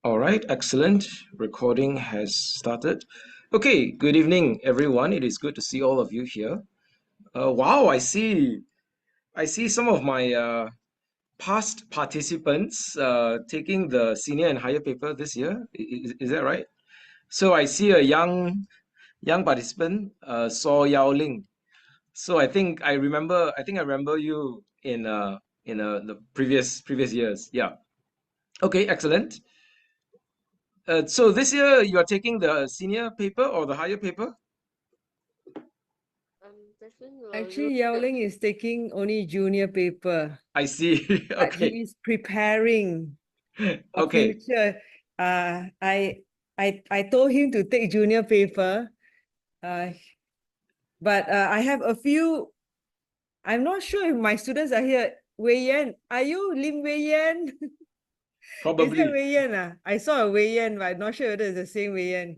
All right, excellent. Recording has started. Okay, good evening, everyone. It is good to see all of you here. Wow, I see some of my past participants taking the senior and higher paper this year. Is that right? So I see a young participant, Saw Yao Ling. So I think I remember you in the previous years. Yeah. Okay, excellent. So this year you are taking the senior paper or the higher paper? Taking Actually, Yao Ling is taking only junior paper, I see. but Okay. he is preparing for Okay. future. I told him to take junior paper, uh, but I have a few. I'm not sure if my students are here. Wei Yan, are you Lim Wei Yan? Is that Probably. Wei Yan? I saw a Wei Yan, but I'm not sure whether it's the same Wei Yan.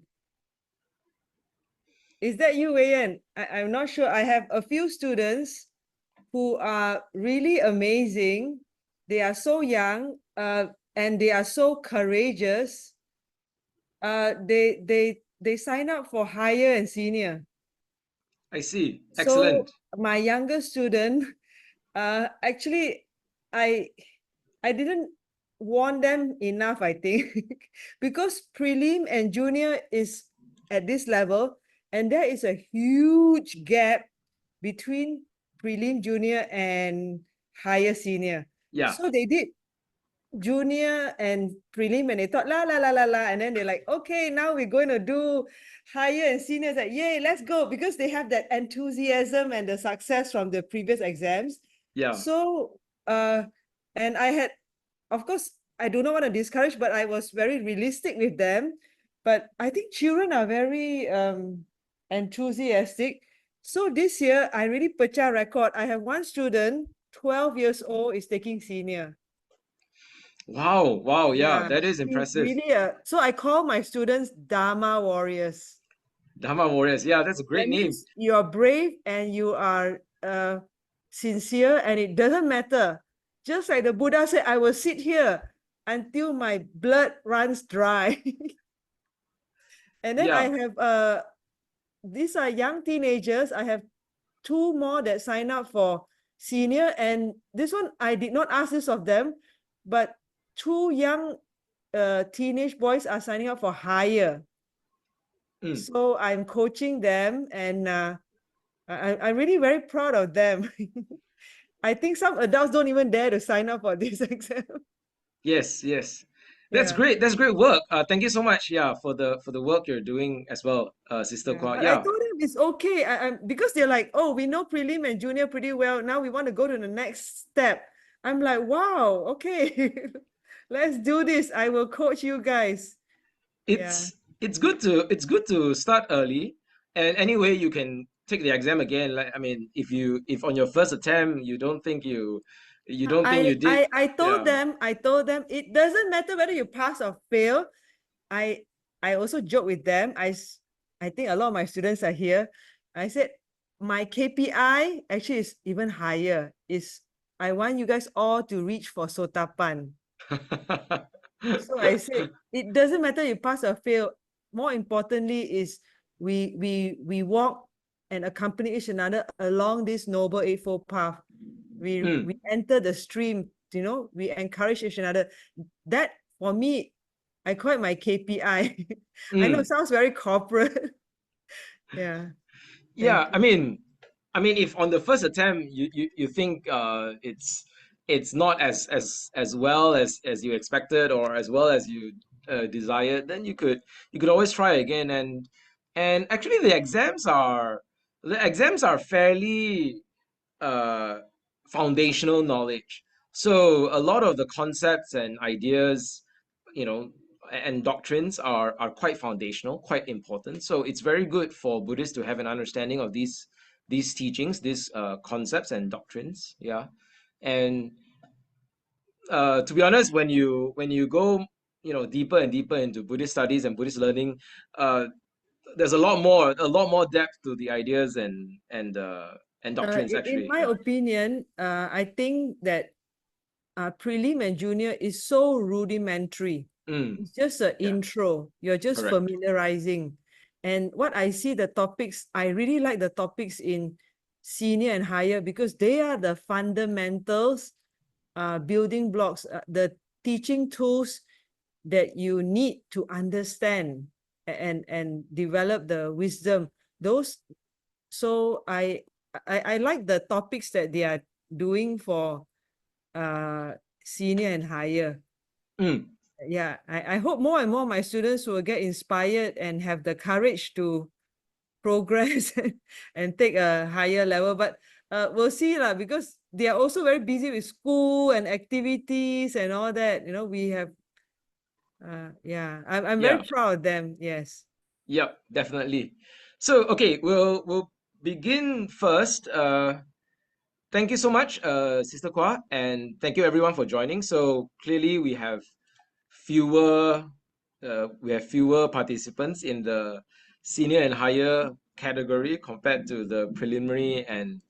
Is that you, Wei Yan? I'm not sure. I have a few students who are really amazing. They are so young and they are so courageous. They sign up for higher and senior. I see. So Excellent. my younger student, actually, I didn't warn them enough, I think, because prelim and junior is at this level, and there is a huge gap between prelim junior and higher senior. Yeah. So they did junior and prelim and they thought la la la la la, and then they're like, okay, now we're going to do higher and seniors. Like, yay, let's go, because they have that enthusiasm and the success from the previous exams. Yeah. So and I had, of course, I do not want to discourage, but I was very realistic with them. But I think children are very enthusiastic. So this year I really pecah record. I have one student, 12 years old, is taking senior. Wow. Wow. Yeah, Yeah, that is he's impressive. really so I call my students Dharma warriors. Dhamma Warriors. Yeah, that's a great That name. means you are brave and you are sincere, and it doesn't matter. Just like the Buddha said, I will sit here until my blood runs dry. And then I Yeah. have these are young teenagers. I have two more that sign up for senior, and this one I did not ask this of them, but two young teenage boys are signing up for higher. Mm. So I'm coaching them, and I'm really very proud of them. I think some adults don't even dare to sign up for this exam. Yes. Yes. That's Yeah. great. That's great work. Thank you so much. Yeah, for the work you're doing as well, Sister Yeah, Kwa. but I Yeah. told them it's okay. Because they're like, oh, we know prelim and junior pretty well. Now we want to go to the next step. I'm like, wow, okay, let's do this. I will coach you guys. Yeah. It's good to start early, and anyway you can take the exam again. Like, I mean, if on your first attempt you don't think you did. Yeah. I told them it doesn't matter whether you pass or fail. I I also joke with them. I think a lot of my students are here. I said my KPI actually is even higher. Is I want you guys all to reach for sotapan. So I said it doesn't matter you pass or fail. More importantly is we walk and accompany each another along this noble eightfold path. Mm, We enter the stream, we encourage each another. That for me, I call it my KPI. I know mm. it sounds very corporate. Yeah, thank Yeah, I you. mean, if on the first attempt you think it's not as well as you expected or as well as you desired, then you could always try again. And actually the exams are fairly uh, foundational knowledge. So a lot of the concepts and ideas, you know, and doctrines are quite foundational, quite important. So it's very good for Buddhists to have an understanding of these teachings, these concepts and doctrines. Yeah, and to be honest, when you go deeper and deeper into Buddhist studies and Buddhist learning, uh, there's a lot more depth to the ideas and doctrines In actually. my Yeah. opinion, I think that prelim and junior is so rudimentary. Mm, It's just an yeah, intro. You're just correct. familiarizing. And what I see the topics, I really like the topics in senior and higher because they are the fundamentals, building blocks, the teaching tools that you need to understand and develop the wisdom. Those, so I like the topics that they are doing for senior and higher. Mm, Yeah, I hope more and more my students will get inspired and have the courage to progress and take a higher level. But we'll see lah, because they are also very busy with school and activities and all that. You know, we have yeah, I'm very yeah, proud of them. Yes. yep, definitely. So, okay, we'll begin first. Thank you so much, Sister Kwa, and thank you everyone for joining. So clearly fewer we have fewer participants in the senior and higher category compared to the preliminary and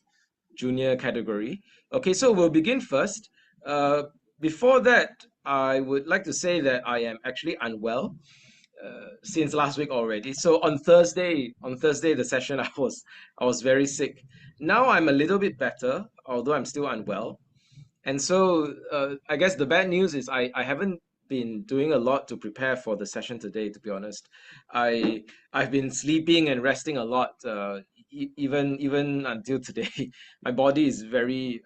junior category. Okay, so we'll begin first. Uh, Before that, I would like to say that I am actually unwell since last week already. So on Thursday, the session I was very sick. Now I'm a little bit better, although I'm still unwell. And so I guess the bad news is I haven't been doing a lot to prepare for the session today, to be honest. I've been sleeping and resting a lot, even until today. My body is very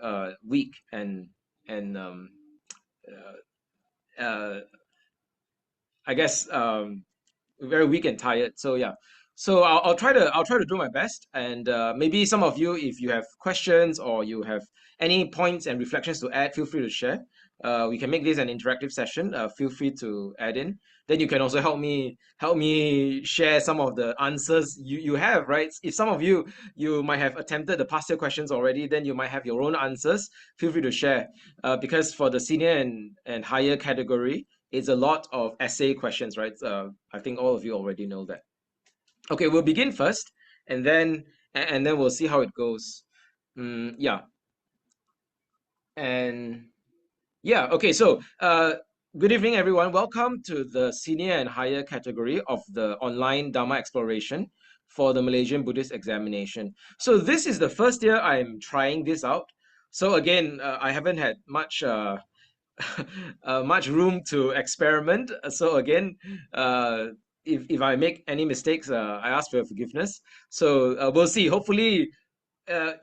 weak and uh, I guess very weak and tired. So yeah. So I'll try to do my best, and maybe some of you, if you have questions or you have any points and reflections to add, feel free to share. We can make this an interactive session. Feel free to add in. Then you can also help me share some of the answers you have, right? If some of you might have attempted the past year questions already, then you might have your own answers. Feel free to share. Because for the senior and higher category, it's a lot of essay questions, right? I think all of you already know that. Okay, we'll begin first, and then we'll see how it goes. Yeah, and yeah. Okay, so good evening, everyone. Welcome to the senior and higher category of the online Dhamma exploration for the Malaysian Buddhist Examination. So this is the first year I'm trying this out. So again, I haven't had much room to experiment. So again, uh, if I make any mistakes, I ask for your forgiveness. So we'll see. Hopefully,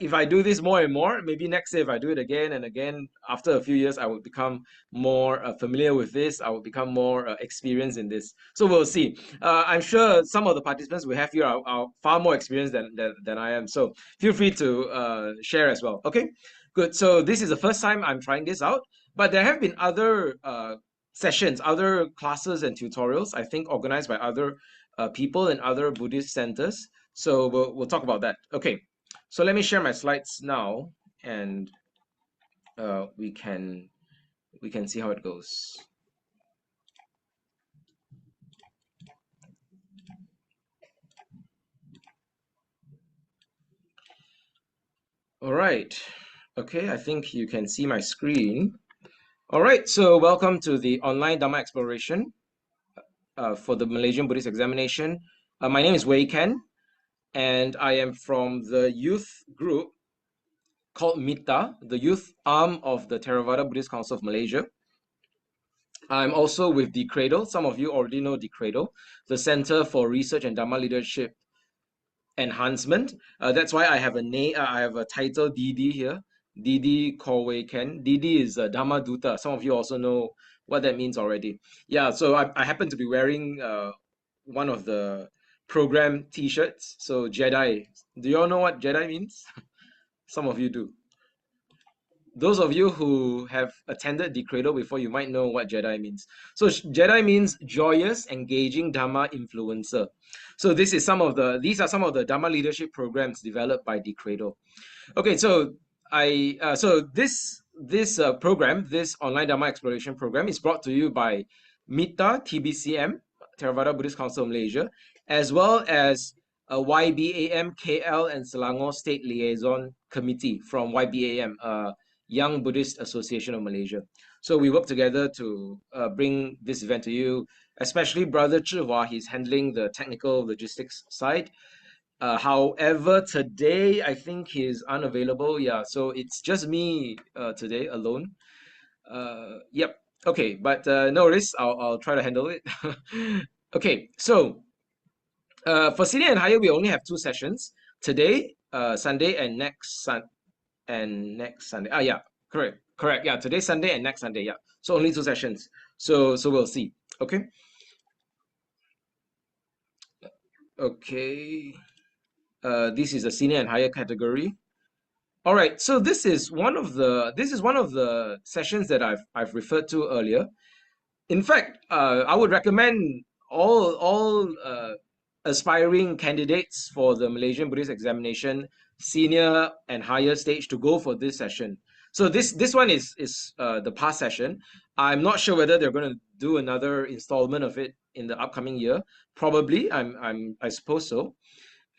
if I do this more and more, maybe next year if I do it again and again, after a few years, I will become more familiar with this. I will become more experienced in this. So we'll see. I'm sure some of the participants we have here are far more experienced than I am. So feel free to share as well. Okay, good. So this is the first time I'm trying this out, but there have been other sessions, other classes and tutorials, I think organized by other people in other Buddhist centers. So we'll talk about that. Okay. So let me share my slides now, and we can see how it goes. All right. Okay, I think you can see my screen. All right. So welcome to the online Dhamma exploration for the Malaysian Buddhist Examination. My name is Wei Ken, and I am from the youth group called MYTTA, the youth arm of the Theravāda Buddhist Council of Malaysia. I'm also with the Cradle. Some of you already know the Cradle, the Center for Research and Dhamma Leadership Enhancement. That's why I have a name. I have a title DD here. DD Khor Ken. DD is Dhamma Duta. Some of you also know what that means already. Yeah. So I happen to be wearing one of the program T-shirts. So Jedi. Do you all know what Jedi means? Some of you do. Those of you who have attended the Cradle before, you might know what Jedi means. So Jedi means joyous, engaging Dhamma influencer. So these are some of the Dhamma leadership programs developed by the Cradle. Okay, so this program, this online Dhamma exploration program, is brought to you by MYTTA TBCM, Theravāda Buddhist Council of Malaysia, as well as YBAM KL and Selangor State Liaison Committee from YBAM, Young Buddhist Association of Malaysia. So we work together to bring this event to you, especially Brother Zhihua. He's handling the technical logistics side. However, today I think he's unavailable. Yeah, so it's just me today alone. Yep. Okay, but no worries. I'll try to handle it. Okay, so for senior and higher, we only have 2 sessions today, Sunday, and next Sunday. Ah, yeah, correct. Yeah, today Sunday and next Sunday. Yeah, so only 2 sessions. So we'll see. Okay. Okay. This is a senior and higher category. All right. So this is one of the sessions that I've referred to earlier. In fact, I would recommend all aspiring candidates for the Malaysian Buddhist Examination, senior and higher stage, to go for this session. So this one is the past session. I'm not sure whether they're going to do another installment of it in the upcoming year. Probably, I suppose so.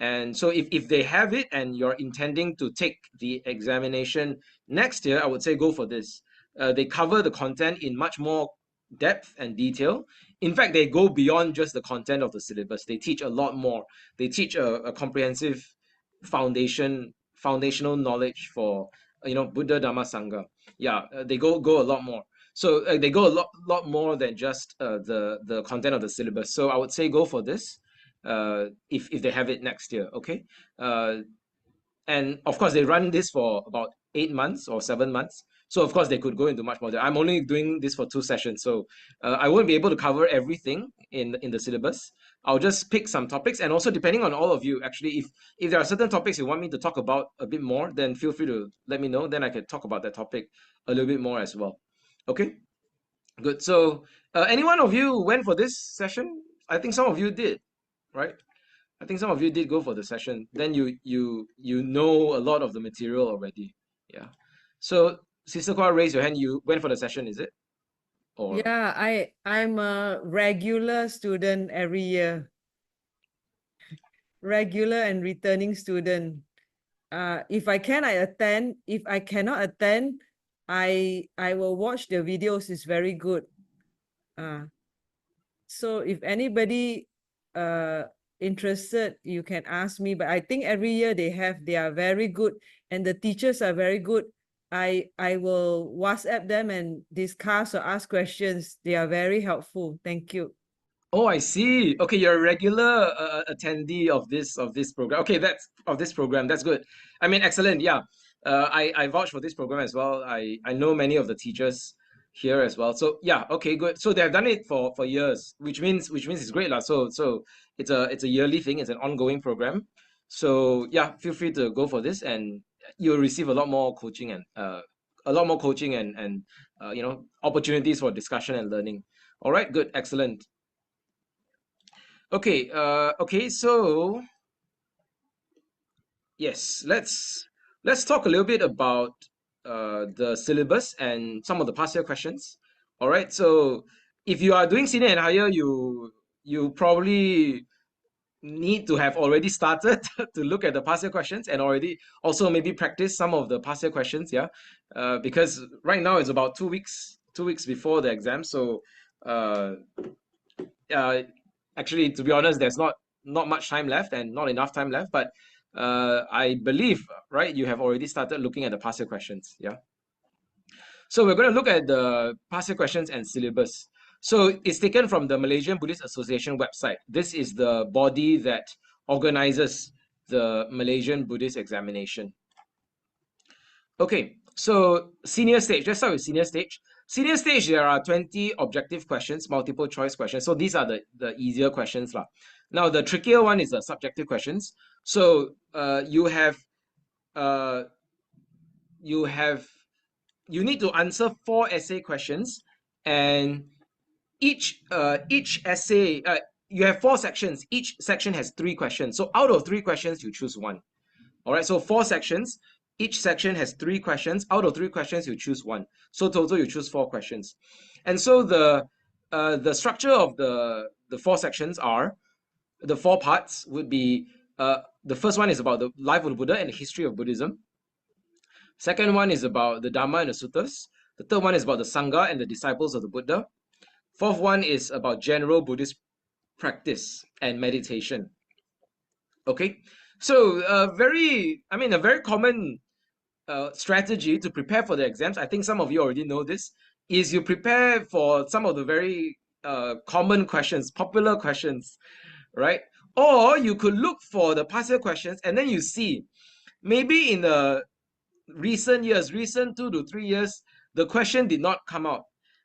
And so if they have it and you're intending to take the examination next year, I would say go for this. They cover the content in much more depth and detail. In fact, they go beyond just the content of the syllabus. They teach a lot more. They teach a comprehensive foundational knowledge for Buddha, Dhamma, Sangha. Yeah, they go a lot more. So they go a lot more than just the content of the syllabus. So I would say go for this if they have it next year. Okay. And of course, they run this for about 8 months or 7 months. So of course, they could go into much more. I'm only doing this for 2 sessions, so I won't be able to cover everything in the syllabus. I'll just pick some topics, and also depending on all of you, actually, if there are certain topics you want me to talk about a bit more, then feel free to let me know. Then I can talk about that topic a little bit more as well. Okay, good. So any one of you went for this session? I think some of you did, right? I think some of you did go for the session. Then you know a lot of the material already. Yeah. So Sister Kwa, raise your hand. You went for the session, is it? Or Yeah, I'm a regular student every year. Regular and returning student. If I can, I attend. If I cannot attend, I will watch the videos. It's very good. So if anybody interested, you can ask me. But I think every year they are very good, and the teachers are very good. I will WhatsApp them and discuss or ask questions. They are very helpful. Thank you. oh, I see. Okay, you're a regular attendee of this program. Okay, that's of this program. That's good. I mean, excellent. Yeah. I vouch for this program as well. I know many of the teachers here as well. So yeah, okay, good. So they have done it for years, which means it's great lah. So it's a yearly thing. It's an ongoing program. So yeah, feel free to go for this, and you'll receive a lot more coaching and opportunities for discussion and learning. All right, good, excellent. Okay, so yes, let's talk a little bit about the syllabus and some of the past year questions. All right, so if you are doing senior and higher, you probably need to have already started to look at the past year questions and already also maybe practice some of the past year questions, yeah, because right now it's about 2 weeks before the exam, so uh, actually, to be honest, there's not much time left and not enough time left. But I believe, right, you have already started looking at the past year questions. Yeah. So we're going to look at the past year questions and syllabus. So it's taken from the Malaysian Buddhist Association website. This is the body that organizes the Malaysian Buddhist Examination. Okay, so senior stage. Let's start with senior stage. Senior stage, there are 20 objective questions, multiple choice questions. So these are the easier questions lah. Now the trickier one is the subjective questions. So you need to answer 4 essay questions, and each essay you have 4 sections. Each section has 3 questions. So out of 3 questions, you choose one. All right, so 4 sections. Each section has 3 questions. Out of 3 questions, you choose one. So total, you choose 4 questions. And so the structure of the 4 sections are, the 4 parts would be, the first one is about the life of the Buddha and the history of Buddhism. Second one is about the Dhamma and the Suttas. The third one is about the Sangha and the disciples of the Buddha. Fourth one is about general Buddhist practice and meditation. Okay, so a very common strategy to prepare for the exams, I think some of you already know this, is you prepare for some of the very common questions, popular questions, right? Or you could look for the past year questions and then you see maybe in the recent 2 to 3 years, the question did not come out,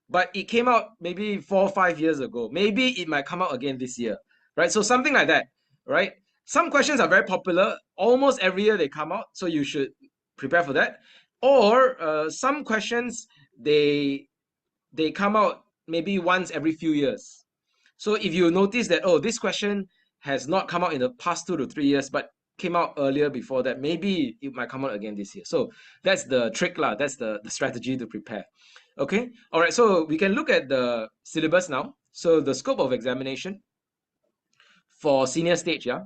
but it came out maybe 4 or 5 years ago. Maybe it might come out again this year, right? So something like that, right? Some questions are very popular. Almost every year they come out, so you should prepare for that. Or some questions they come out maybe once every few years. So if you notice that, oh, this question has not come out in the past 2 to 3 years, but came out earlier before that, maybe it might come out again this year. So that's the trick lah. That's the strategy to prepare. Okay. All right. So we can look at the syllabus now. So the scope of examination for senior stage, yeah.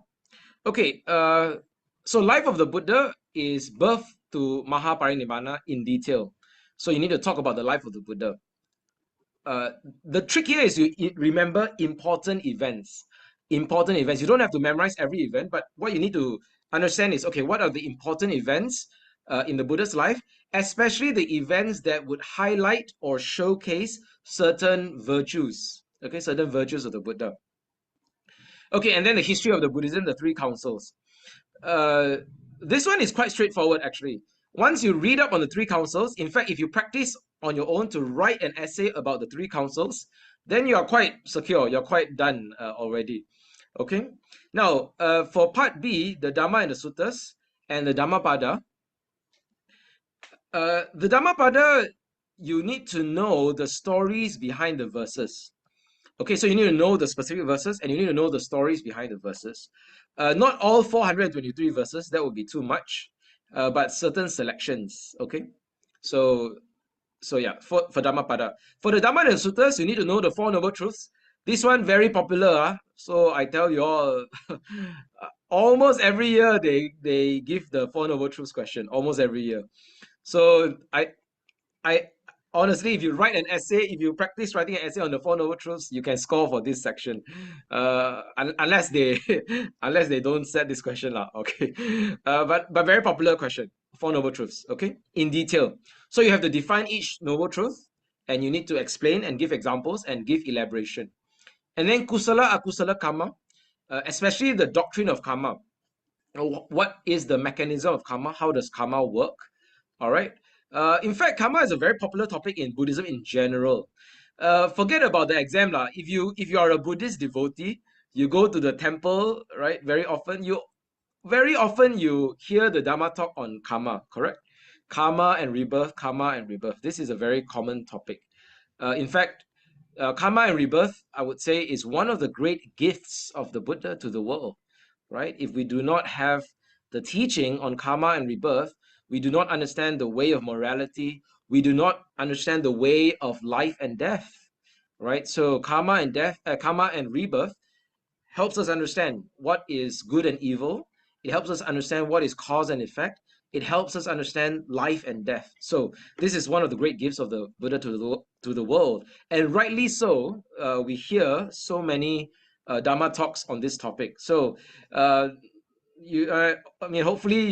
Okay. So life of the Buddha is birth to Mahaparinibbana in detail. So you need to talk about the life of the Buddha. The trick here is you remember important events. Important events. You don't have to memorize every event, but what you need to understand is, okay, what are the important events in the Buddha's life, especially the events that would highlight or showcase certain virtues. Okay, certain virtues of the Buddha. Okay, and then the history of the Buddhism, the three councils. This one is quite straightforward, actually. Once you read up on the three councils, in fact, if you practice on your own to write an essay about the three councils, then you are quite secure, you're quite done already. Okay. Now, for part B, the Dhamma and the Suttas and the Dhammapada, the Dhammapada, you need to know the stories behind the verses. Okay, so you need to know the specific verses and you need to know the stories behind the verses. Not all 423 verses, that would be too much, but certain selections. Okay, so yeah, for Dhammapada. For the Dhamma and Suttas, you need to know the Four Noble Truths. This one very popular. So I tell you all, almost every year they give the Four Noble Truths question. Almost every year. So I honestly, if you write an essay, if you practice writing an essay on the Four Noble Truths, you can score for this section. Unless they unless they don't set this question lah. Okay, but very popular question. Four Noble Truths. Okay, in detail. So you have to define each noble truth, and you need to explain and give examples and give elaboration. And then kusala akusala karma, especially the doctrine of karma. What is the mechanism of karma? How does karma work? All right. In fact, karma is a very popular topic in Buddhism in general. Forget about the exam lah. If you are a Buddhist devotee, you go to the temple, right? Very often you hear the Dhamma talk on karma, correct? Karma and rebirth, karma and rebirth. This is a very common topic. In fact, karma and rebirth, I would say, is one of the great gifts of the Buddha to the world, right? If we do not have the teaching on karma and rebirth, we do not understand the way of morality. We do not understand the way of life and death, right? So karma and rebirth helps us understand what is good and evil. It helps us understand what is cause and effect. It helps us understand life and death. So this is one of the great gifts of the Buddha to the world, and rightly so. We hear so many Dhamma talks on this topic. So hopefully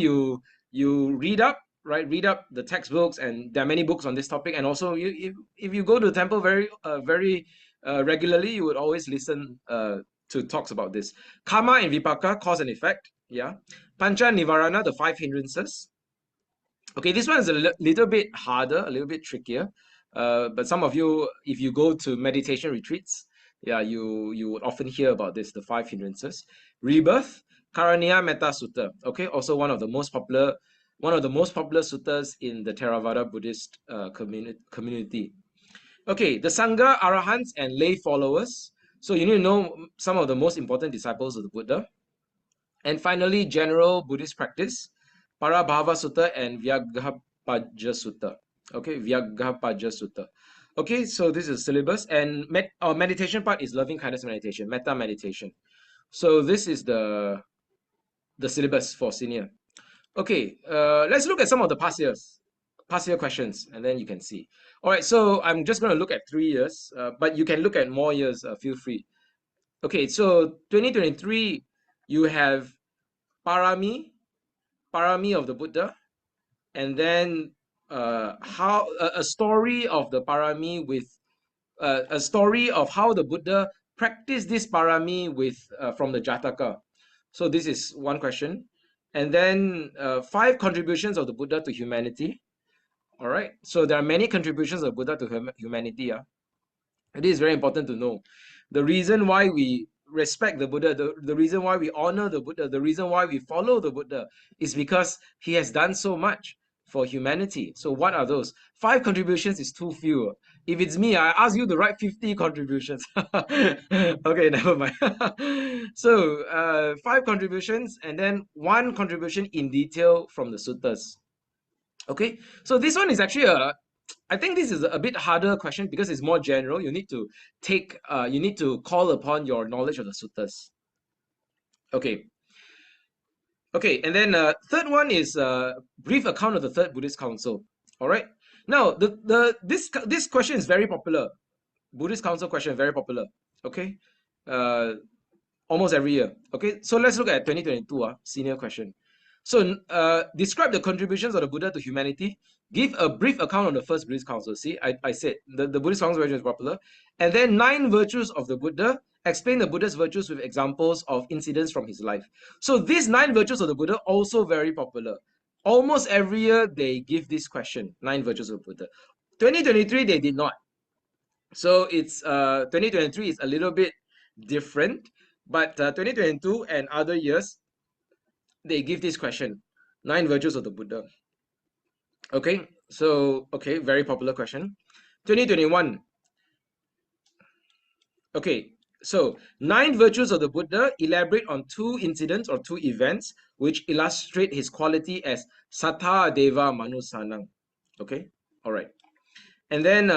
you read up, right? Read up the textbooks, and there are many books on this topic. And also, if you go to the temple very regularly, you would always listen to talks about this. Karma and vipaka, cause and effect. Yeah. Pancha nivarana, the five hindrances. Okay, this one is a little bit harder, a little bit trickier. But some of you, if you go to meditation retreats, yeah, you would often hear about this, the five hindrances. Rebirth, Karaniya Metta Sutta. Okay, also one of the most popular suttas in the Theravāda Buddhist community. Okay, the Sangha, Arahants, and lay followers. So you need to know some of the most important disciples of the Buddha. And finally, general Buddhist practice, Parabhava Sutta and Vyaggapaja Sutta. Okay, Vyaggapaja Sutta. Okay, so this is syllabus, and meditation part is loving kindness meditation, metta meditation. So this is the syllabus for senior. Okay, let's look at some of the past year questions, and then you can see. All right, so I'm just going to look at 3 years, but you can look at more years, feel free. Okay, so 2023, you have Parami, Parami of the Buddha, and then how a story of the Parami with a story of how the Buddha practiced this Parami with from the Jataka. So this is one question. And then 5 contributions of the Buddha to humanity. All right. So there are many contributions of Buddha to humanity. Yeah. It is very important to know. The reason why we respect the Buddha, the reason why we honor the Buddha, the reason why we follow the Buddha is because he has done so much for humanity. So what are those? 5 contributions is too few. If it's me, I ask you to write 50 contributions. Okay, never mind. So 5 contributions and then 1 contribution in detail from the suttas. Okay, so this one is actually I think this is a bit harder question because it's more general. You need to you need to call upon your knowledge of the suttas. Okay, okay, and then third one is brief account of the Third Buddhist Council. All right. Now this question is very popular. Buddhist Council question very popular. Okay, uh, almost every year. Okay, so let's look at 2022, senior question. So describe the contributions of the Buddha to humanity. Give a brief account on the first Buddhist council. See, I said the Buddhist council version is popular. And then 9 virtues of the Buddha. Explain the Buddha's virtues with examples of incidents from his life. So these 9 virtues of the Buddha also very popular. Almost every year they give this question, 9 virtues of Buddha. 2023 they did not. So it's 2023 is a little bit different, but 2022 and other years they give this question, 9 virtues of the Buddha. Okay, so okay, very popular question. 2021. Okay, so 9 virtues of the Buddha elaborate on 2 incidents or 2 events which illustrate his quality as Sattha Deva Manusanang. Okay, all right. And then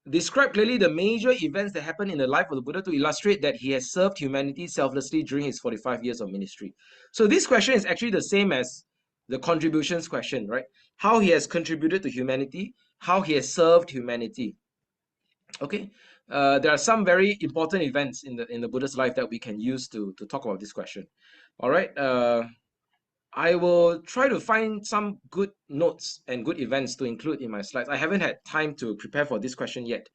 describe clearly the major events that happened in the life of the Buddha to illustrate that he has served humanity selflessly during his 45 years of ministry. So this question is actually the same as the contributions question, right? How he has contributed to humanity, how he has served humanity. Okay, there are some very important events in the Buddha's life that we can use to talk about this question. All right. I will try to find some good notes and good events to include in my slides. I haven't had time to prepare for this question yet.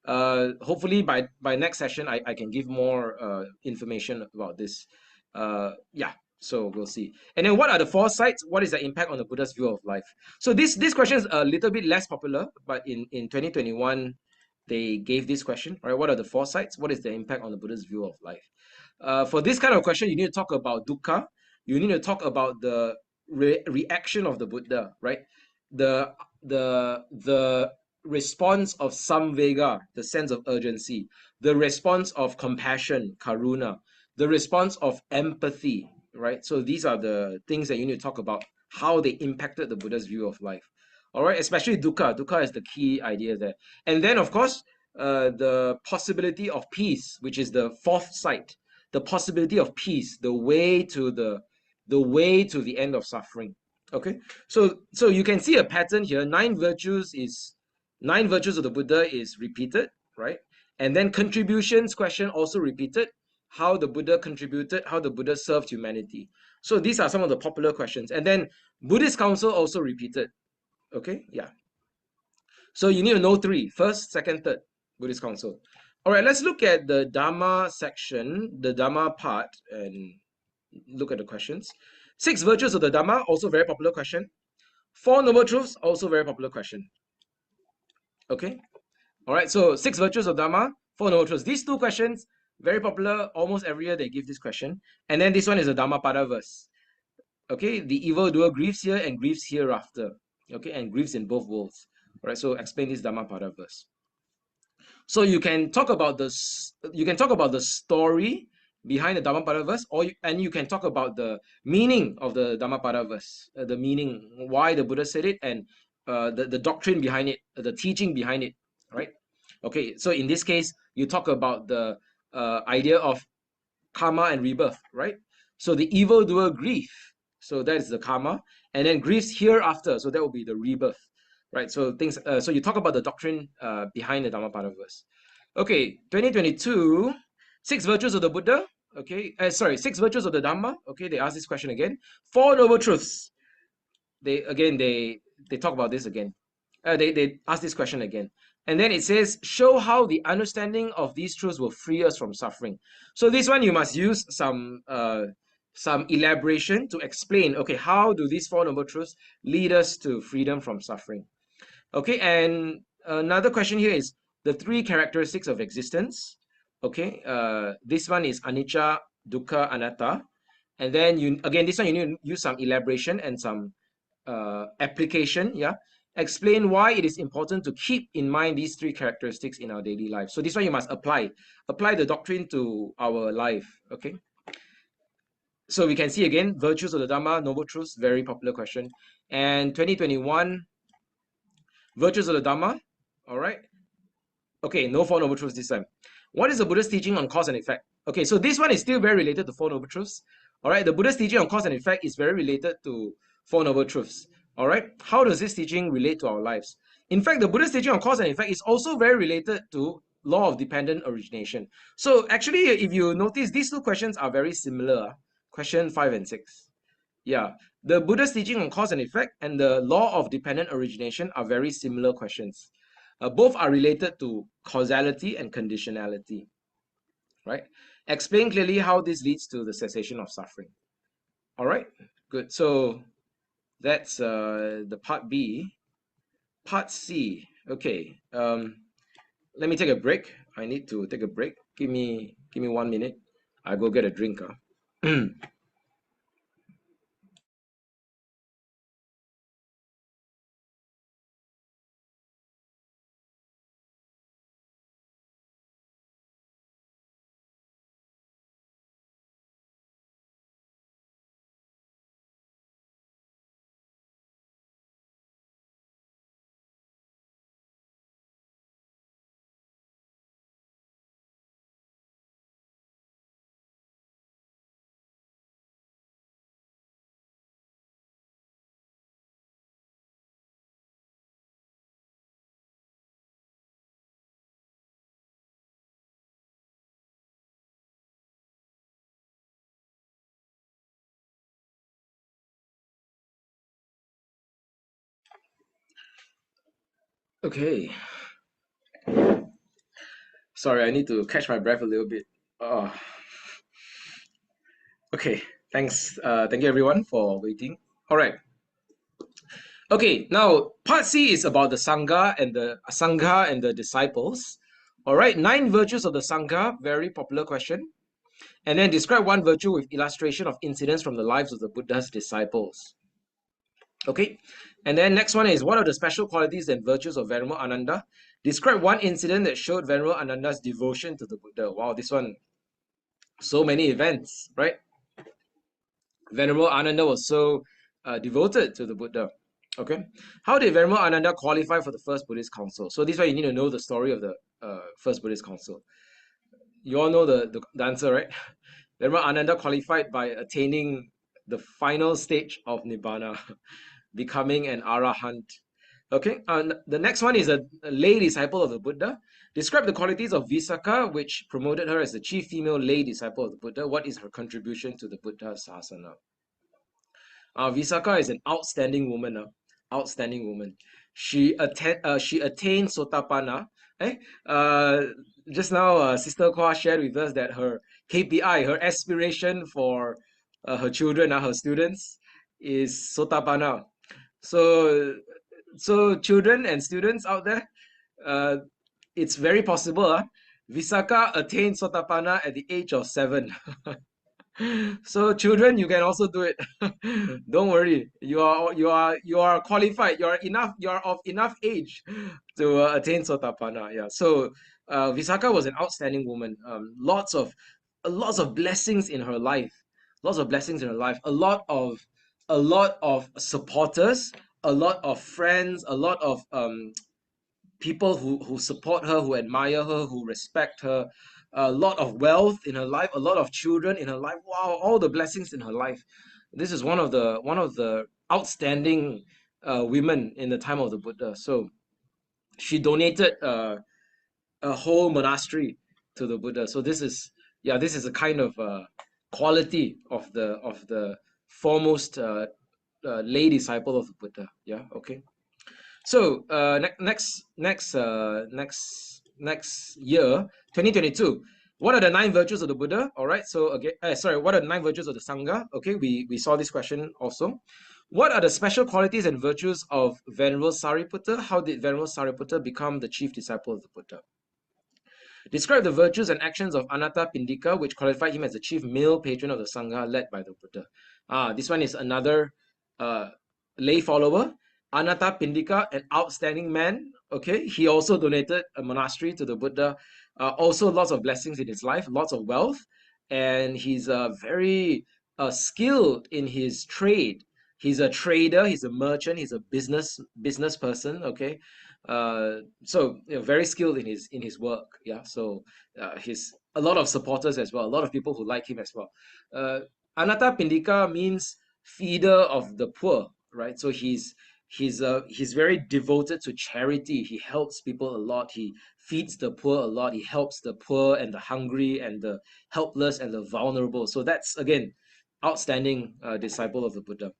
Hopefully by next session, I can give more information about this. Yeah, so we'll see. And then what are the 4 sites? What is the impact on the Buddha's view of life? So this question is a little bit less popular, but in 2021, they gave this question, right? What are the 4 sites? What is the impact on the Buddha's view of life? For this kind of question, you need to talk about dukkha. You need to talk about the reaction of the Buddha, right? The response of samvega, the sense of urgency, the response of compassion, karuna, the response of empathy, right? So these are the things that you need to talk about, how they impacted the Buddha's view of life. All right, especially dukkha. Dukkha is the key idea there. And then, of course, the possibility of peace, which is the 4th site, the possibility of peace, the way to the end of suffering. Okay, so you can see a pattern here. 9 virtues of the Buddha is repeated, right? And then contributions question also repeated. How the Buddha contributed, how the Buddha served humanity. So these are some of the popular questions. And then Buddhist Council also repeated. Okay, yeah. So you need to know 3: first, second, third Buddhist Council. All right, let's look at the Dhamma section, the Dhamma part, and look at the questions. 6 virtues of the Dhamma, also very popular question. 4 noble truths, also very popular question. Okay, all right, so 6 virtues of Dhamma, 4 noble truths. These 2 questions, very popular, almost every year they give this question. And then this one is a Dhammapada verse. Okay, the evildoer grieves here and grieves hereafter. Okay, and grieves in both worlds. All right, so explain this Dhammapada verse. So you can talk about the story behind the Dhammapada verse, and you can talk about the meaning of the Dhammapada verse, the meaning, why the Buddha said it, and the doctrine behind it, the teaching behind it, right? Okay, so in this case, you talk about the idea of karma and rebirth, right? So the evildoer grief, so that is the karma, and then grieves hereafter, so that will be the rebirth. right? So things. So you talk about the doctrine behind the Dhammapada verse. Okay, 2022, six virtues of the Buddha. Okay, sorry, six virtues of the Dhamma. Okay, they ask this question again. Four noble truths. They talk about this again. They ask this question again. And then it says, show how the understanding of these truths will free us from suffering. So this one you must use some elaboration to explain, okay, how do these four noble truths lead us to freedom from suffering? Okay, and another question here is the three characteristics of existence. Okay, this one is anicca, dukkha, anatta. And then this one you need to use some elaboration and some application. Yeah, explain why it is important to keep in mind these three characteristics in our daily life. So this one you must apply the doctrine to our life. Okay, so we can see again virtues of the Dhamma, noble truths, very popular question. And 2021 virtues of the Dhamma. All right, okay, no four noble truths this time. What is the Buddha's teaching on cause and effect? Okay, so this one is still very related to four noble truths. All right, the Buddha's teaching on cause and effect is very related to four noble truths. All right, how does this teaching relate to our lives? In fact, the Buddha's teaching on cause and effect is also very related to law of dependent origination. So actually, if you notice, these two questions are very similar. Question 5 and 6. Yeah, the Buddha's teaching on cause and effect and the law of dependent origination are very similar questions. Both are related to causality and conditionality, right? Explain clearly how this leads to the cessation of suffering. All right, good. So that's the part B. Part C. Okay. Let me take a break. I need to take a break. Give me 1 minute. I go get a drink. Okay. Sorry, I need to catch my breath a little bit. Oh, okay. Thanks. Thank you everyone for waiting. All right. Okay, now part C is about the Sangha and the disciples. All right, 9 virtues of the Sangha, very popular question. And then describe one virtue with illustration of incidents from the lives of the Buddha's disciples. Okay, and then next one is what are the special qualities and virtues of Venerable Ananda? Describe one incident that showed Venerable Ananda's devotion to the Buddha. Wow, this one, so many events, right? Venerable Ananda was so devoted to the Buddha. Okay, how did Venerable Ananda qualify for the first Buddhist council? So this is why you need to know the story of the first Buddhist council. You all know the answer, right? Venerable Ananda qualified by attaining the final stage of Nibbana, becoming an Arahant. Okay, the next one is a lay disciple of the Buddha. Describe the qualities of Visakha, which promoted her as the chief female lay disciple of the Buddha. What is her contribution to the Buddha Sasana? Visakha is an outstanding woman. Outstanding woman. She attained Sotapanna. Eh? Just now, Sister Kwa shared with us that her KPI, her aspiration for her children, her students, is Sotapanna. So children and students out there, it's very possible. Visakha attained Sotapanna at the age of 7. So children, you can also do it. Don't worry. You are qualified. You are of enough age to attain Sotapanna. Yeah. So Visakha was an outstanding woman. Lots of blessings in her life. Lots of blessings in her life. A lot of supporters. A lot of friends. A lot of people who support her, who admire her, who respect her, a lot of wealth in her life, a lot of children in her life. Wow, all the blessings in her life. This is one of the outstanding women in the time of the Buddha. So she donated a whole monastery to the Buddha. So this is a kind of quality of the foremost lay disciple of the Buddha. Yeah. Okay. So next year, 2022. What are the 9 virtues of the Buddha? All right. So again, what are the 9 virtues of the Sangha? Okay, we saw this question also. What are the special qualities and virtues of Venerable Sariputta? How did Venerable Sariputta become the chief disciple of the Buddha? Describe the virtues and actions of Anatta Pindika, which qualified him as the chief male patron of the Sangha led by the Buddha. This one is another lay follower. Anatta Pindika, an outstanding man. Okay, he also donated a monastery to the Buddha. Also, lots of blessings in his life, lots of wealth, and he's very skilled in his trade. He's a trader. He's a merchant. He's a business person. Okay, so very skilled in his work. Yeah, so he's a lot of supporters as well. A lot of people who like him as well. Anatta Pindika means feeder of the poor, right? So he's very devoted to charity. He helps people a lot. He feeds the poor a lot. He helps the poor and the hungry and the helpless and the vulnerable. So that's again outstanding disciple of the Buddha.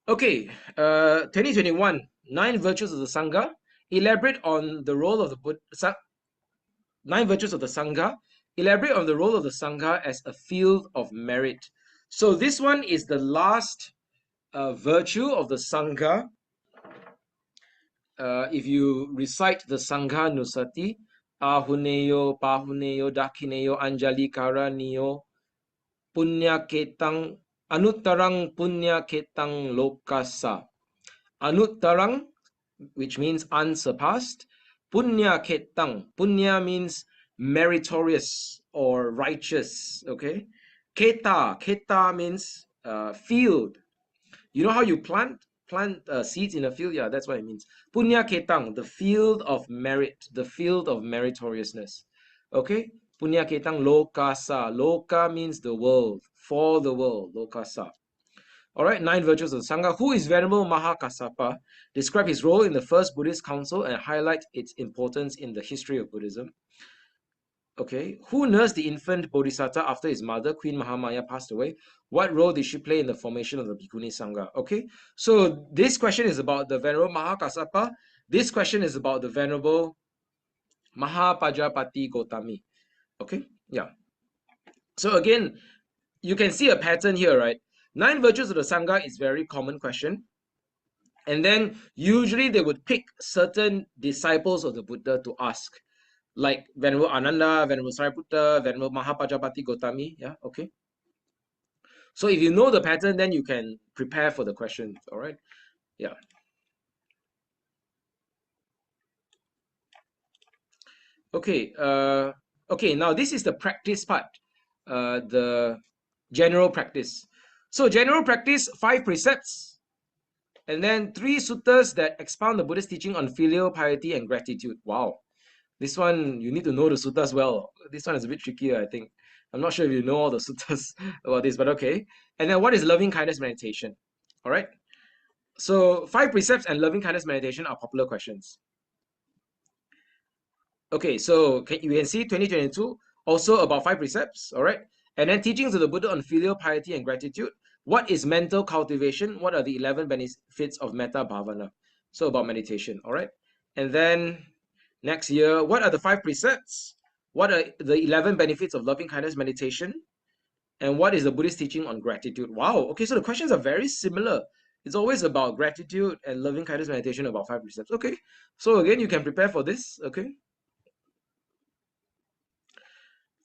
Okay, 2021, 9 virtues of the Sangha. Elaborate on the role of the Buddha. 9 virtues of the Sangha. Elaborate on the role of the Sangha as a field of merit. So this one is the last virtue of the Sangha. If you recite the Sangha Nusati, Ahuneyo, Pahuneyo, Dakineyo, Anjali Karaniyo, Punya Ketang, Anuttarang Punya Ketang Lokasa. Anuttarang, which means unsurpassed. Punya Ketang. Punya means meritorious or righteous. Okay. Keta. Keta means field. You know how you plant seeds in a field? Yeah, that's what it means. Punya Ketang, the field of merit, the field of meritoriousness. Okay. Punya Ketang Lokasa. Loka means the world, for the world. Lokasa. All right, 9 virtues of the Sangha. Who is Venerable Mahakassapa? Describe his role in the first Buddhist council and highlight its importance in the history of Buddhism. Okay, who nursed the infant Bodhisatta after his mother, Queen Mahamaya, passed away? What role did she play in the formation of the Bhikkhuni Sangha? Okay, so this question is about the Venerable Mahakassapa. This question is about the Venerable Mahapajapati Gotami. Okay, yeah. So again, you can see a pattern here, right? 9 virtues of the Sangha is very common question. And then usually they would pick certain disciples of the Buddha to ask, like Venerable Ananda, Venerable Sariputta, Venerable Mahapajapati Gotami. Yeah, okay. So if you know the pattern, then you can prepare for the questions. All right. Yeah. Okay. Okay. Now this is the practice part. The general practice. So general practice, 5 precepts, and then 3 suttas that expound the Buddhist teaching on filial piety and gratitude. Wow. This one, you need to know the suttas well. This one is a bit trickier, I think. I'm not sure if you know all the suttas about this, but okay. And then what is loving kindness meditation? All right. So 5 precepts and loving kindness meditation are popular questions. Okay, so you can see 2022, also about 5 precepts, all right? And then teachings of the Buddha on filial piety and gratitude. What is mental cultivation? What are the 11 benefits of metta bhavana? So about meditation, all right? And then next year, what are the 5 precepts? What are the 11 benefits of loving kindness meditation? And what is the Buddhist teaching on gratitude? Wow, okay, so the questions are very similar. It's always about gratitude and loving kindness meditation about 5 precepts. Okay, so again, you can prepare for this, okay?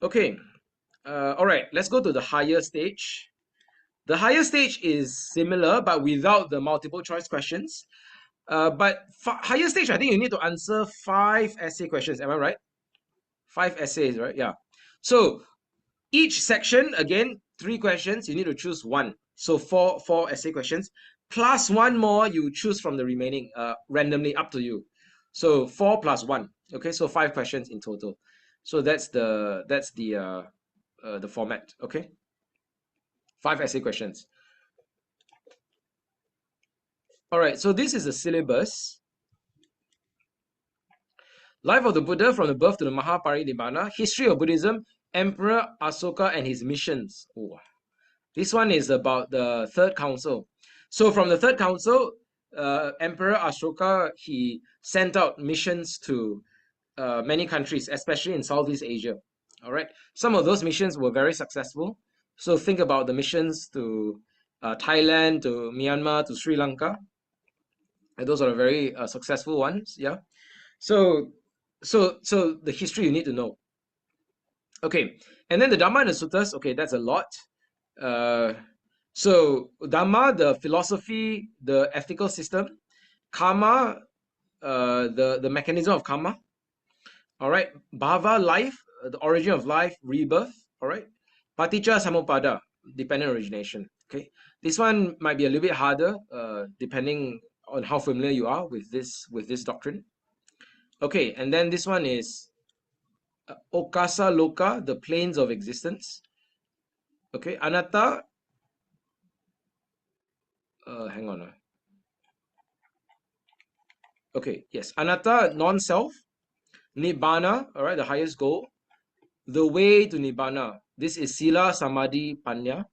Okay, all right, let's go to the higher stage. The higher stage is similar, but without the multiple choice questions. But higher stage, I think you need to answer 5 essay questions. Am I right? 5 essays, right? Yeah. So each section, again, 3 questions. You need to choose 1. So four essay questions, plus 1 more you choose from the remaining, randomly, up to you. So 4 plus 1. Okay, so 5 questions in total. So that's the format. Okay, 5 essay questions. All right, so this is the syllabus. Life of the Buddha from the birth to the Mahaparinibbana, History of Buddhism, Emperor Asoka and his missions. Oh, this one is about the third council. So from the third council, Emperor Ashoka, he sent out missions to many countries, especially in Southeast Asia. All right, some of those missions were very successful. So think about the missions to Thailand, to Myanmar, to Sri Lanka. And those are very successful ones. Yeah. So the history you need to know. Okay, and then the Dhamma and the Suttas. Okay, that's a lot. So Dhamma, the philosophy, the ethical system, karma, the mechanism of karma. All right, bhava, life, the origin of life, rebirth. All right, paticca samuppada, dependent origination. Okay, this one might be a little bit harder, depending on how familiar you are with this doctrine. Okay, and then this one is okasa loka, the planes of existence. Okay, anatta. Hang on. Okay, yes, anatta, non-self. Nibbana, all right, the highest goal. The way to Nibbana. This is Sila, Samadhi, Panya.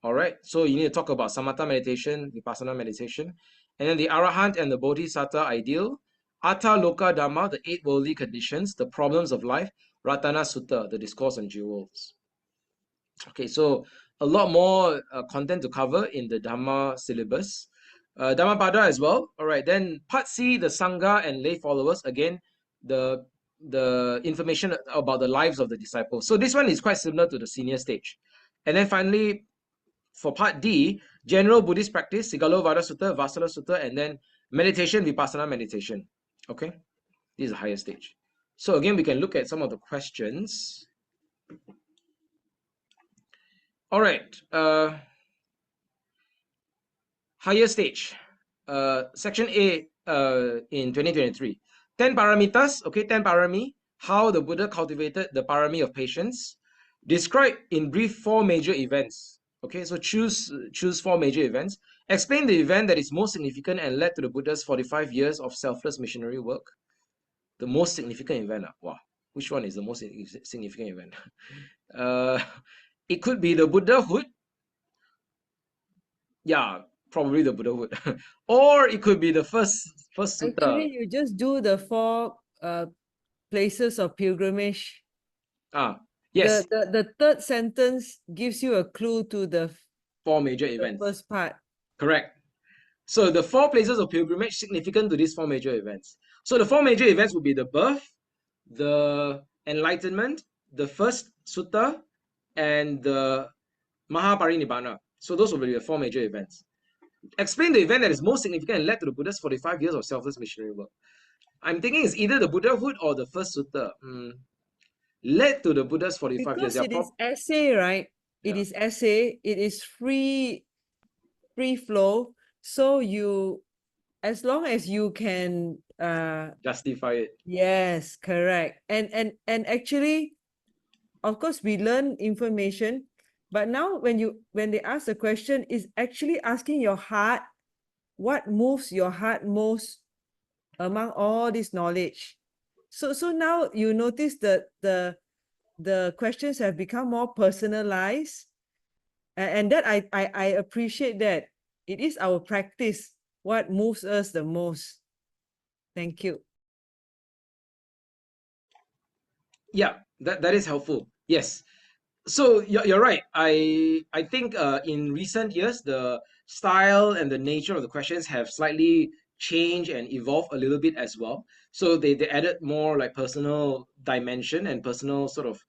All right, so you need to talk about Samatha meditation, Vipassana meditation. And then the Arahant and the Bodhisatta ideal. Atta Loka Dhamma, the 8 worldly conditions, the problems of life. Ratana Sutta, the discourse on jewels. Okay, so a lot more content to cover in the Dhamma syllabus. Dhammapada as well. All right, then Part C, the Sangha and lay followers. Again, the information about the lives of the disciples. So this one is quite similar to the senior stage. And then finally, for Part D, general Buddhist practice, Sigalo-Vada Sutta, Vasala Sutta, and then meditation, Vipassana meditation. Okay, this is the higher stage. So again, we can look at some of the questions. All right, higher stage, section A in 2023. 10 paramitas, okay, 10 parami, how the Buddha cultivated the parami of patience. Describe in brief 4 major events. Okay, so choose 4 major events. Explain the event that is most significant and led to the Buddha's 45 years of selfless missionary work. The most significant event. Wow, which one is the most significant event? It could be the Buddhahood. Yeah, probably the Buddhahood. Or it could be the first sutta. Actually, you just do the 4 places of pilgrimage. Yes. The third sentence gives you a clue to the 4 major events. First part. Correct. So the 4 places of pilgrimage significant to these 4 major events. So the 4 major events would be the birth, the enlightenment, the first sutta, and the Mahaparinibbana. So those will be the 4 major events. Explain the event that is most significant and led to the Buddha's 45 years of selfless missionary work. I'm thinking it's either the Buddhahood or the first sutta. Led to the Buddha's 45 years. Because it is essay, right? It is essay. It is free flow. So you, as long as you can justify it. Yes, correct. And actually, of course, we learn information, but now when they ask the question, is actually asking your heart, what moves your heart most among all this knowledge. So now you notice that the questions have become more personalized, and that I appreciate that. It is our practice what moves us the most. Thank you. Yeah, that is helpful. Yes. So you're right. I think in recent years the style and the nature of the questions have slightly changed and evolved a little bit as well. So they added more like personal dimension and personal sort of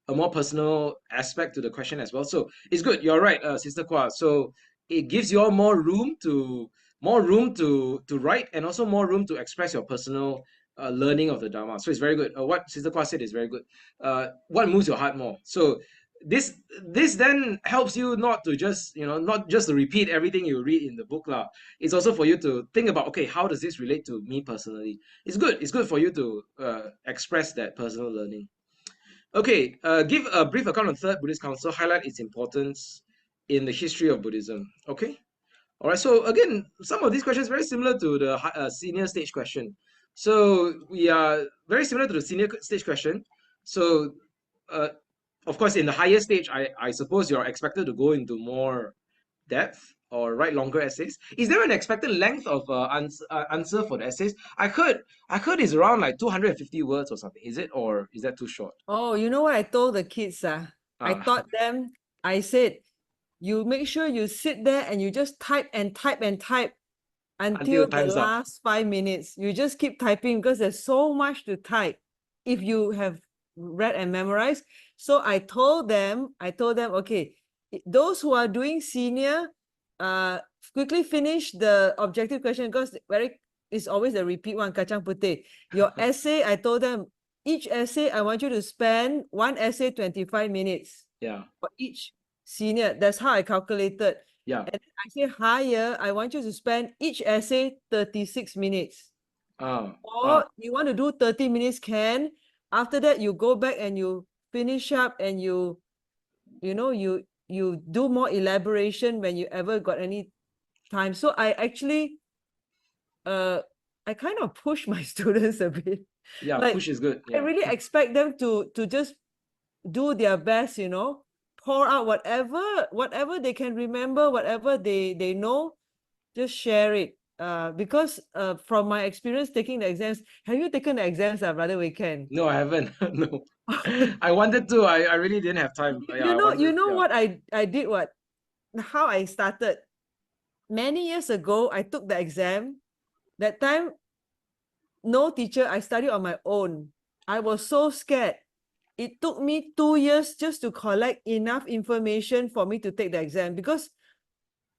a more personal aspect to the question as well. So it's good. You're right, Sister Kwa. So it gives you all more room to write and also more room to express your personal learning of the Dharma. So it's very good. What Sister Kwa said is very good. What moves your heart more? So this then helps you not to just to repeat everything you read in the book lah. It's also for you to think about, okay, how does this relate to me personally? It's good for you to express that personal learning. Okay, give a brief account on Third Buddhist Council, highlight its importance in the history of Buddhism. Okay, All right. So again, some of these questions very similar to the senior stage question. So we are very similar to the senior stage question. So, uh, of course, in the higher stage, I suppose you're expected to go into more depth or write longer essays. Is there an expected length of answer for the essays? I heard it's around like 250 words or something. Is it, or is that too short? Oh, you know what I told the kids? I Ah, taught them, I said, you make sure you sit there and you just type and type and type until until the time's up. last 5 minutes. You just keep typing because there's so much to type if you have read and memorized. So I told them, okay, those who are doing senior, quickly finish the objective question because it's always a repeat one, kacang putih. Your essay, I told them, each essay, I want you to spend one essay 25 minutes Yeah, for each senior. That's how I calculated. yeah. And I say higher, I want you to spend each essay 36 minutes. Ah, Or you want to do 30 minutes, can. After that, you go back and you finish up and you do more elaboration when you ever got any time. So I actually I kind of push my students a bit. yeah. Like Push is good. I Yeah. really expect them to just do their best, pour out whatever they can remember, whatever they know, just share it. Because from my experience taking the exams, have you taken the exams, Brother Wei Ken? No, I haven't. No. I wanted to. I really didn't have time. Yeah, You I know, you wanted. know Yeah. what I did, how I started. Many years ago, I took the exam. That time, no teacher, I studied on my own. I was so scared. It took me 2 years just to collect enough information for me to take the exam because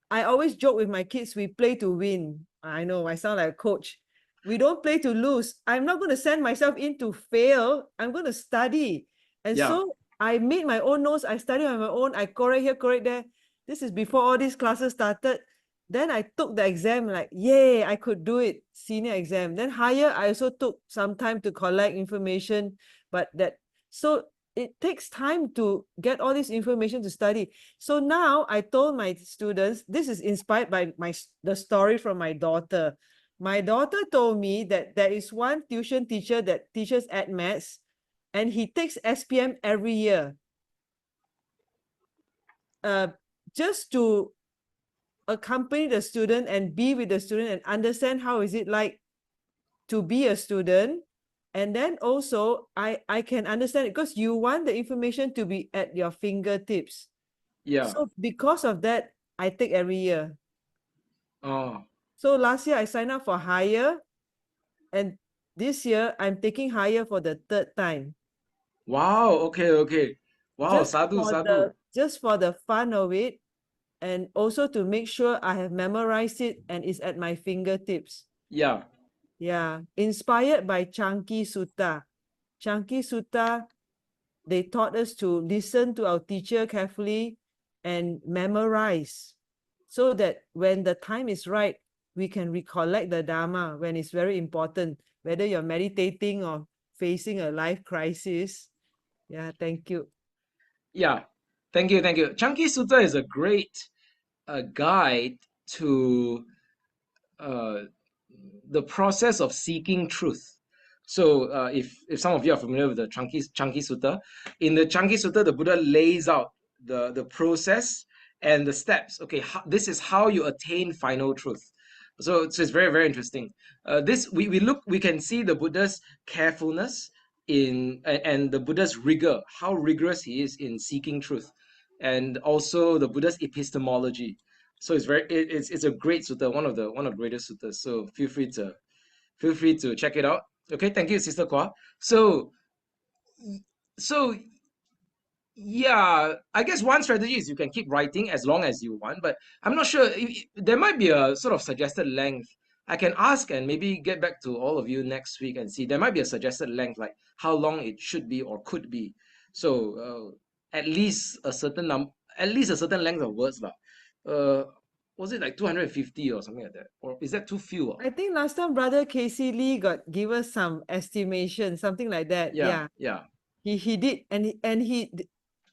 I always joke with my kids, we play to win. I know I sound like a coach. We don't play to lose. I'm not going to send myself in to fail. I'm going to study. And Yeah. so I made my own notes. I studied on my own. I correct here, correct there. This is before all these classes started. Then I took the exam, like, yay, I could do it. Senior exam. Then higher, I also took some time to collect information. So it takes time to get all this information to study. So now I told my students, this is inspired by the story from my daughter. My daughter told me that there is one tuition teacher that teaches at maths, and he takes SPM every year. Just to accompany the student and be with the student and understand how is it like to be a student. And then also I can understand it because you want the information to be at your fingertips. Yeah. So because of that, I take every year. Oh. So last year I signed up for higher, and this year I'm taking higher for the third time. Wow. Okay. Okay. Wow. Sadhu. Sadhu. Just for the fun of it, and also to make sure I have memorized it and it's at my fingertips. Yeah. Yeah, inspired by Chanki Sutta. Chanki Sutta, they taught us to listen to our teacher carefully and memorize so that when the time is right, we can recollect the Dhamma when it's very important, whether you're meditating or facing a life crisis. Yeah, thank you. Yeah. Thank you. Thank you. Chunky Sutta is a great guide to uh, the process of seeking truth. So, if some of you are familiar with the Chunky Sutta, in the Chunky Sutta, the Buddha lays out the process and the steps. Okay, this is how you attain final truth. So it's very very interesting. This we can see the Buddha's carefulness and the Buddha's rigor, how rigorous he is in seeking truth, and also the Buddha's epistemology. So it's a great sutta, one of the greatest suttas. So feel free to check it out. Okay, thank you, Sister Kwa. So yeah, I guess one strategy is you can keep writing as long as you want, but I'm not sure. There might be a sort of suggested length. I can ask and maybe get back to all of you next week and see. There might be a suggested length, like how long it should be or could be. So at least a certain at least a certain length of words, lah. Uh, was it like 250 or something like that, or is that too few? I think last time Brother Casey Lee give us some estimation, something like that. Yeah, Yeah, yeah, he did, and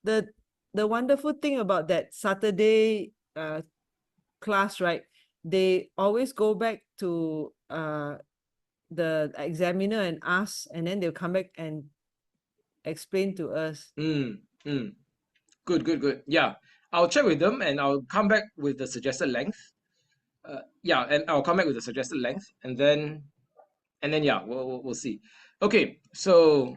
the the wonderful thing about that Saturday class, right? they always go back to the examiner and ask, and then they'll come back and explain to us. Good, good, good. Yeah, I'll check with them and I'll come back with the suggested length. Yeah, and I'll come back with the suggested length, and then yeah, we'll see. Okay, so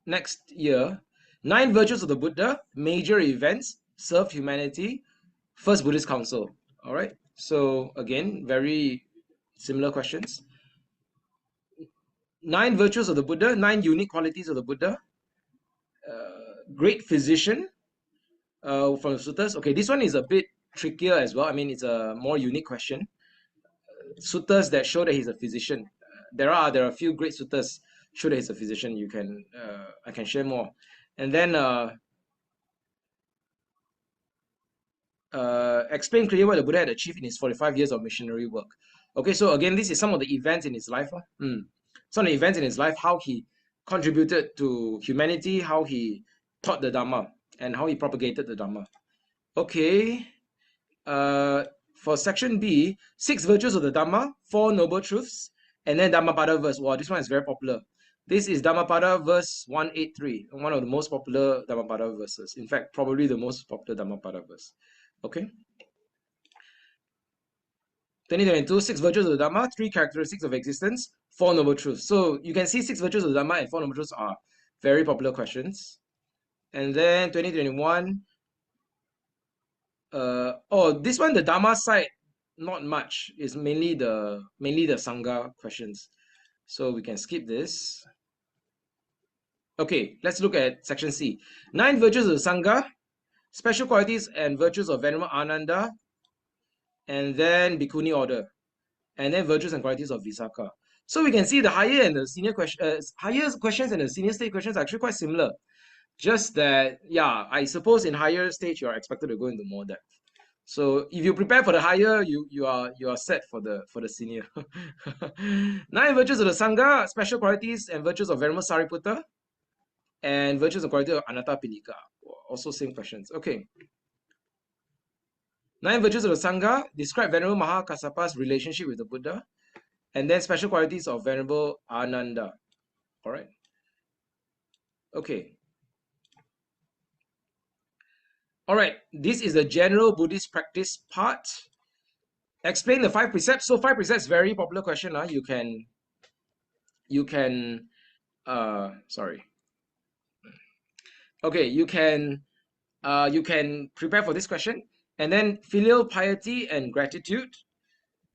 next year, 9 virtues of the Buddha, major events, serve humanity, first Buddhist council. All right. So again, very similar questions. 9 virtues of the Buddha, 9 unique qualities of the Buddha. Great physician from the suttas. Okay, this one is a bit trickier as well. I mean, it's a more unique question. Suttas that show that he's a physician. There are a few great suttas show that he's a physician. You can I can share more. And then explain clearly what the Buddha had achieved in his 45 years of missionary work. Okay, so again, this is some of the events in his life. Some of the events in his life, how he contributed to humanity, how he taught the Dhamma, and how he propagated the Dhamma. Okay, for section B, 6 virtues of the Dhamma, 4 noble truths, and then Dhammapada verse. Wow, this one is very popular. This is Dhammapada verse 183, one of the most popular Dhammapada verses. In fact, probably the most popular Dhammapada verse. Okay. 2022, 6 virtues of the Dhamma, 3 characteristics of existence, 4 noble truths. So you can see 6 virtues of the Dhamma and 4 noble truths are very popular questions. And then 2021, this one, the Dhamma side, not much. It's mainly the Sangha questions. So we can skip this. Okay, let's look at section C. 9 virtues of the Sangha, special qualities and virtues of Venerable Ananda, and then Bhikkhuni order, and then virtues and qualities of Visakha. So we can see the higher and the senior higher questions and the senior stage questions are actually quite similar. Just that, yeah, I suppose in higher stage you are expected to go into more depth. So if you prepare for the higher, you are set for the senior. 9 virtues of the Sangha, special qualities and virtues of Venerable Sariputta, and virtues and qualities of Anatta Pilika. Also same questions. Okay. 9 virtues of the Sangha, describe Venerable Mahakassapa's relationship with the Buddha, and then special qualities of Venerable Ananda. All right. Okay. All right. This is the general Buddhist practice part. Explain the 5 precepts. So 5 precepts, very popular question. You can sorry. Okay, you can prepare for this question. And then filial piety and gratitude.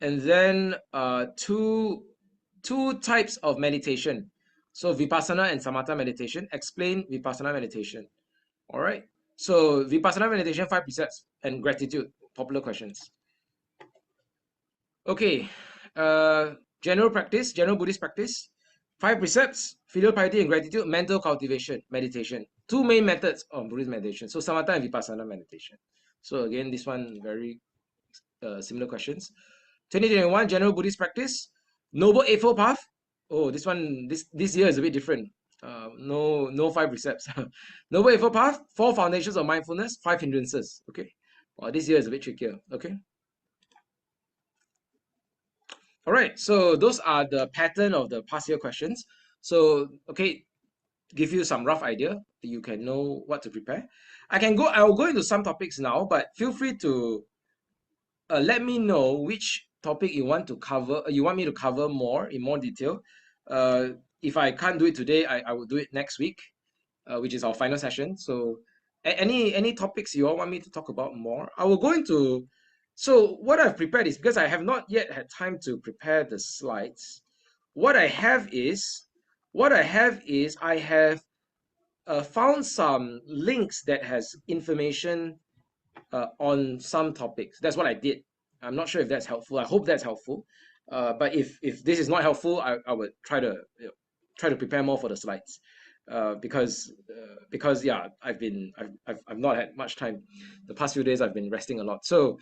And then two types of meditation. So Vipassana and Samatha meditation. Explain Vipassana meditation. All right. So Vipassana meditation, 5 precepts, and gratitude, popular questions. Okay. General practice, general Buddhist practice. 5 precepts, filial piety and gratitude, mental cultivation, meditation. 2 main methods of Buddhist meditation. So Samatha and Vipassana meditation. So again, this one very similar questions. 2021, general Buddhist practice. Noble Eightfold Path. Oh, this one, this year is a bit different. No 5 precepts. Noble Eightfold Path, 4 foundations of mindfulness, 5 hindrances. Okay. Well, this year is a bit trickier. Okay. All right. So those are the pattern of the past year questions. So, okay, give you some rough idea. You can know what to prepare. I'll go into some topics now, but feel free to let me know which topic you want to cover. You want me to cover more in more detail. If I can't do it today, I will do it next week, which is our final session. So any topics you all want me to talk about more, I will go into. So what I've prepared is, because I have not yet had time to prepare the slides, what I have is I have found some links that has information on some topics. That's what I did. I'm not sure if that's helpful. I hope that's helpful. But if this is not helpful, I would try to prepare more for the slides. Because yeah, I've not had much time. The past few days I've been resting a lot. So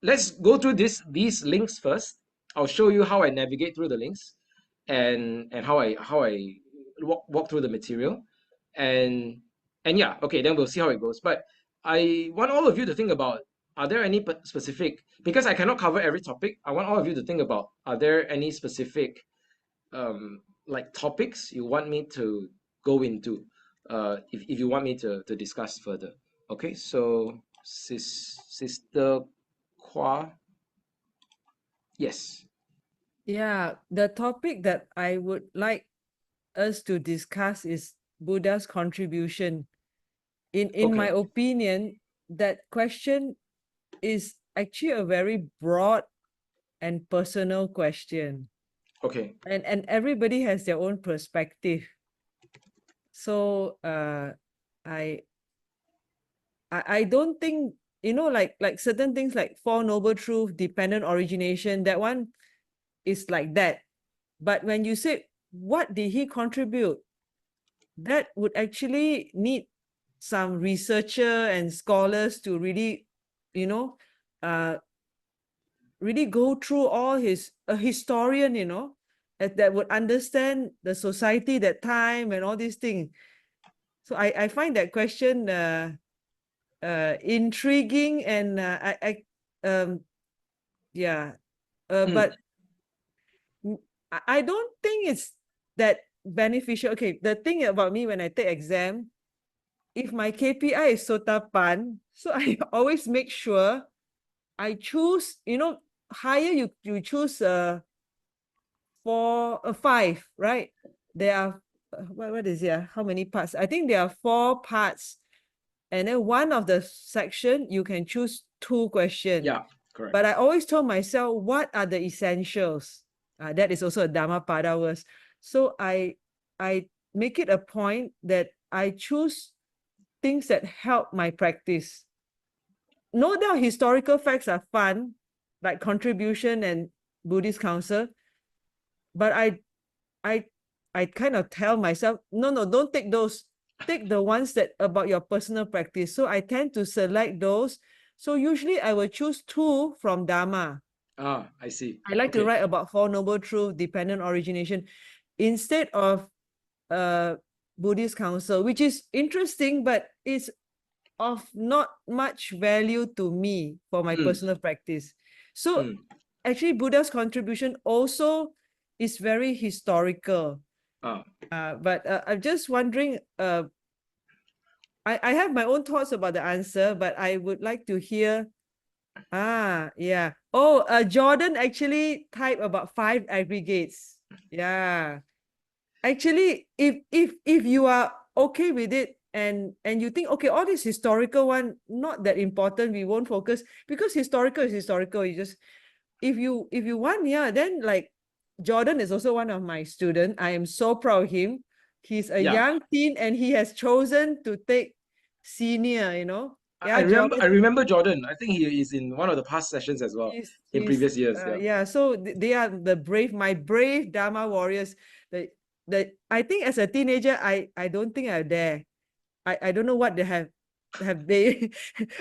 let's go through these links first. I'll show you how I navigate through the links, and how I walk through the material, and yeah, okay, then we'll see how it goes. But I want all of you to think about are there any specific, because I cannot cover every topic, I want all of you to think about, are there any specific like topics you want me to go into, if you want me to discuss further. Okay, so Sister Kwa, yes. Yeah, the topic that I would like us to discuss is Buddha's contribution. In my Okay, opinion, that question is actually a very broad and personal question. okay. And everybody has their own perspective. So I don't think, like certain things like Four Noble Truth, dependent origination, that one is like that. But when you say, what did he contribute? That would actually need some researcher and scholars to really, uh, really go through all a historian, that would understand the society, that time and all these things. So I find that question intriguing, and yeah, Mm, but I don't think it's that beneficial. Okay, the thing about me when I take exam, if my KPI is sotapan, so I always make sure I choose, higher you choose for a 5, right? There are what is it? How many parts? I think there are 4 parts, and then one of the section you can choose 2 questions. yeah, correct. But I always told myself, what are the essentials? That is also a Dhammapada verse. So I make it a point that I choose things that help my practice. No doubt historical facts are fun, like contribution and Buddhist counsel, but I I kind of tell myself, no, don't take those. Take the ones that about your personal practice. So I tend to select those. So usually I will choose 2 from Dhamma. Ah, I see. I like to Okay. write about Four Noble Truth, dependent origination, instead of Buddhist counsel, which is interesting, but it's of not much value to me for my Mm, personal practice. So mm, actually, Buddha's contribution also is very historical. ah, But I'm just wondering, I have my own thoughts about the answer, but I would like to hear. Yeah. Oh, Jordan actually typed about 5 aggregates. Yeah. Actually, if you are okay with it, and you think, okay, all this historical one not that important, we won't focus, because historical is historical. You just, if you want, yeah, then like Jordan is also one of my students. I am so proud of him. He's a yeah. young teen and he has chosen to take senior, I Yeah, remember. Jordan. I remember Jordan. I think he is in one of the past sessions as well in He's previous years. Yeah. yeah. So they are my brave Dharma warriors. I think as a teenager, I don't think I'm there. I don't know what they have they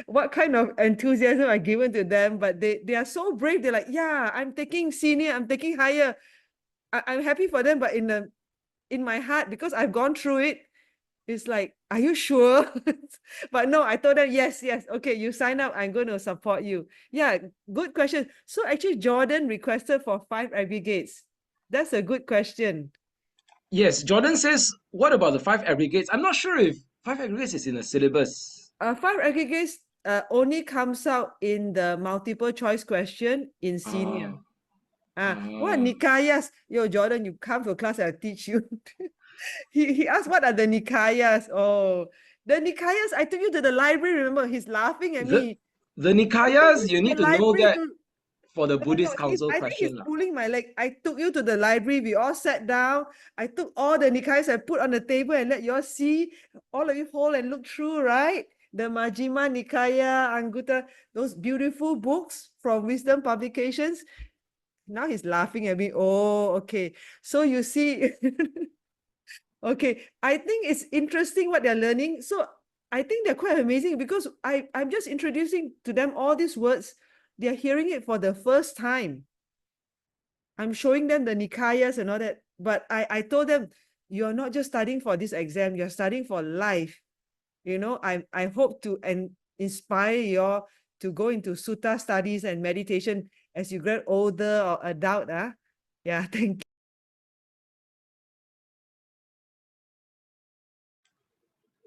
what kind of enthusiasm I given to them, but they are so brave. They're like, yeah, I'm taking senior, I'm taking higher. I'm happy for them, but in my heart, because I've gone through it, it's like, are you sure? But no, I told them, yes, okay, you sign up, I'm going to support you. Yeah, good question. So actually, Jordan requested for 5 aggregates. That's a good question. Yes, Jordan says, what about the 5 aggregates? I'm not sure if 5 aggregates is in the syllabus. 5 aggregates only comes out in the multiple choice question in senior. Ah, What ah. Nikayas? Yo, Jordan, you come to class, I'll teach you. He asked, what are the Nikayas? Oh, the Nikayas, I took you to the library. Remember, he's laughing at The me. the I took you Nikayas, you to need the to know library that to. for the No, Buddhist council I think he's question. Lah. pulling my leg. I took you to the library. We all sat down. I took all the Nikayas I put on the table and let you all see. All of you hold and look through, right? The Majjhima Nikaya, Anggutta, those beautiful books from Wisdom Publications. Now he's laughing at me. Oh, okay. So you see, okay. I think it's interesting what they're learning. So I think they're quite amazing, because I'm just introducing to them all these words. They're hearing it for the first time. I'm showing them the Nikayas and all that. But I told them, you're not just studying for this exam, you're studying for life. I hope to inspire you to go into sutta studies and meditation as you get older or adult. Yeah, thank you.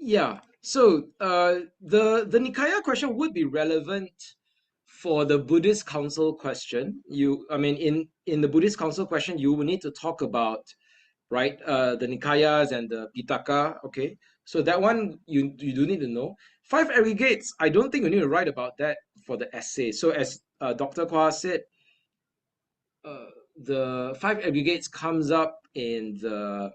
Yeah. So the Nikaya question would be relevant for the Buddhist Council question. I mean, in the Buddhist Council question, you will need to talk about, right, the Nikayas and the Pitaka. Okay. So that one you do need to know. Five aggregates, I don't think you need to write about that for the essay. So as Dr. Kwa said, the five aggregates comes up in the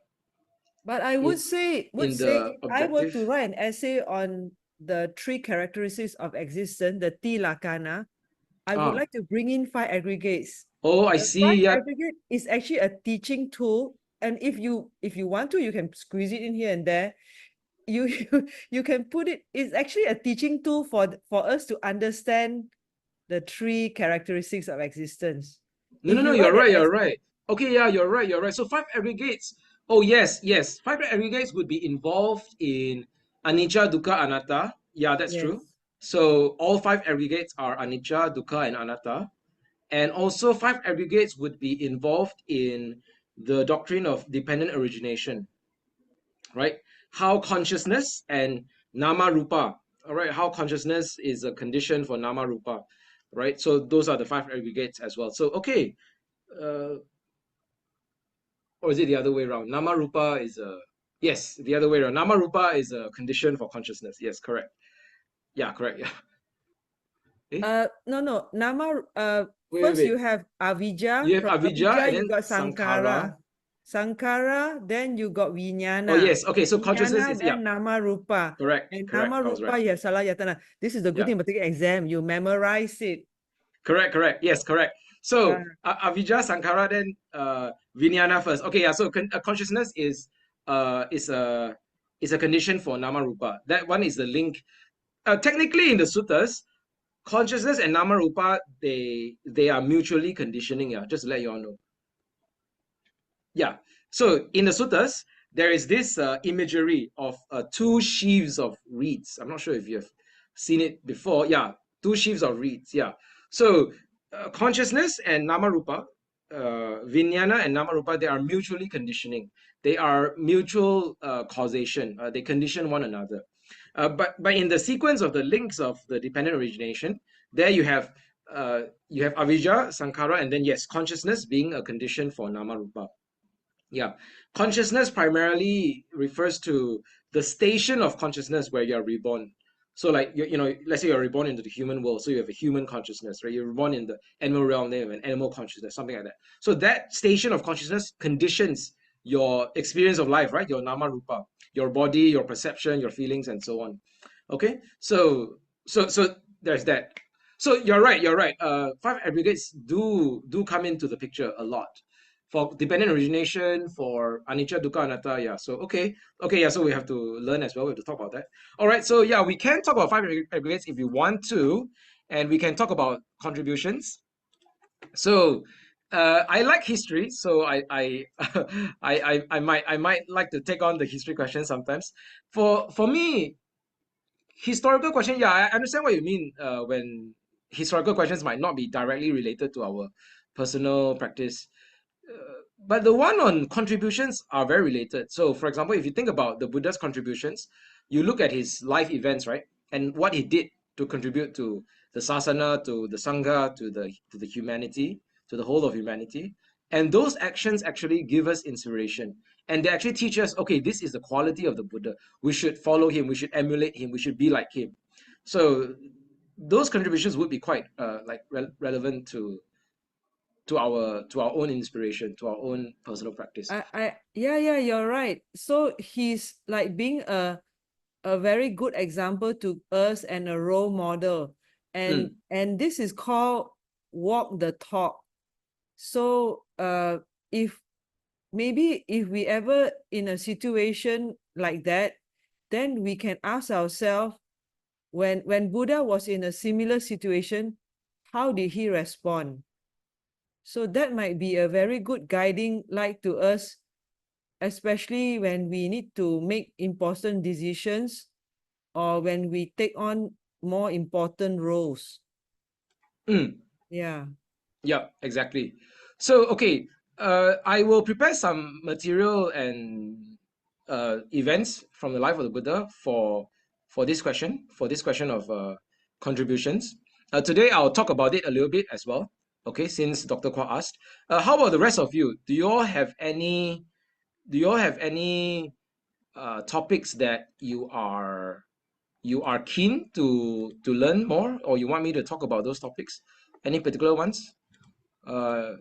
But I would say, the if I were objective. to write an essay on the three characteristics of existence, the Tilakana, I would Ah, like to bring in five aggregates. oh, I The five see. Yeah. aggregate is actually a teaching tool, and if you want to, you can squeeze it in here and there. You can put it. It's actually a teaching tool for us to understand the three characteristics of existence. No, If no, no, you you're write an right, you're essay, right. Okay, yeah, you're right, you're right. So five aggregates. Oh, yes, yes. Five aggregates would be involved in anicca, dukkha, anatta. Yeah, that's true. yes. So all five aggregates are anicca, dukkha, and anatta. And also five aggregates would be involved in the doctrine of dependent origination, right? How consciousness and nama rupa, all right, how consciousness is a condition for nama rupa, right? So those are the five aggregates as well. So, okay. Uh, or is it the other way around? Nama Rupa is a, yes, the other way around. Nama Rupa is a condition for consciousness. Yes, correct. Yeah, correct. Yeah. Eh? No. Nama, Wait, wait, first you wait. have You avijja. have From Avijja avijja, and you then got Sankhara. sankara. Sankara, then you got Oh, vijnana. yes. Okay, so consciousness Vijnana, is, yeah, then nama rupa. correct, And correct. nama I was right. rupa, you have salayatana. This is the good Yeah, thing about taking exam. You memorize it. correct, correct. Yes, correct. Yeah. So Avijja, Sankhara, then Vijnana first. Okay, yeah. So consciousness uh is a is a condition for Nama Rupa. That one is the link. Technically, in the suttas, consciousness and nama rupa, they are mutually conditioning. Yeah, just to let you all know. Yeah. So in the suttas, there is this imagery of two sheaves of reeds. I'm not sure if you've seen it before. Yeah, two sheaves of reeds. Yeah. So consciousness and nama rupa, vijnana and nama rupa, they are mutually conditioning. They are mutual causation. They condition one another. But in the sequence of the links of the dependent origination, there you have avijja, sankhara, and then yes, consciousness being a condition for nama rupa. Yeah, consciousness primarily refers to the station of consciousness where you're reborn. So, like let's say you're reborn into the human world, so you have a human consciousness, right? You're reborn in the animal realm, then you have an animal consciousness, something like that. So that station of consciousness conditions your experience of life, right? Your nama rupa, your body, your perception, your feelings, and so on. Okay, so there's that. So you're right, you're right. Five aggregates do come into the picture a lot for dependent origination, for anicca, dukkha, anatta. Yeah. So okay. Yeah. So we have to learn as well. We have to talk about that. All right. So yeah, we can talk about five aggregates if you want to, and we can talk about contributions. So I like history, so I might like to take on the history question sometimes. For me, historical question, yeah, I understand what you mean when historical questions might not be directly related to our personal practice. But the one on contributions are very related. So, for example, if you think about the Buddha's contributions, you look at his life events, right, and what he did to contribute to the sasana, to the sangha, to the humanity, to the whole of humanity, and those actions actually give us inspiration, and they actually teach us, okay, this is the quality of the Buddha. We should follow him. We should emulate him. We should be like him. So, those contributions would be quite relevant to our own inspiration, to our own personal practice. Yeah, you're right. So he's like being a very good example to us and a role model. Mm, And this is called walk the talk. So if maybe if we ever in a situation like that, then we can ask ourselves, when Buddha was in a similar situation, how did he respond? So that might be a very good guiding light to us, especially when we need to make important decisions or when we take on more important roles. Mm. Yeah. Yeah, exactly. So, okay, I will prepare some material and events from the life of the Buddha for this question of contributions. Today, I'll talk about it a little bit as well. Okay, since Dr. Kwa asked, how about the rest of you? Do you all have any? Do you all have any topics that you are keen to learn more, or you want me to talk about those topics? Any particular ones? Uh,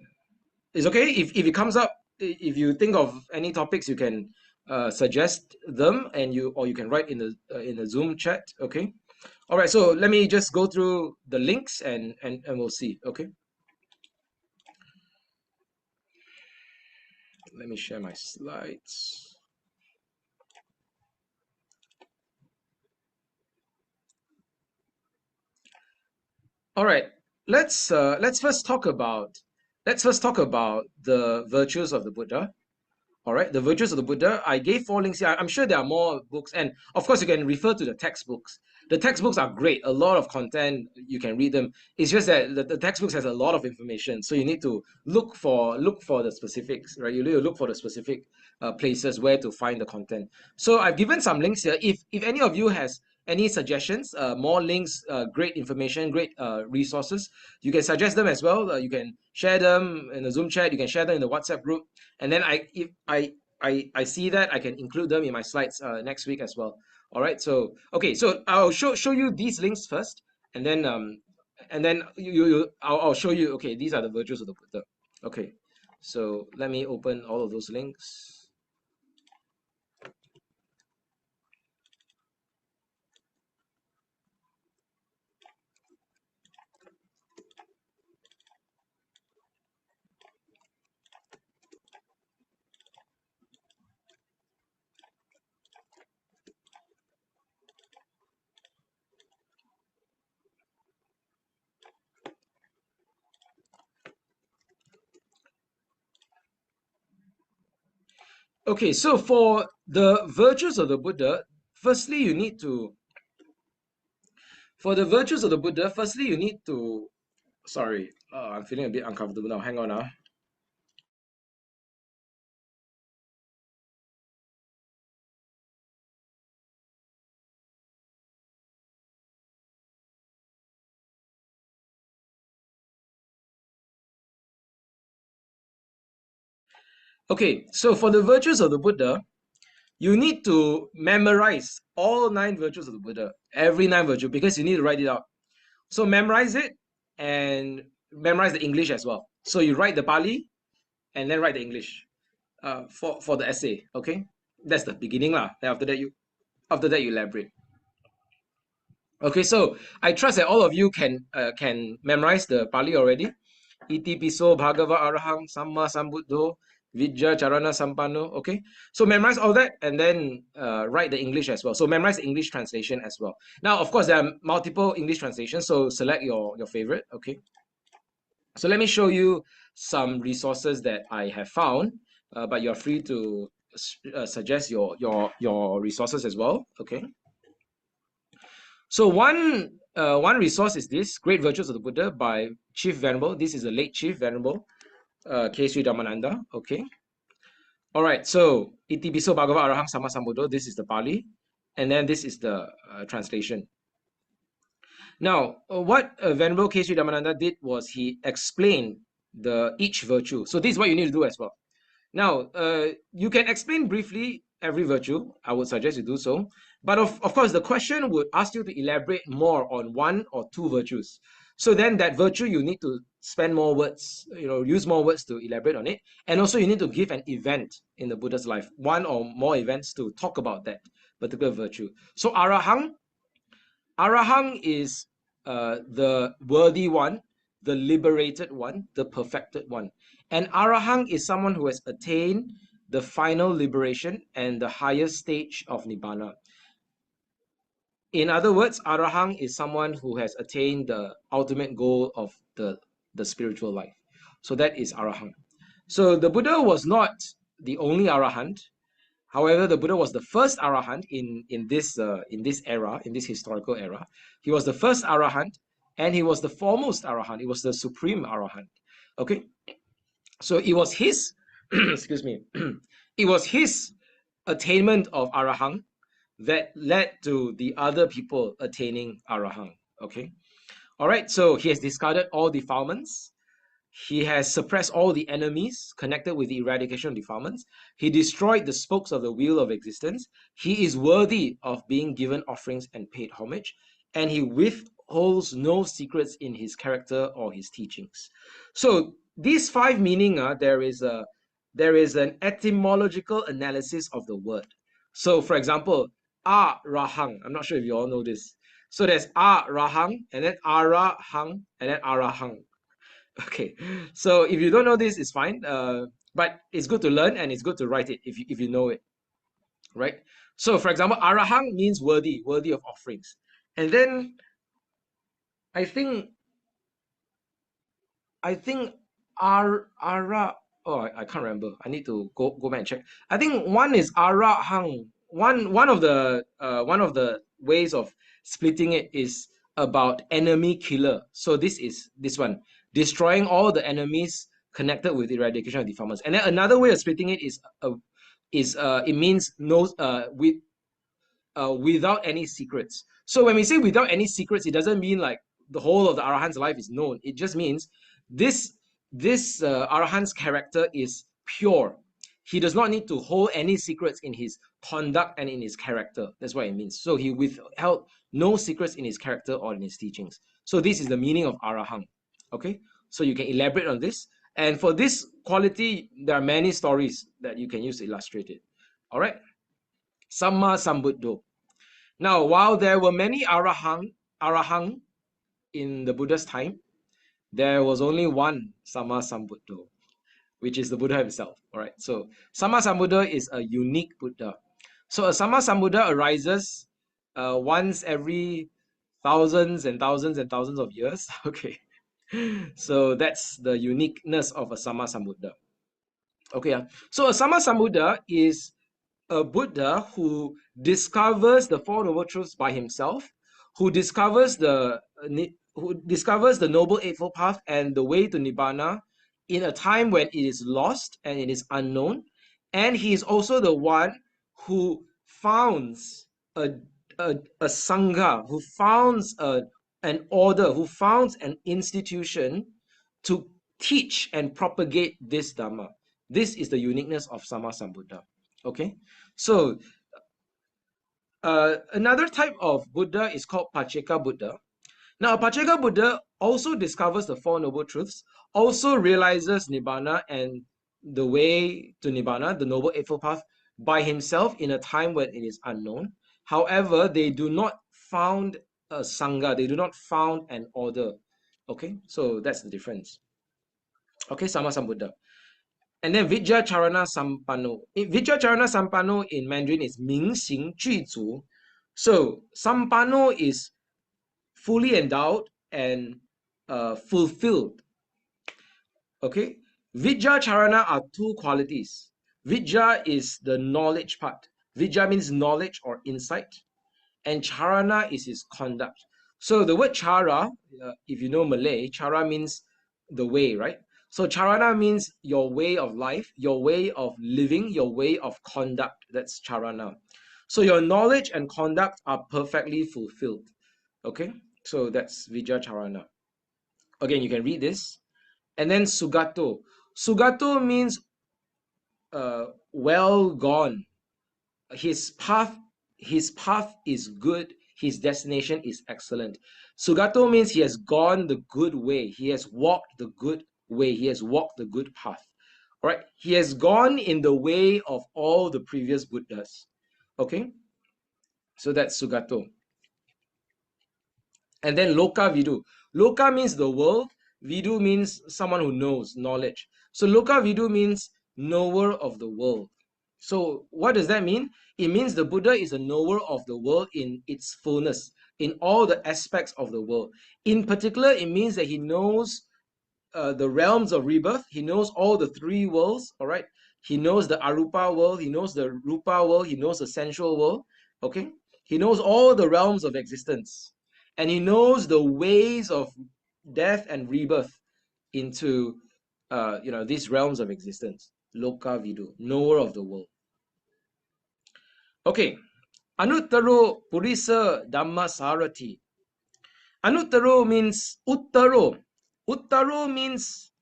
it's okay if it comes up. If you think of any topics, you can suggest them, and you can write in the Zoom chat. Okay. All right. So let me just go through the links and we'll see. Okay. Let me share my slides. All right. Let's first talk about the virtues of the Buddha. All right, the virtues of the Buddha. I gave 4 links here. I'm sure there are more books, and of course, you can refer to the textbooks. The textbooks are great. A lot of content. You can read them. It's just that the textbooks has a lot of information, so you need to look for the specifics, right? You need to look for the specific places where to find the content. So I've given some links here. If any of you has any suggestions, more links, great information, great resources, you can suggest them as well. You can share them in the Zoom chat. You can share them in the WhatsApp group, and then if I see that, I can include them in my slides next week as well. All right. So okay. So I'll show you these links first, and then I'll show you. Okay, these are the virtues of the Buddha. Okay. So let me open all of those links. Okay. So for the virtues of the Buddha, firstly, you need to for the virtues of the Buddha. Firstly, you need to. Sorry, I'm feeling a bit uncomfortable now. Hang on, ah. Okay. So for the virtues of the Buddha, you need to memorize all 9 virtues of the Buddha, every 9 virtue, because you need to write it out. So memorize it and memorize the English as well. So you write the Pali and then write the English for the essay. Okay, that's the beginning lah. Then after that you elaborate. Okay, so I trust that all of you can memorize the Pali already. Iti piso bhagava arahang samma sambuddho vidya charana sampanno. Okay, so memorize all that and then write the English as well. So memorize the English translation as well. Now, of course, there are multiple English translations, so select your favorite. Okay, so let me show you some resources that I have found, but you're free to suggest your resources as well. Okay. So one resource is this Great Virtues of the Buddha by Chief Venerable. This is the late Chief Venerable K. Sri Dhammananda. Okay. All right. So Iti Biso Bhagava Arahang Sama Sambuddho. This is the Pali, and then this is the translation. Now, what Venerable K. Sri Dhammananda did was he explained each virtue. So this is what you need to do as well. Now, you can explain briefly every virtue. I would suggest you do so. But of course, the question would ask you to elaborate more on 1 or 2 virtues. So then that virtue, you need to spend more words, use more words to elaborate on it. And also you need to give an event in the Buddha's life, 1 or more events to talk about that particular virtue. So Arahang is the worthy one, the liberated one, the perfected one. And Arahang is someone who has attained the final liberation and the highest stage of Nibbana. In other words, Arahang is someone who has attained the ultimate goal of the spiritual life. So that is Arahang. So the Buddha was not the only Arahant. However, the Buddha was the first Arahant in this era, in this historical era. He was the first Arahant, and he was the foremost arahant. He was the supreme arahant. Okay, so it was his, excuse me, it was his attainment of arahant that led to the other people attaining arahant. Okay, all right. So he has discarded all defilements. He has suppressed all the enemies connected with the eradication of defilements. He destroyed the spokes of the wheel of existence. He is worthy of being given offerings and paid homage. And he withholds no secrets in his character or his teachings. So these five meaning, there is an etymological analysis of the word. So for example, arahang. I'm not sure if you all know this. So there's arahang, and then arahang, and then arahang. Okay, so if you don't know this, it's fine. But it's good to learn, and it's good to write it if you know it, right? So, for example, arahang means worthy, worthy of offerings, and then I think ara. Oh, I can't remember. I need to go back and check. I think one is arahang. One of the ways of splitting it is about enemy killer. So this is this one, destroying all the enemies connected with eradication of defilements. And then another way of splitting it is it means no without any secrets. So when we say without any secrets, it doesn't mean like the whole of the arahant's life is known. It just means this arahant's character is pure. He does not need to hold any secrets in his conduct and in his character. That's what it means. So he withheld no secrets in his character or in his teachings. So this is the meaning of arahant. Okay, so you can elaborate on this. And for this quality, there are many stories that you can use to illustrate it. All right, Samma Sambuddho. Now, while there were many arahang in the Buddha's time, there was only one Samma Sambuddho, which is the Buddha himself. All right, so Samma Sambuddha is a unique Buddha. So a Samma Sambuddha arises once every thousands and thousands and thousands of years. Okay, so that's the uniqueness of a Samma Sambuddha. Okay, so a Samma Sambuddha is a Buddha who discovers the Four Noble Truths by himself, who discovers the Noble Eightfold Path and the way to Nibbana in a time when it is lost and it is unknown. And he is also the one who founds a Sangha, who founds an order, who founds an institution to teach and propagate this Dhamma. This is the uniqueness of Samma Sambuddha. Okay, so another type of Buddha is called Pacceka Buddha. Now, a Pacceka Buddha also discovers the Four Noble Truths, also realizes Nibbana and the way to Nibbana, the Noble Eightfold Path, by himself in a time when it is unknown. However, they do not found a Sangha, they do not found an order. Okay, so that's the difference. Okay, Samma Sambuddha. And then Vijja Charana Sampanno. Vijja Charana Sampanno in Mandarin is Ming Xing Ju Zu. So Sampanno is fully endowed and fulfilled. Okay, Vijja Charana are two qualities. Vijja is the knowledge part. Vijja means knowledge or insight, and Charana is his conduct. So the word Chara, if you know Malay, Chara means the way, right? So charana means your way of life, your way of living, your way of conduct. That's charana. So your knowledge and conduct are perfectly fulfilled. Okay, so that's Vijja Charana. Again, you can read this. And then Sugato. Sugato means well gone. His path is good. His destination is excellent. Sugato means he has gone the good way. He has walked the good way. He has walked the good path. All right. He has gone in the way of all the previous Buddhas. Okay. So that's Sugato. And then Loka Vidu. Loka means the world. Vidu means someone who knows, knowledge. So Loka Vidu means knower of the world. So what does that mean? It means the Buddha is a knower of the world in its fullness, in all the aspects of the world. In particular, it means that he knows the realms of rebirth. He knows all the three worlds, all right? He knows the Arupa world, he knows the Rupa world, he knows the sensual world, okay? He knows all the realms of existence. and he knows the ways of death and rebirth into these realms of existence. Loka vidu, knower of the world. Okay, Anuttaro Purisa Dhamma Sarati. Anuttaro means uttaro. Uttaro means,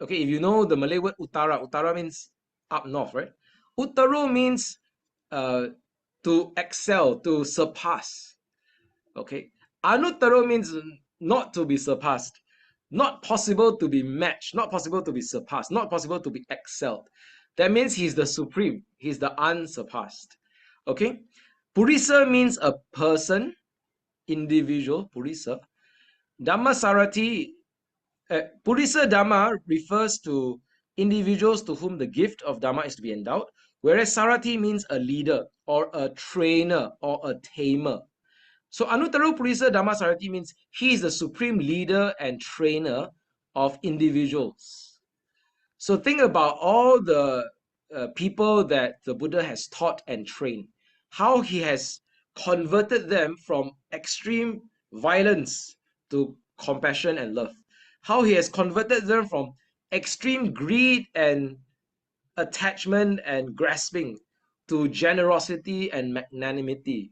okay, if you know the Malay word utara, utara means up north, right? Uttaro means to excel, to surpass. Okay, Anuttaro means not to be surpassed, not possible to be matched, not possible to be surpassed, not possible to be excelled. That means he's the supreme, he's the unsurpassed. Okay, Purisa means a person, individual, Purisa. Dhamma Sarati, Purisa Dhamma refers to individuals to whom the gift of Dhamma is to be endowed, whereas Sarati means a leader or a trainer or a tamer. So Anuttaro Purisa Dhamma Sarati means he is the supreme leader and trainer of individuals. So think about all the people that the Buddha has taught and trained, how he has converted them from extreme violence to compassion and love, how he has converted them from extreme greed and attachment and grasping to generosity and magnanimity,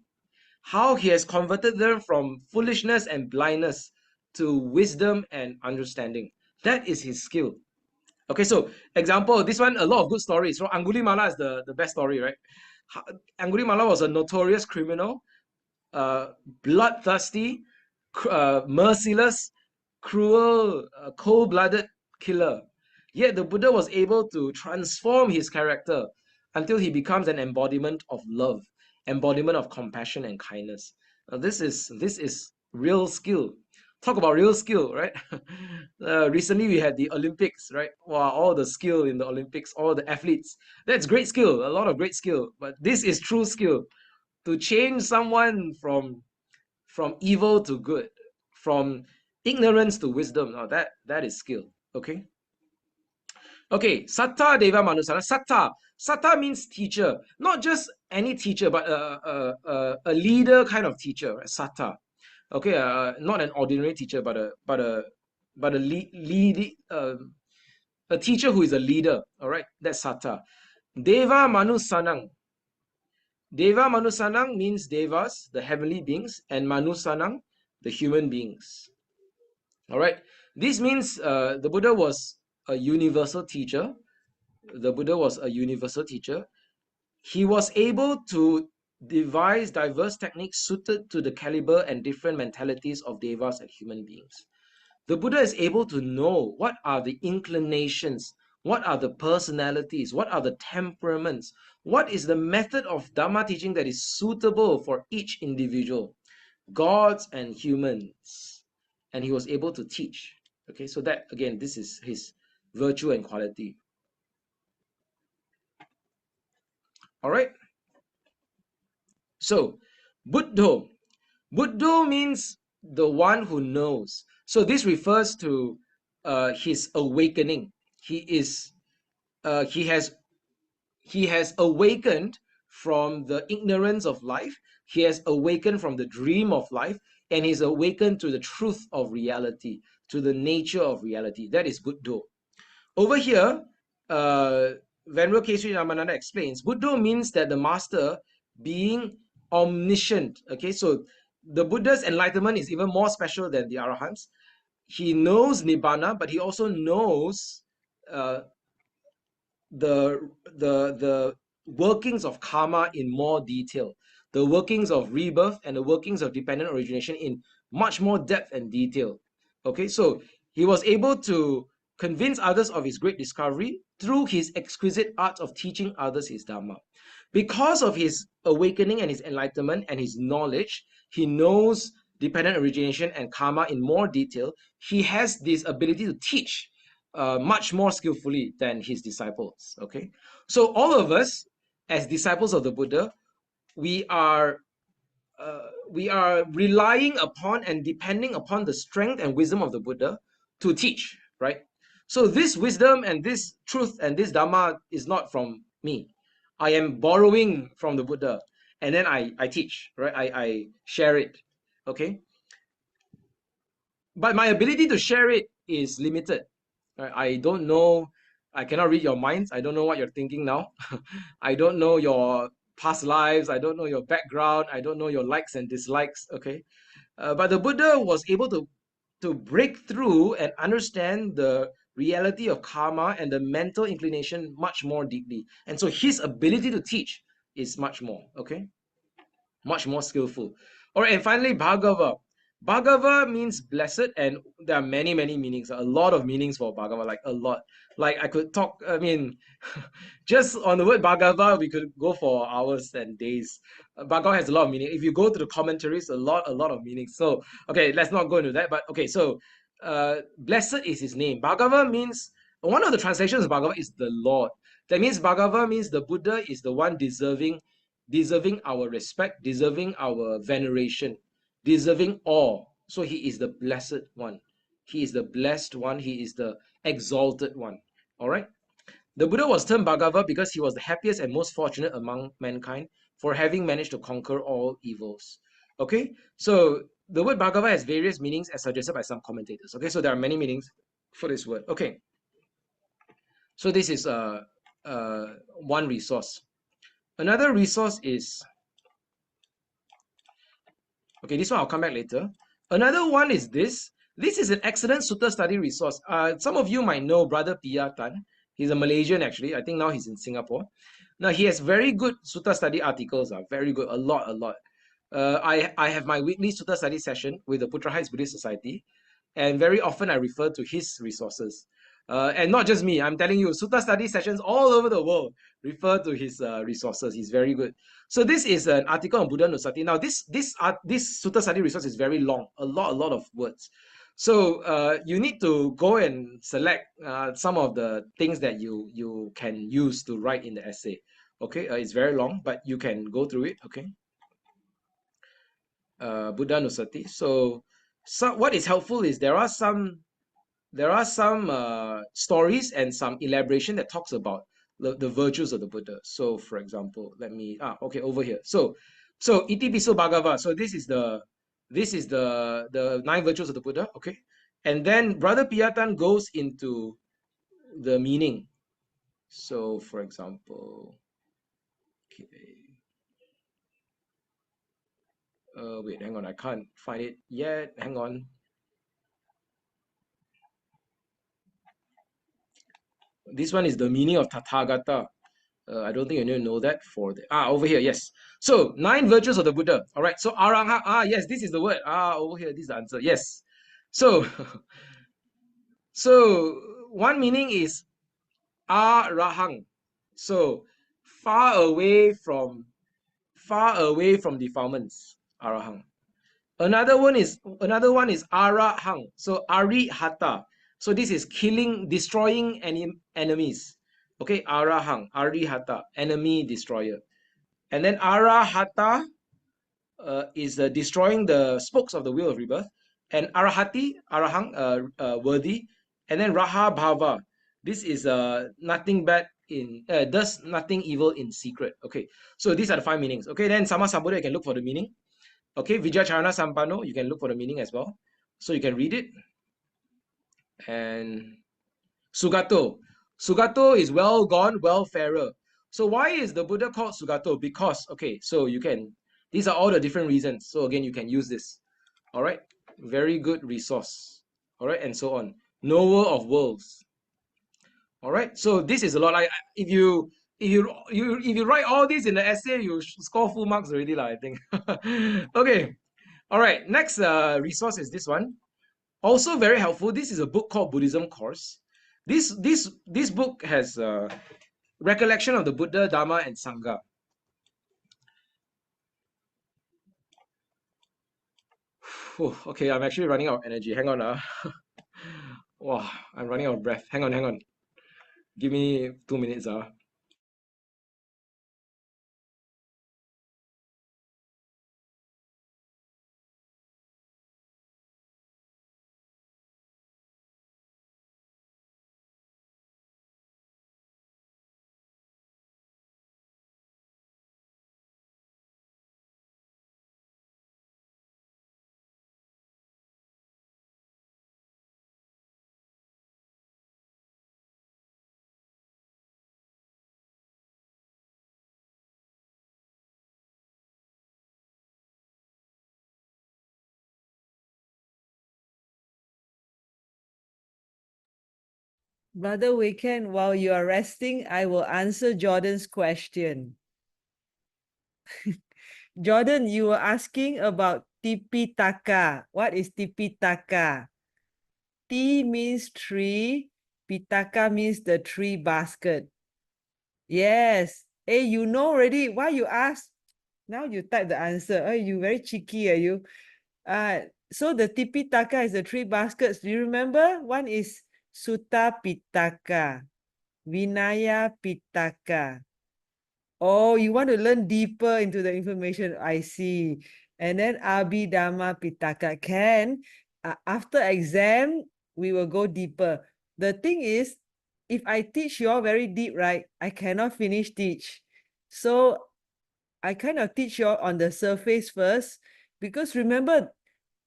how he has converted them from foolishness and blindness to wisdom and understanding. That is his skill. Okay, so example, this one, a lot of good stories. So Angulimala is the best story, right? Angulimala was a notorious criminal, bloodthirsty, merciless, cruel, cold-blooded killer. Yet the Buddha was able to transform his character until he becomes an embodiment of love, embodiment of compassion and kindness. This is real skill. Talk about real skill, right? Recently we had the Olympics, right? Wow, all the skill in the Olympics, all the athletes. That's great skill, a lot of great skill. But this is true skill, to change someone from evil to good, from ignorance to wisdom. Now that is skill. Okay. Okay, Satta Deva Manusana. Satta means teacher, not just any teacher, but a leader kind of teacher. Right? Satta. Okay, not an ordinary teacher, but a teacher who is a leader. All right, that's Satta. Deva Manusanang. Deva Manusanang means devas, the heavenly beings, and Manusanang, the human beings. All right, this means the Buddha was a universal teacher. The Buddha was a universal teacher. He was able to devise diverse techniques suited to the caliber and different mentalities of devas and human beings. The Buddha is able to know what are the inclinations, what are the personalities, what are the temperaments, what is the method of Dhamma teaching that is suitable for each individual, gods and humans. And he was able to teach. Okay, so that again, this is his virtue and quality. All right. So, Buddho. Buddho means the one who knows. So this refers to his awakening. He has awakened from the ignorance of life. He has awakened from the dream of life, and he's awakened to the truth of reality, to the nature of reality. That is Buddho. Over here, Venerable Kesri Ramananda explains, Buddho means that the master being omniscient. Okay, so the Buddha's enlightenment is even more special than the Arahants. He knows Nibbana, but he also knows the workings of karma in more detail, the workings of rebirth and the workings of dependent origination in much more depth and detail. Okay, so he was able to convince others of his great discovery through his exquisite art of teaching others his Dhamma. Because of his awakening and his enlightenment and his knowledge, he knows dependent origination and karma in more detail. He has this ability to teach much more skillfully than his disciples. Okay, so all of us as disciples of the Buddha, we are relying upon and depending upon the strength and wisdom of the Buddha to teach, right? So this wisdom and this truth and this Dhamma is not from me. I am borrowing from the Buddha, and then I teach, right? I share it. Okay. but my ability to share it is limited. Right? I don't know. I cannot read your minds. I don't know what you're thinking now. I don't know your past lives. I don't know your background. I don't know your likes and dislikes. Okay, but the Buddha was able to break through and understand the reality of karma and the mental inclination much more deeply. And so his ability to teach is much more, okay? Much more skillful. All right, and finally, Bhagava. Bhagava means blessed, and there are many, many meanings, a lot of meanings for Bhagava, like a lot. Like I could talk, I mean, just on the word Bhagava, we could go for hours and days. Bhagava has a lot of meaning. If you go to the commentaries, a lot of meanings. So, okay, let's not go into that. But okay, so blessed is his name. Bhagava means, one of the translations of Bhagava is the Lord. That means Bhagava means the Buddha is the one deserving our respect, deserving our veneration, deserving awe. So he is the blessed one. He is the blessed one. He is the exalted one. All right. The Buddha was termed Bhagava because he was the happiest and most fortunate among mankind for having managed to conquer all evils. Okay. So the word Bhagava has various meanings as suggested by some commentators. Okay. So there are many meanings for this word. Okay. So this is one resource. Another resource is, okay, this one I'll come back later. Another one is this. This is an excellent Sutta study resource. Some of you might know Brother Pia Tan. He's a Malaysian actually. I think now he's in Singapore. Now he has very good Sutta study articles. Very good, a lot, a lot. I have my weekly Sutta study session with the Putra Heights Buddhist Society, and very often I refer to his resources. And not just me, I'm telling you, Sutta study sessions all over the world refer to his resources. He's very good. So this is an article on Buddha Nusati. Now this Sutta study resource is very long, a lot of words. So you need to go and select some of the things that you can use to write in the essay. Okay, it's very long, but you can go through it. Okay, Buddha Nusati. So what is helpful is there are some stories and some elaboration that talks about the virtues of the Buddha. So, for example, let me okay, over here. So Iti Piso Bhagava. So this is the nine virtues of the Buddha. Okay, and then Brother Piyatan goes into the meaning. So, for example, okay, wait, hang on, I can't find it yet. Hang on. This one is the meaning of Tathagata. I don't think you need to know that for the over here, yes. So nine virtues of the Buddha. All right. So arahant. Yes, this is the word. Over here, this is the answer. Yes. So so one meaning is arahang. So far away from defilements. Arahang. Another one is arahang. So arihata. So this is killing, destroying enemies. Okay, arahang, arihata, enemy destroyer. And then arahata is destroying the spokes of the wheel of rebirth. And arahati, arahang, worthy. And then raha bhava. This is nothing bad in, does nothing evil in secret. Okay, so these are the five meanings. Okay, then sama sambuddha, you can look for the meaning. Okay, Vijayacharana Sampano, you can look for the meaning as well. So you can read it. And Sugato. Sugato is well gone, welfarer. So why is the Buddha called Sugato? Because, okay, so you can, these are all the different reasons. So again, you can use this. All right, very good resource. All right, and so on. Knower of worlds. All right, so this is a lot. Like if you write all this in the essay, you score full marks already, I think. Okay. All right, next resource is this one. Also very helpful. This is a book called Buddhism Course. This book has recollection of the Buddha, Dhamma, and Sangha. Okay, I'm actually running out of energy. Hang on. Wow, I'm running out of breath. Hang on. Give me 2 minutes. Brother Weekend, while you are resting, I will answer Jordan's question. Jordan, you were asking about Tipitaka. What is Tipitaka? T means tree, Pitaka means the tree basket. Yes. Hey, you know already. Why you ask? Now you type the answer. Oh, you very cheeky, are you? So the Tipitaka is the three baskets. Do you remember? One is Sutta Pitaka, Vinaya Pitaka. Oh, you want to learn deeper into the information. I see. And then Abhidhamma Pitaka. After exam, we will go deeper. The thing is, if I teach you all very deep, right, I cannot finish teach. So I kind of teach you all on the surface first, because remember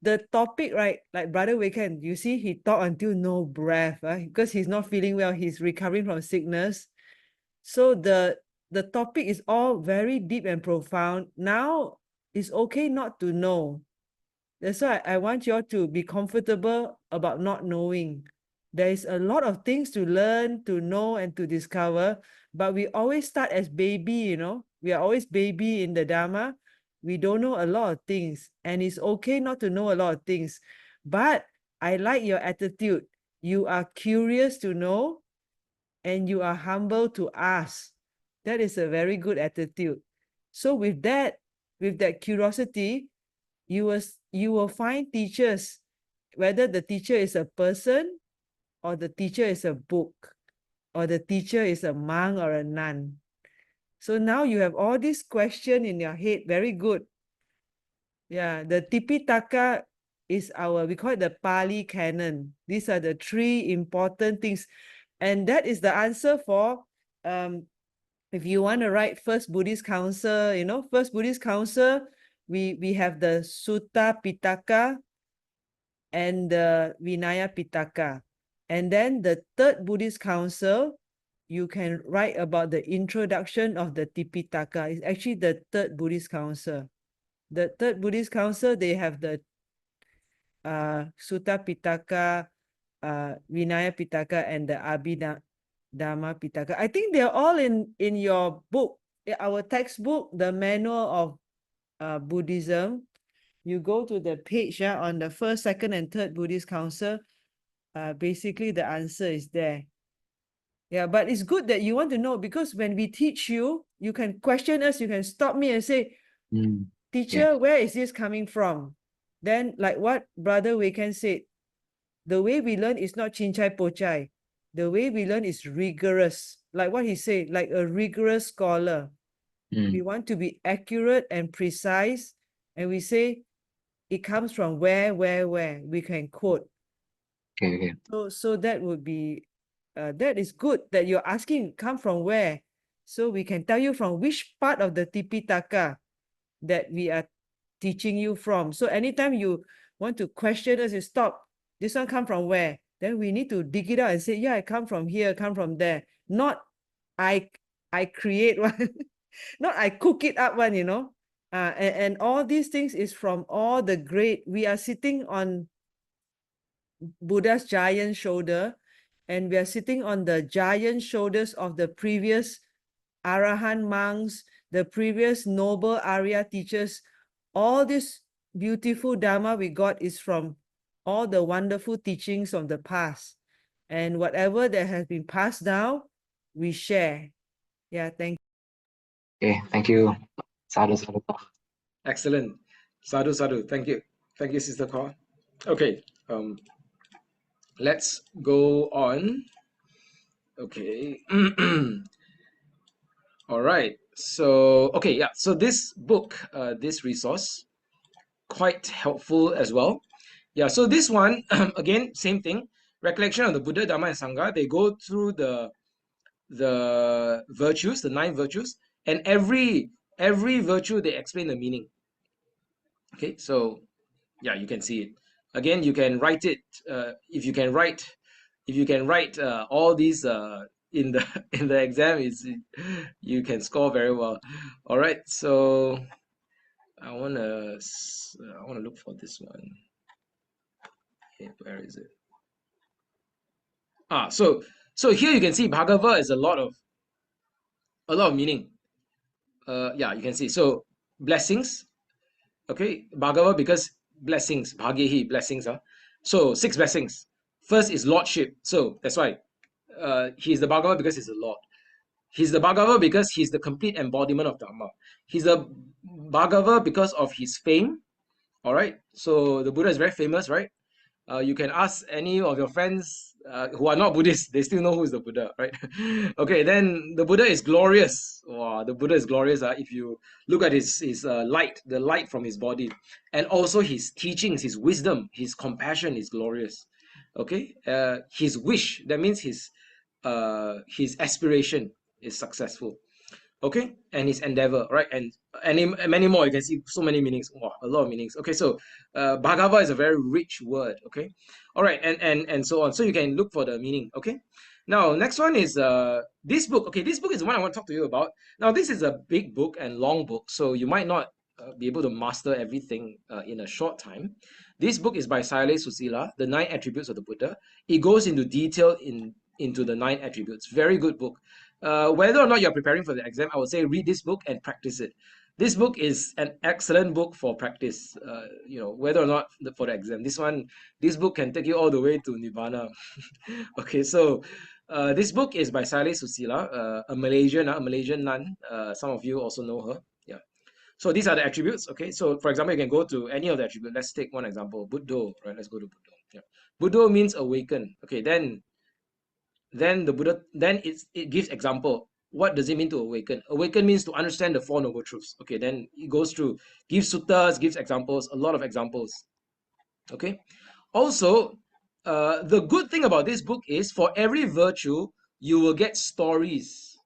the topic, right? Like Brother Weekend, you see, he talked until no breath, right? Because he's not feeling well. He's recovering from sickness. So the topic is all very deep and profound. Now it's okay not to know. That's why I want you all to be comfortable about not knowing. There is a lot of things to learn, to know, and to discover, but we always start as baby, you know. We are always baby in the Dhamma. We don't know a lot of things, and it's okay not to know a lot of things. But I like your attitude. You are curious to know, and you are humble to ask. That is a very good attitude. So with that curiosity, you will find teachers, whether the teacher is a person, or the teacher is a book, or the teacher is a monk or a nun. So now you have all these questions in your head. Very good. Yeah, the Tipitaka is we call it the Pali Canon. These are the three important things. And that is the answer for if you want to write First Buddhist Council, you know, First Buddhist Council, we have the Sutta Pitaka and the Vinaya Pitaka. And then the Third Buddhist Council, you can write about the introduction of the Tipitaka. It's actually the Third Buddhist Council. The Third Buddhist Council, they have the Sutta Pitaka, Vinaya Pitaka, and the Abhidhamma Pitaka. I think they're all in your book, our textbook, the Manual of Buddhism. You go to the page on the first, second, and third Buddhist Council. Basically, the answer is there. Yeah, but it's good that you want to know, because when we teach you, you can question us, you can stop me and say, teacher, where is this coming from? Then, like what Brother Weekend said, the way we learn is not chincai pochai. The way we learn is rigorous. Like what he said, like a rigorous scholar. We want to be accurate and precise. And we say, it comes from where. We can quote. Okay. So that would be, that is good that you're asking, come from where? So we can tell you from which part of the Tipitaka that we are teaching you from. So anytime you want to question us, you stop. This one come from where? Then we need to dig it out and say, yeah, I come from here, come from there. Not I create one, not I cook it up one, you know. And all these things is from all the great. We are sitting on Buddha's giant shoulder, and we are sitting on the giant shoulders of the previous Arahant monks, the previous noble Arya teachers. All this beautiful Dhamma we got is from all the wonderful teachings of the past. And whatever that has been passed down, we share. Yeah, thank you. Okay, thank you. Sadhu, sadhu. Excellent. Sadhu, sadhu. Thank you. Thank you, Sister Khor. Okay. Let's go on. Okay. All right. So, okay, yeah. So this book, this resource, quite helpful as well. Yeah. So this one, again, same thing. Recollection of the Buddha, Dhamma, and Sangha. They go through the virtues, the 9 virtues, and every virtue they explain the meaning. Okay. So yeah, you can see it. Again, you can write it. If you can write all these in the in the exam, you can score very well. All right, so I wanna look for this one. Okay, where is it? So here you can see Bhagava is a lot of meaning. Yeah, you can see. So blessings, okay, Bhagava because blessings, Bhagehi, blessings. So 6 blessings. First is lordship. So that's why he's the Bhagava because he's the Lord. He's the Bhagava because he's the complete embodiment of Dhamma. He's the Bhagava because of his fame. All right. So the Buddha is very famous, right? You can ask any of your friends who are not Buddhists, they still know who is the Buddha, right? Okay, then the Buddha is glorious. Wow, the Buddha is glorious. If you look at his light, the light from his body, and also his teachings, his wisdom, his compassion is glorious. Okay, his wish, that means his aspiration is successful. Okay, and his endeavor, right? And many more. You can see so many meanings. Wow, a lot of meanings. Okay, so Bhagava is a very rich word. Okay, all right, and so on. So you can look for the meaning. Okay, now next one is this book. Okay, this book is the one I want to talk to you about. Now this is a big book and long book, so you might not be able to master everything in a short time. This book is by Sayadaw Susila, The 9 Attributes of the Buddha. It goes into detail into the 9 attributes. Very good book. Whether or not you're preparing for the exam, I would say read this book and practice it. This book is an excellent book for practice. Whether or not for the exam. This book can take you all the way to Nirvana. Okay, so this book is by Sayadaw Susila, a Malaysian nun. Some of you also know her. Yeah. So these are the attributes. Okay, so for example, you can go to any of the attributes. Let's take one example. Buddho. Right. Let's go to Buddho. Yeah. Buddho means awaken. Okay, then the Buddha, then it gives example. What does it mean to awaken? Awaken means to understand the 4 noble truths. Okay, then it goes through, gives suttas, gives examples, a lot of examples. Okay, also the good thing about this book is for every virtue you will get stories.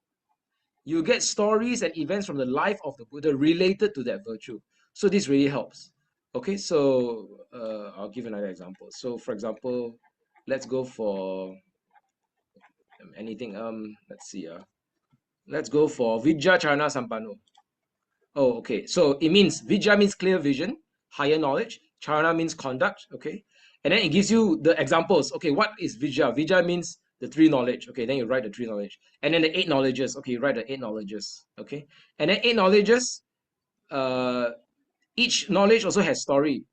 You get stories and events from the life of the Buddha related to that virtue. So this really helps. Okay, so I'll give another example. So for example, let's go for anything. Let's see. Let's go for Vijja Charana Sampanno. Oh, okay. So it means Vijja means clear vision, higher knowledge. Charana means conduct. Okay, and then it gives you the examples. Okay, what is Vijja? Vijja means the 3 knowledge. Okay, then you write the 3 knowledge, and then the 8 knowledges. Okay, you write the 8 knowledges. Okay, and then 8 knowledges. Each knowledge also has story,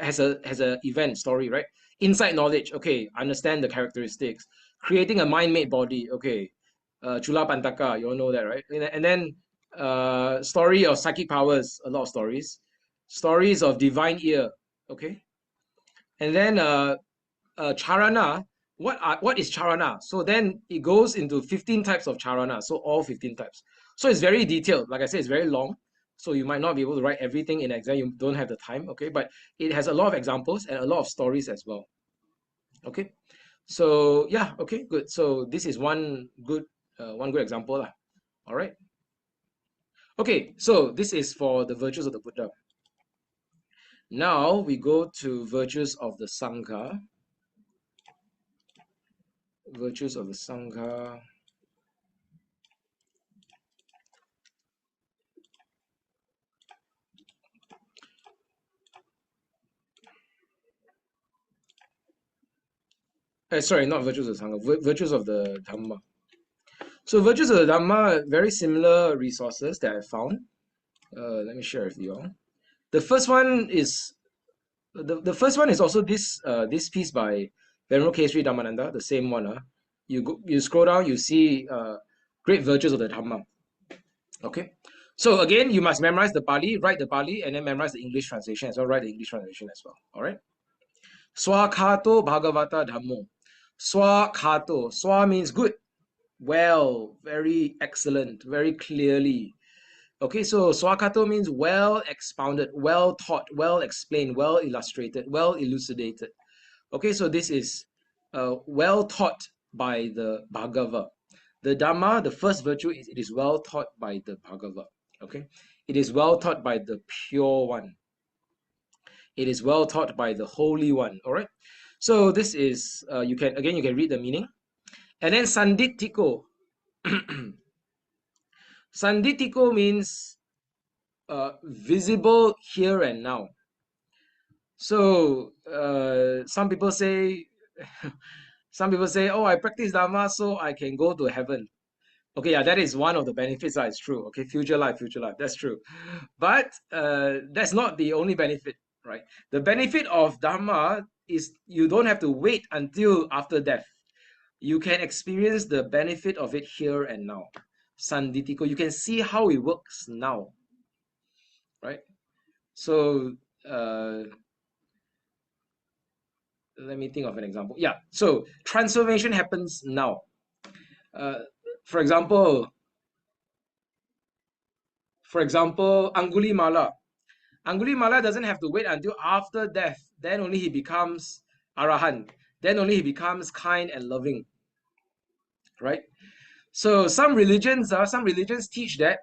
has a event story, right? Insight knowledge, okay, understand the characteristics. Creating a mind-made body, okay, Chula Pantaka, you all know that, right? And then story of psychic powers, a lot of stories. Stories of divine ear, okay, and then charana. What is charana? So then it goes into 15 types of charana, so all 15 types. So it's very detailed. Like I said, it's very long. So you might not be able to write everything in exam. You don't have the time, okay? But it has a lot of examples and a lot of stories as well. Okay. So yeah, okay, good. So this is one good example lah. All right. Okay, so this is for the virtues of the Buddha. Now we go to virtues of the Sangha. Virtues of the Sangha. Sorry, not virtues of the Sangha, virtues of the Dhamma. So virtues of the Dhamma, very similar resources that I found. Let me share with you all. The first one is also this piece by Venerable Kesri Dhammananda, the same one. You scroll down, you see great virtues of the Dhamma. Okay. So again, you must memorize the Pali, write the Pali, and then memorize the English translation as well. Write the English translation as well. All right. Swakhato Bhagavata Dhammo. Swakhato. Swa means good, well, very excellent, very clearly. Okay, so Swakato means well expounded, well taught, well explained, well illustrated, well elucidated. Okay, so this is well taught by the Bhagava. The Dhamma, the first virtue, is it is well taught by the Bhagava. Okay, it is well taught by the pure one. It is well taught by the Holy One. All right. So this is you can read the meaning, and then Sanditiko. Sanditiko means visible here and now. So some people say Some people say, oh, I practice Dhamma so I can go to heaven. Okay, yeah, that is one of the benefits. It's true. Okay, future life, that's true. But that's not the only benefit, right? The benefit of Dhamma is you don't have to wait until after death. You can experience the benefit of it here and now. Sanditiko, you can see how it works now, right? So let me think of an example. Yeah, so transformation happens now. Uh, for example, Angulimala. Angulimala doesn't have to wait until after death. Then only he becomes Arahant. Then only he becomes kind and loving, right? So some religions teach that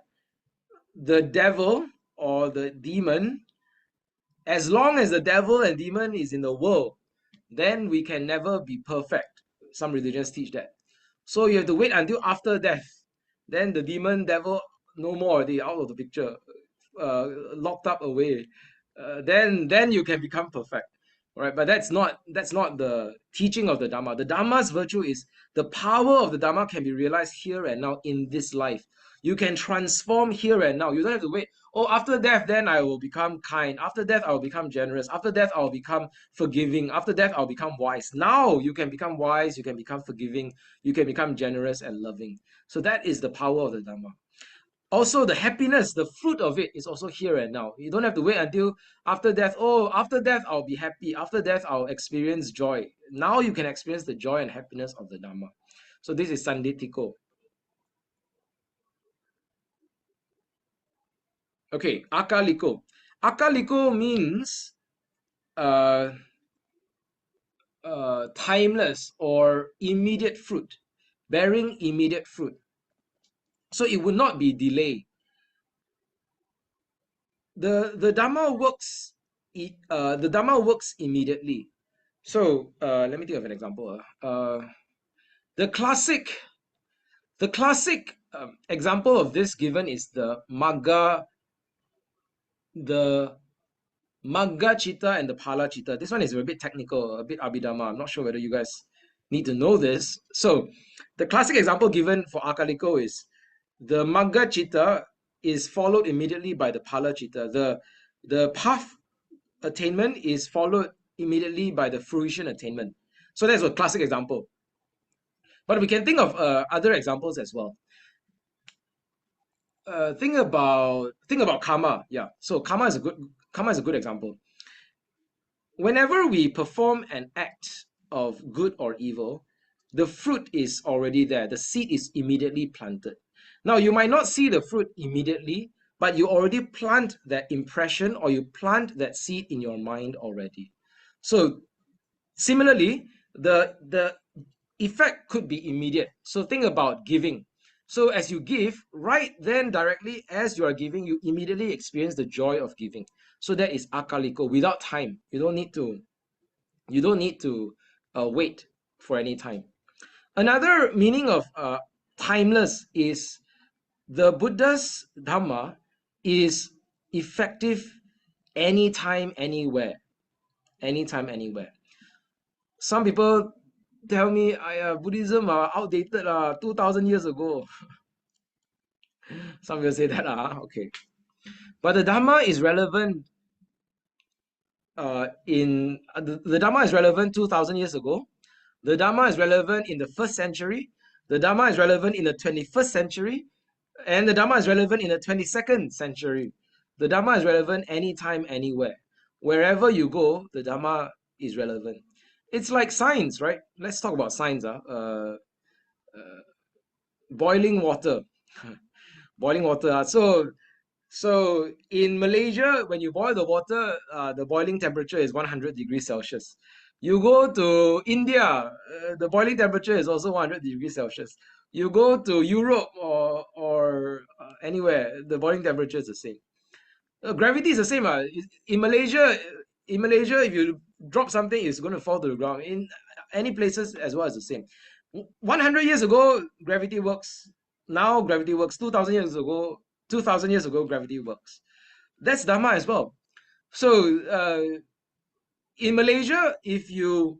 the devil or the demon, as long as the devil and demon is in the world, then we can never be perfect. Some religions teach that. So you have to wait until after death. Then the demon, devil, no more. They out of the picture, locked up away. Then you can become perfect, right? But that's not the teaching of the Dhamma. The Dhamma's virtue is the power of the Dhamma can be realized here and now in this life. You can transform here and now. You don't have to wait. Oh, after death, then I will become kind. After death, I will become generous. After death, I will become forgiving. After death, I'll become wise. Now you can become wise. You can become forgiving. You can become generous and loving. So that is the power of the Dhamma. Also, the happiness, the fruit of it is also here and now. You don't have to wait until after death. Oh, after death, I'll be happy. After death, I'll experience joy. Now you can experience the joy and happiness of the Dhamma. So this is Sanditiko. Okay, Akaliko. Akaliko means timeless or immediate fruit, bearing immediate fruit. So it would not be delay. The Dhamma works. The Dhamma works immediately. So let me think of an example. The classic example of this given is the Magga Chitta and the Phala Chitta. This one is a bit technical, a bit Abhidhamma. I'm not sure whether you guys need to know this. So the classic example given for Akaliko is the Magga Chitta is followed immediately by the Phala Chitta. The path attainment is followed immediately by the fruition attainment. So that's a classic example. But we can think of other examples as well. Think about karma. Yeah. So karma is a good example. Whenever we perform an act of good or evil, the fruit is already there. The seed is immediately planted. Now, you might not see the fruit immediately, but you already plant that impression or you plant that seed in your mind already. So similarly, the effect could be immediate. So think about giving. So as you give, right then directly as you are giving, you immediately experience the joy of giving. So that is akaliko, without time. You don't need to wait for any time. Another meaning of timeless is the Buddha's Dhamma is effective anytime, anywhere. Anytime, anywhere. Some people tell me Buddhism outdated 2,000 years ago. Some people say that okay. But the Dhamma is relevant the Dhamma is relevant 2,000 years ago. The Dhamma is relevant in the 1st century. The Dhamma is relevant in the 21st century. And the Dhamma is relevant in the 22nd century. The Dhamma is relevant anytime, anywhere. Wherever you go, the Dhamma is relevant. It's like science, right? Let's talk about science. Boiling water. Boiling water. So in Malaysia, when you boil the water, the boiling temperature is 100 degrees Celsius. You go to India, the boiling temperature is also 100 degrees Celsius. You go to Europe or anywhere, the boiling temperature is the same. Gravity is the same. In Malaysia, if you drop something, it's going to fall to the ground. In any places as well as the same. 100 years ago, gravity works. Now gravity works. 2,000 years ago, gravity works. That's Dhamma as well. So in Malaysia, if you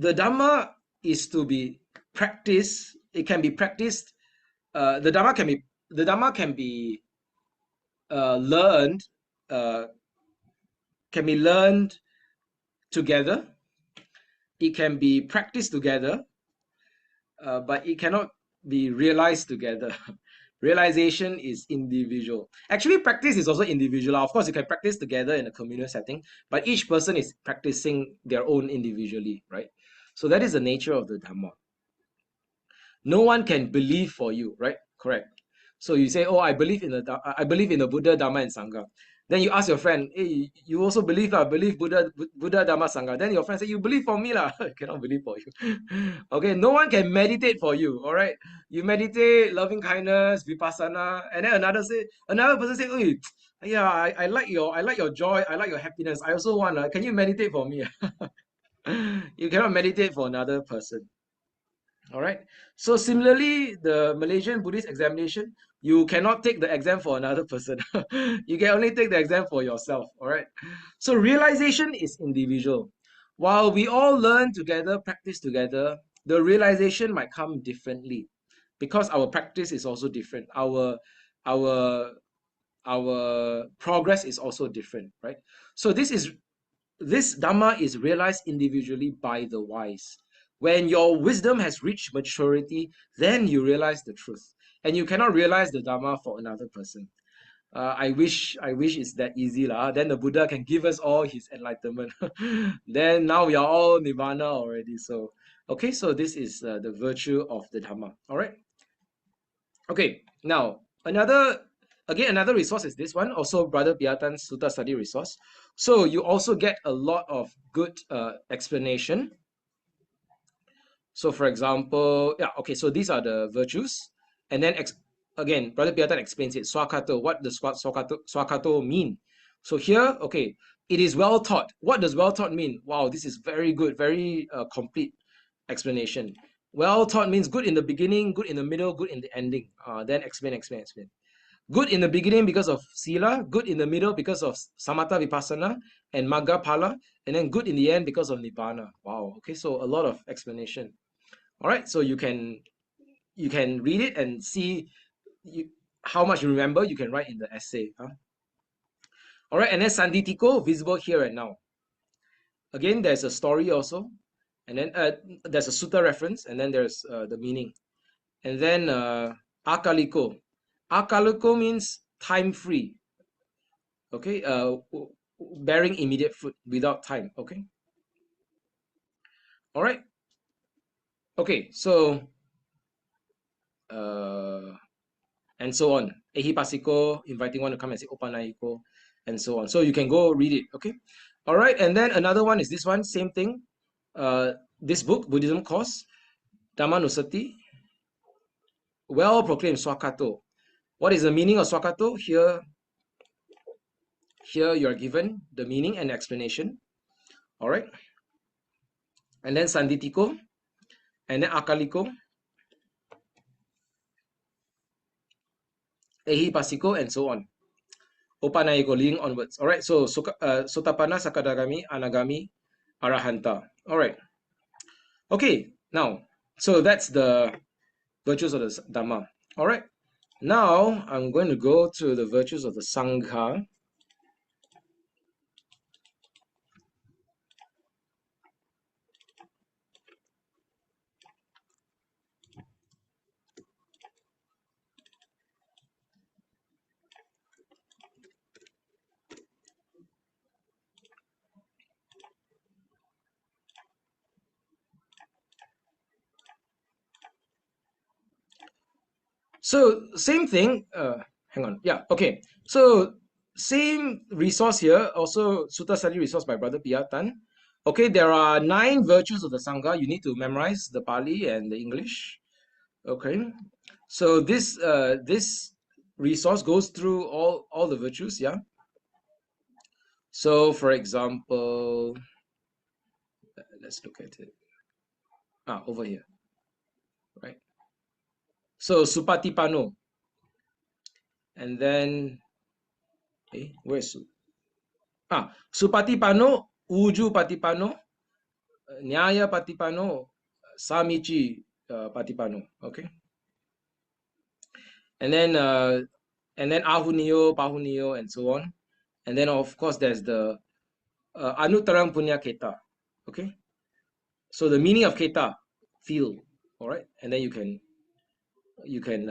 the Dhamma is to be practiced. It can be practiced. The Dhamma can be learned. Can be learned together. It can be practiced together, but it cannot be realized together. Realization is individual. Actually, practice is also individual. Of course, you can practice together in a communal setting, but each person is practicing their own individually, right? So that is the nature of the Dhamma. No one can believe for you, right? Correct. So you say, "Oh, I believe in the Buddha, Dhamma, and Sangha." Then you ask your friend, "Hey, you also believe Buddha, Dhamma, Sangha?" Then your friend say, "You believe for me lah." I cannot believe for you. Okay, no one can meditate for you. All right, you meditate loving kindness, vipassana, and then another person say, "Hey, yeah, I like your joy, I like your happiness. I also want. Can you meditate for me?" You cannot meditate for another person. All right. So similarly, the Malaysian Buddhist Examination, you cannot take the exam for another person. You can only take the exam for yourself. All right. So realization is individual. While we all learn together, practice together, the realization might come differently because our practice is also different. Our progress is also different, right? So this Dhamma is realized individually by the wise. When your wisdom has reached maturity, then you realize the truth. And you cannot realize the Dhamma for another person. I wish it's that easy lah. Then the Buddha can give us all his enlightenment. Then now we are all nirvana already. So okay, so this is the virtue of the Dhamma. All right. Okay, now another resource is this one, also Brother Piyatan's Sutta Study resource. So you also get a lot of good explanation. So for example, yeah, okay, so these are the virtues. And then again, Brother Piyatan explains it. Swakato, what does swakato mean? So here, okay, it is well taught. What does well taught mean? Wow, this is very good, very complete explanation. Well taught means good in the beginning, good in the middle, good in the ending. Then explain. Good in the beginning because of sila, good in the middle because of samatha vipassana and magga phala, and then good in the end because of nibbana. Wow. Okay, so a lot of explanation. All right, so you can read it and see how much you remember. You can write in the essay. All right, and then sanditiko, visible here and now. Again, there's a story also, and then there's a sutta reference, and then there's the meaning. And then akaliko. Akaliko means time free. Okay, bearing immediate fruit without time. Okay. All right. Okay, so and so on. Ehipasiko, inviting one to come and say opanahiko, and so on. So you can go read it. Okay. All right, and then another one is this one, same thing. This book, Buddhism Course, Dhammanusati, well proclaimed Swakato. What is the meaning of Swakato? Here you are given the meaning and explanation. All right. And then Sanditiko, and then Akaliko, Ehipasiko, and so on. Opanayiko, leading onwards. All right. So Sotapanna, Sakadagami, Anagami, Arahanta. All right. Okay. Now, so that's the virtues of the Dhamma. All right. Now I'm going to go to the virtues of the Sangha. So same thing. Hang on. Yeah. Okay. So same resource here. Also Sutta Study resource by Brother Piyatan. Okay. There are 9 virtues of the Sangha. You need to memorize the Pali and the English. Okay. So this resource goes through all the virtues. Yeah. So for example, let's look at it. Over here. Right. So Supatipano. And then, where's Supatipano, Uju Patipano, Nyaya Patipano, Samichi Patipano. Okay. And then Ahunio, Pahunio, and so on. And then of course there's the Anuttarang Punya Keta. Okay. So the meaning of Keta, feel, all right, and then you can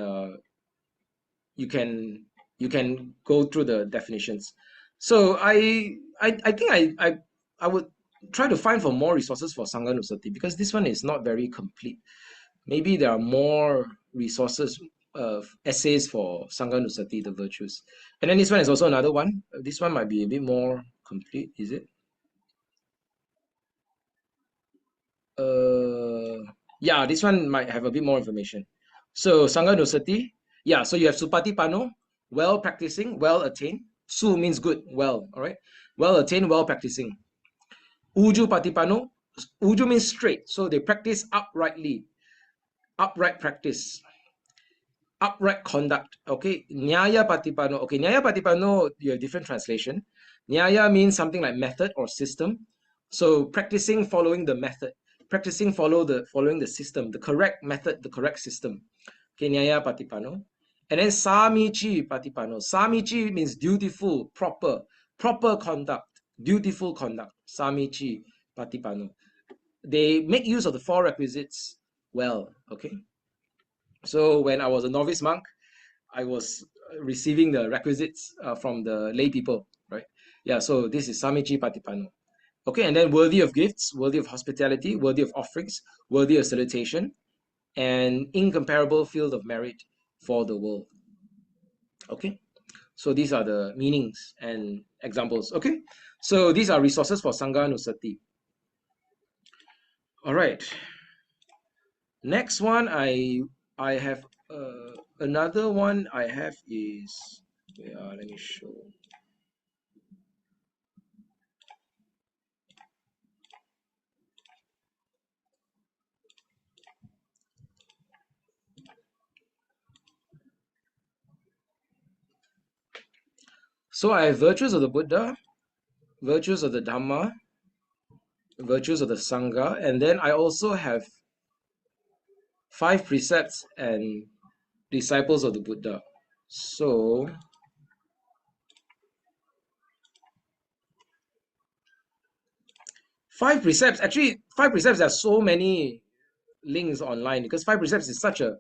go through the definitions. So I think I would try to find for more resources for Sangha Nusati, because this one is not very complete. Maybe there are more resources of essays for Sangha Nusati, the virtues. And then this one is also another one. This one might be a bit more complete, is it? Yeah, this one might have a bit more information. So Sangha Nusati, yeah, so you have Supatipano, well practicing, well attained. Su means good, well, all right? Well attained, well practicing. Uju Patipano, Uju means straight, so they practice uprightly, upright practice, upright conduct. Okay, Nyaya Patipano. Okay, Nyaya Patipano, you have different translation. Nyaya means something like method or system. So practicing following the method, practicing following the system, the correct method, the correct system. Okay, Nyaya Patipano. And then Samichi Patipano. Samichi means dutiful, proper conduct, dutiful conduct. Samichi Patipano. They make use of the 4 requisites well. Okay. So when I was a novice monk, I was receiving the requisites from the lay people, right? Yeah, so this is Samichi Patipano. Okay, and then worthy of gifts, worthy of hospitality, worthy of offerings, worthy of salutation, and incomparable field of merit for the world. Okay, so these are the meanings and examples. Okay, so these are resources for Sangha Nusati. All right. Next one, I have another one I have is, let me show. So I have virtues of the Buddha, virtues of the Dhamma, virtues of the Sangha, and then I also have 5 precepts and disciples of the Buddha. So 5 precepts, actually 5 precepts, there are so many links online because 5 precepts is such a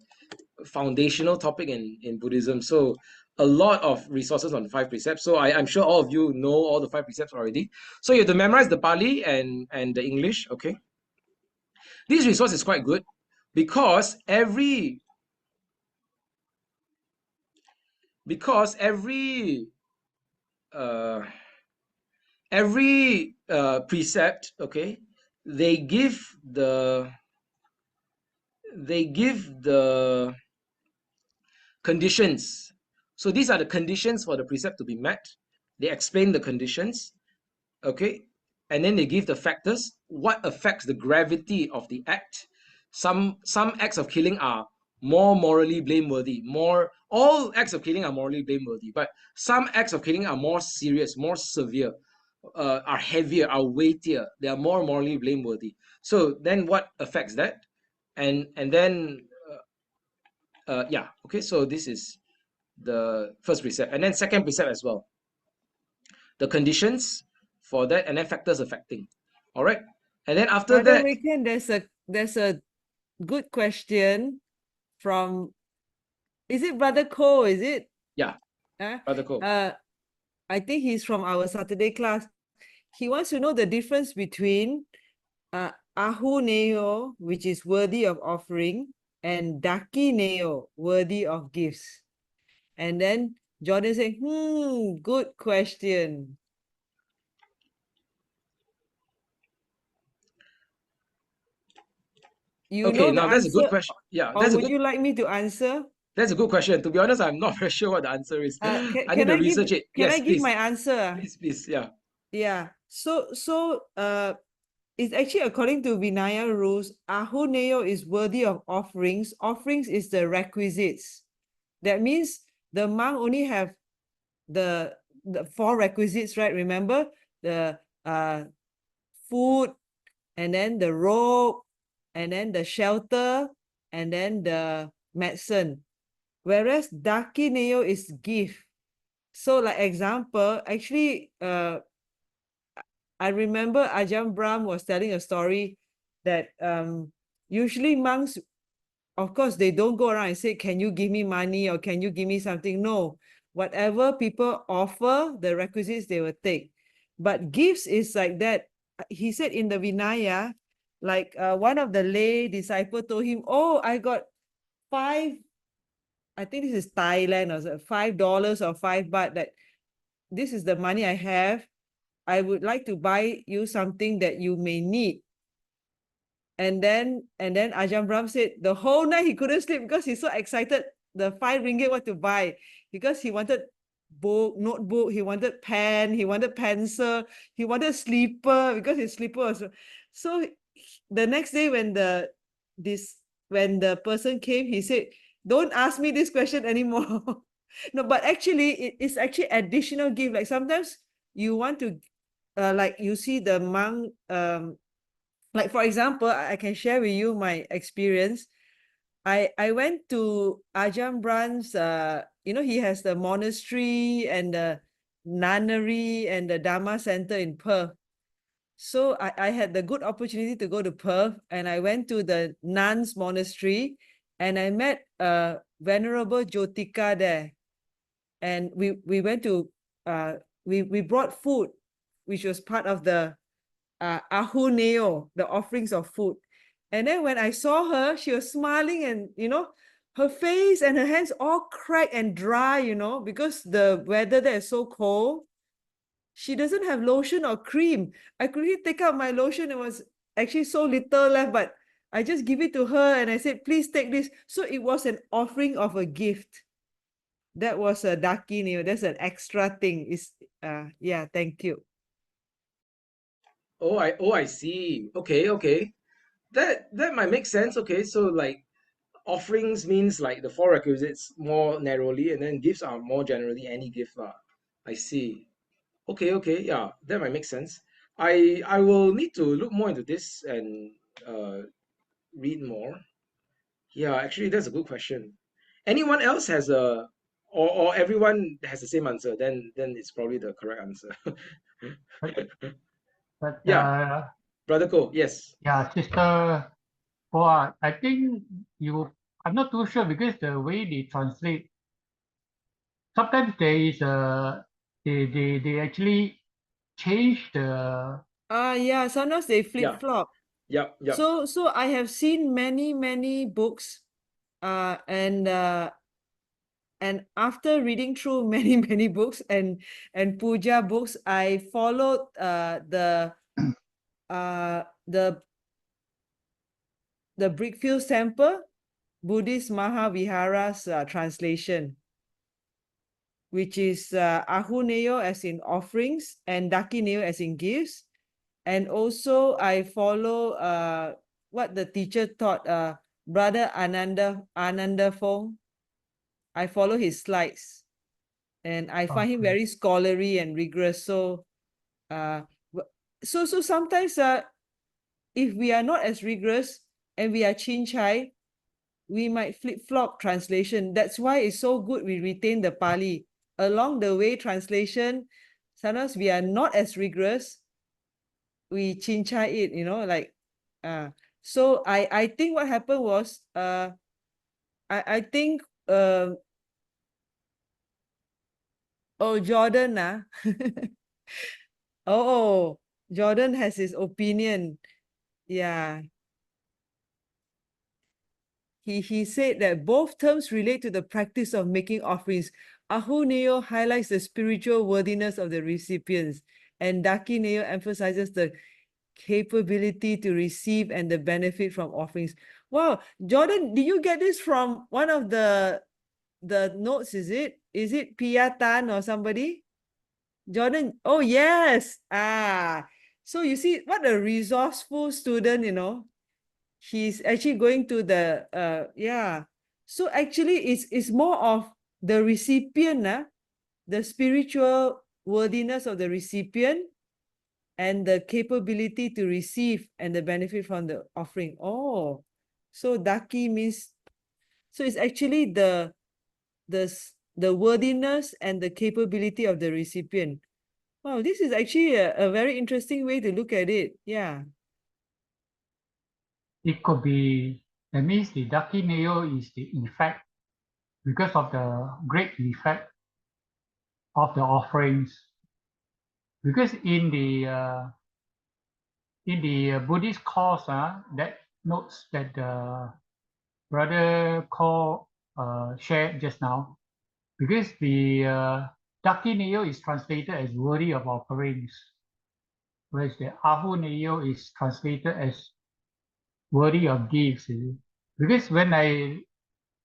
foundational topic in Buddhism. So a lot of resources on the 5 precepts. So I'm sure all of you know all the 5 precepts already. So you have to memorize the Pali and the English, okay? This resource is quite good because every precept, okay, they give the conditions. So these are the conditions for the precept to be met. They explain the conditions, okay, and then they give the factors, what affects the gravity of the act. Some acts of killing are more morally blameworthy. All acts of killing are morally blameworthy, but some acts of killing are more serious, more severe, are heavier, are weightier. They are more morally blameworthy. So then, what affects that? And then, yeah, okay. So this is the first precept, and then second precept as well. The conditions for that, and then factors affecting. All right, and then after Brother that, Weekend, there's a good question from, is it Brother Khor? Is it? yeah, Brother Ko. I think he's from our Saturday class. He wants to know the difference between Ahu Neo, which is worthy of offering, and Daki Neo, worthy of gifts. And then Jordan saying, good question. You Okay, know the now that's a good answer, question. Yeah, or that's a would good you like me to answer? that's a good question. To be honest, I'm not very sure what the answer is. I need Can to I give research it. can Yes, I give please. my answer? Please, yeah. Yeah. So it's actually according to Vinaya rules, Ahuneo is worthy of offerings. Offerings is the requisites. That means the monk only have the 4 requisites, right? Remember the food and then the robe, and then the shelter, and then the medicine. Whereas Dakineo is gift. So like example, actually, I remember Ajahn Brahm was telling a story that usually monks, of course, they don't go around and say, can you give me money or can you give me something? No, whatever people offer, the requisites they will take. But gifts is like that. He said in the Vinaya, like one of the lay disciple told him, oh, I got I think this is Thailand, or $5 or $5, that this is the money I have. I would like to buy you something that you may need. And then Ajahn Brahm said the whole night he couldn't sleep because he's so excited. The 5 ringgit what to buy, because he wanted book, notebook, he wanted pen, he wanted pencil, he wanted slipper because his slipper was so. The next day when the person came, he said, "Don't ask me this question anymore." No, but actually it's actually additional gift. Like sometimes you want to, like you see the monk, like for example, I can share with you my experience. I went to Ajahn Brahm's, he has the monastery and the nunnery and the Dhamma center in Perth. So I had the good opportunity to go to Perth, and I went to the nuns monastery, and I met Venerable Jotika there. And we went to, we brought food, which was part of the ahuneo, the offerings of food. And then when I saw her, she was smiling, and her face and her hands all cracked and dry, because the weather there is so cold. She doesn't have lotion or cream. I couldn't take out my lotion. It was actually so little left, but I just give it to her and I said, please take this. So it was an offering of a gift. That was a dakineo. That's an extra thing. Yeah, thank you. I see. Okay. That might make sense. Okay, so like offerings means like the 4 requisites more narrowly, and then gifts are more generally any gift lah. I see. Okay, yeah, that might make sense. I will need to look more into this and read more. Yeah, actually, that's a good question. Anyone else has or everyone has the same answer? Then it's probably the correct answer. But Yeah, Brother Ko, yes. yeah, Sister Khor, I think I'm not too sure because the way they translate, sometimes there is they actually change the. Yeah, sometimes they flip-flop. Yep. So I have seen many books, and after reading through many books and puja books, I followed the Brickfield Temple Buddhist Mahavihara's translation, which is ahuneo as in offerings and dakineo as in gifts. And also I follow what the teacher taught, Brother Ananda Fong. I follow his slides, and I find him very scholarly and rigorous. So sometimes if we are not as rigorous and we are chin-chai, we might flip-flop translation. That's why it's so good we retain the Pali. Along the way, translation, sometimes we are not as rigorous. We chin-chai it, like, so I think what happened was, I think, Jordan, oh, Jordan has his opinion. Yeah. He said that both terms relate to the practice of making offerings. Ahuneo highlights the spiritual worthiness of the recipients, and dakineo emphasizes the capability to receive and the benefit from offerings. Wow, Jordan, did you get this from one of the notes? Is it Pia Tan or somebody? Jordan, oh yes. So you see what a resourceful student, he's actually going to the yeah. So actually it's more of the recipient, the spiritual worthiness of the recipient, and the capability to receive and the benefit from the offering. Oh, so daki means, so it's actually the worthiness and the capability of the recipient. Wow, this is actually a very interesting way to look at it. Yeah. It could be, that means the dakineo is the effect, because of the great effect of the offerings. Because in the Buddhist course, that notes that Brother Khor shared just now, because the dakineo is translated as worthy of offerings, whereas the ahuneo is translated as worthy of gifts. Because when I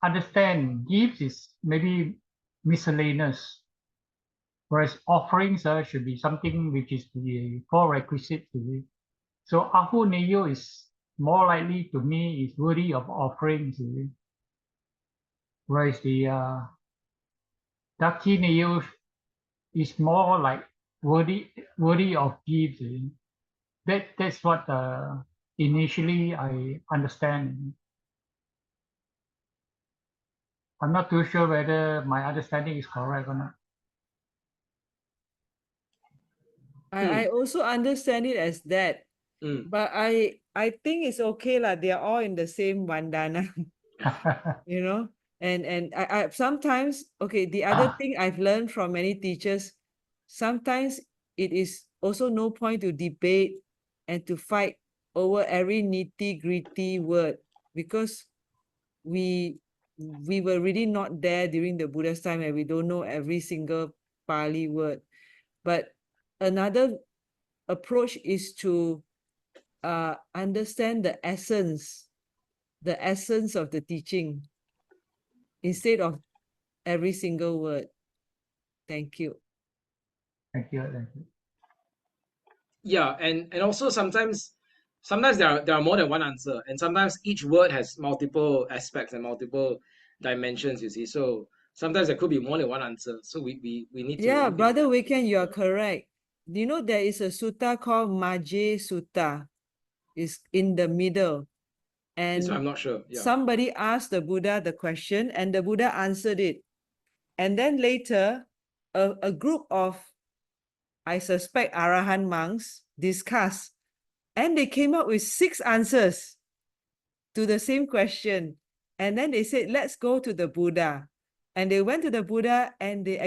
understand, gifts is maybe miscellaneous, whereas offerings should be something which is the core requisite. So ahuneo is more likely to me is worthy of offerings, whereas the dakineo is more like worthy of gifts. That's what initially I understand. I'm not too sure whether my understanding is correct or not. I also understand it as that, Mm. but I think it's okay lah. They are all in the same bandana, you know. And I sometimes, okay, the other thing I've learned from many teachers, sometimes it is also no point to debate and to fight over every nitty-gritty word, because we were really not there during the Buddha's time, and we don't know every single Pali word. But another approach is to understand the essence of the teaching instead of every single word. Thank you. Thank you. Thank you. Yeah, and also sometimes there are more than one answer, and sometimes each word has multiple aspects and multiple dimensions, you see. So sometimes there could be more than one answer. So we need to Yeah, look into Brother that. Weekend, you are correct. You know, there is a sutta called Majje Sutta. It's in the middle. This one And I'm not sure. Yeah. somebody asked the Buddha the question, and the Buddha answered it. And then later, a group of, I suspect, Arahan monks discussed, and they came up with 6 answers to the same question. And then they said, let's go to the Buddha. And they went to the Buddha, and they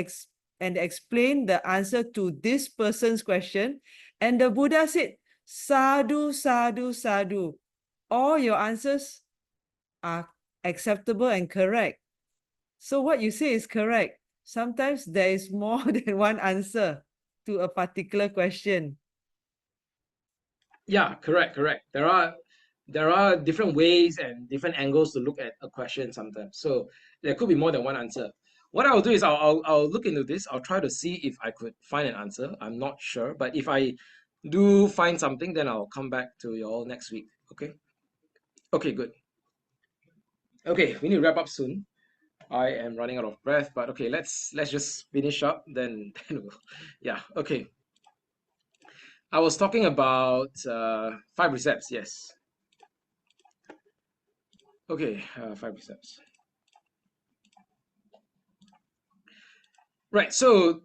explained the answer to this person's question. And the Buddha said, sadhu, sadhu, sadhu. All your answers are acceptable and correct. So what you say is correct. Sometimes there is more than one answer to a particular question. Yeah, correct. There are different ways and different angles to look at a question sometimes. So there could be more than one answer. What I'll do is I'll look into this. I'll try to see if I could find an answer. I'm not sure, but if I do find something, then I'll come back to you all next week. Okay? Okay, good. Okay, we need to wrap up soon. I am running out of breath, but okay, let's just finish up. Then yeah. Okay. I was talking about 5 precepts. Yes. Okay, 5 precepts. Right. So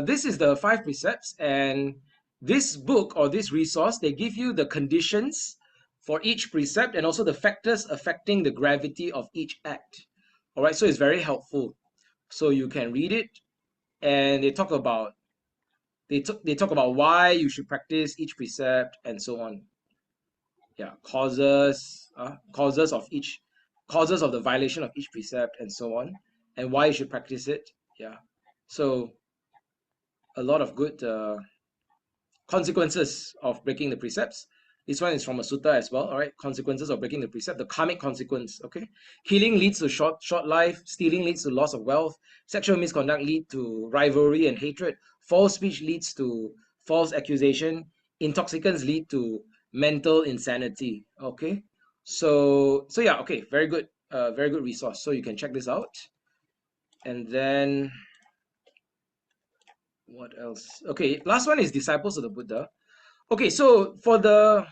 this is the 5 precepts, and this book or this resource, they give you the conditions for each precept and also the factors affecting the gravity of each act. All right. So it's very helpful. So you can read it, and they talk about why you should practice each precept and so on. Yeah, causes of the violation of each precept and so on, and why you should practice it. Yeah, so a lot of good consequences of breaking the precepts. This one is from a sutta as well. All right, consequences of breaking the precept, the karmic consequence. Okay, killing leads to short life. Stealing leads to loss of wealth. Sexual misconduct leads to rivalry and hatred. False speech leads to false accusation. Intoxicants lead to mental insanity. Okay, so yeah. Okay, very good resource. So you can check this out. And then what else? Okay, last one is disciples of the Buddha. Okay, so for the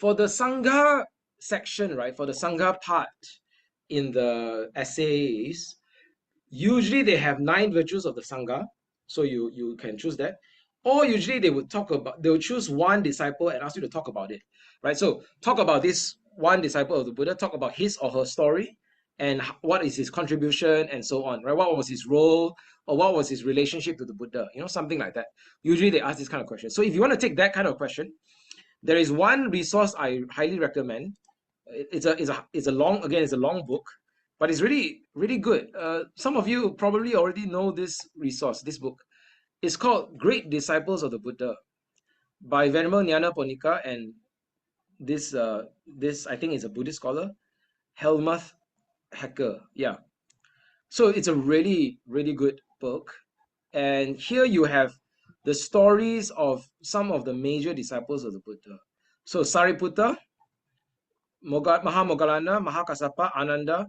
Sangha section, right, for the Sangha part in the essays, usually they have 9 virtues of the Sangha. So you can choose that. Or usually they would choose one disciple and ask you to talk about it, right? So talk about this one disciple of the Buddha, talk about his or her story and what is his contribution and so on, right? What was his role or what was his relationship to the Buddha, something like that. Usually they ask this kind of question. So if you want to take that kind of question, there is one resource I highly recommend. It's a long book, but it's really really good. Some of you probably already know this resource, this book. It's called Great Disciples of the Buddha by Venerable Nyana Ponika and this I think is a Buddhist scholar, Helmuth Hacker. Yeah. So it's a really really good book, and here you have the stories of some of the major disciples of the Buddha. So Sariputta, Mahamoggallana, Mahakassapa, Ananda,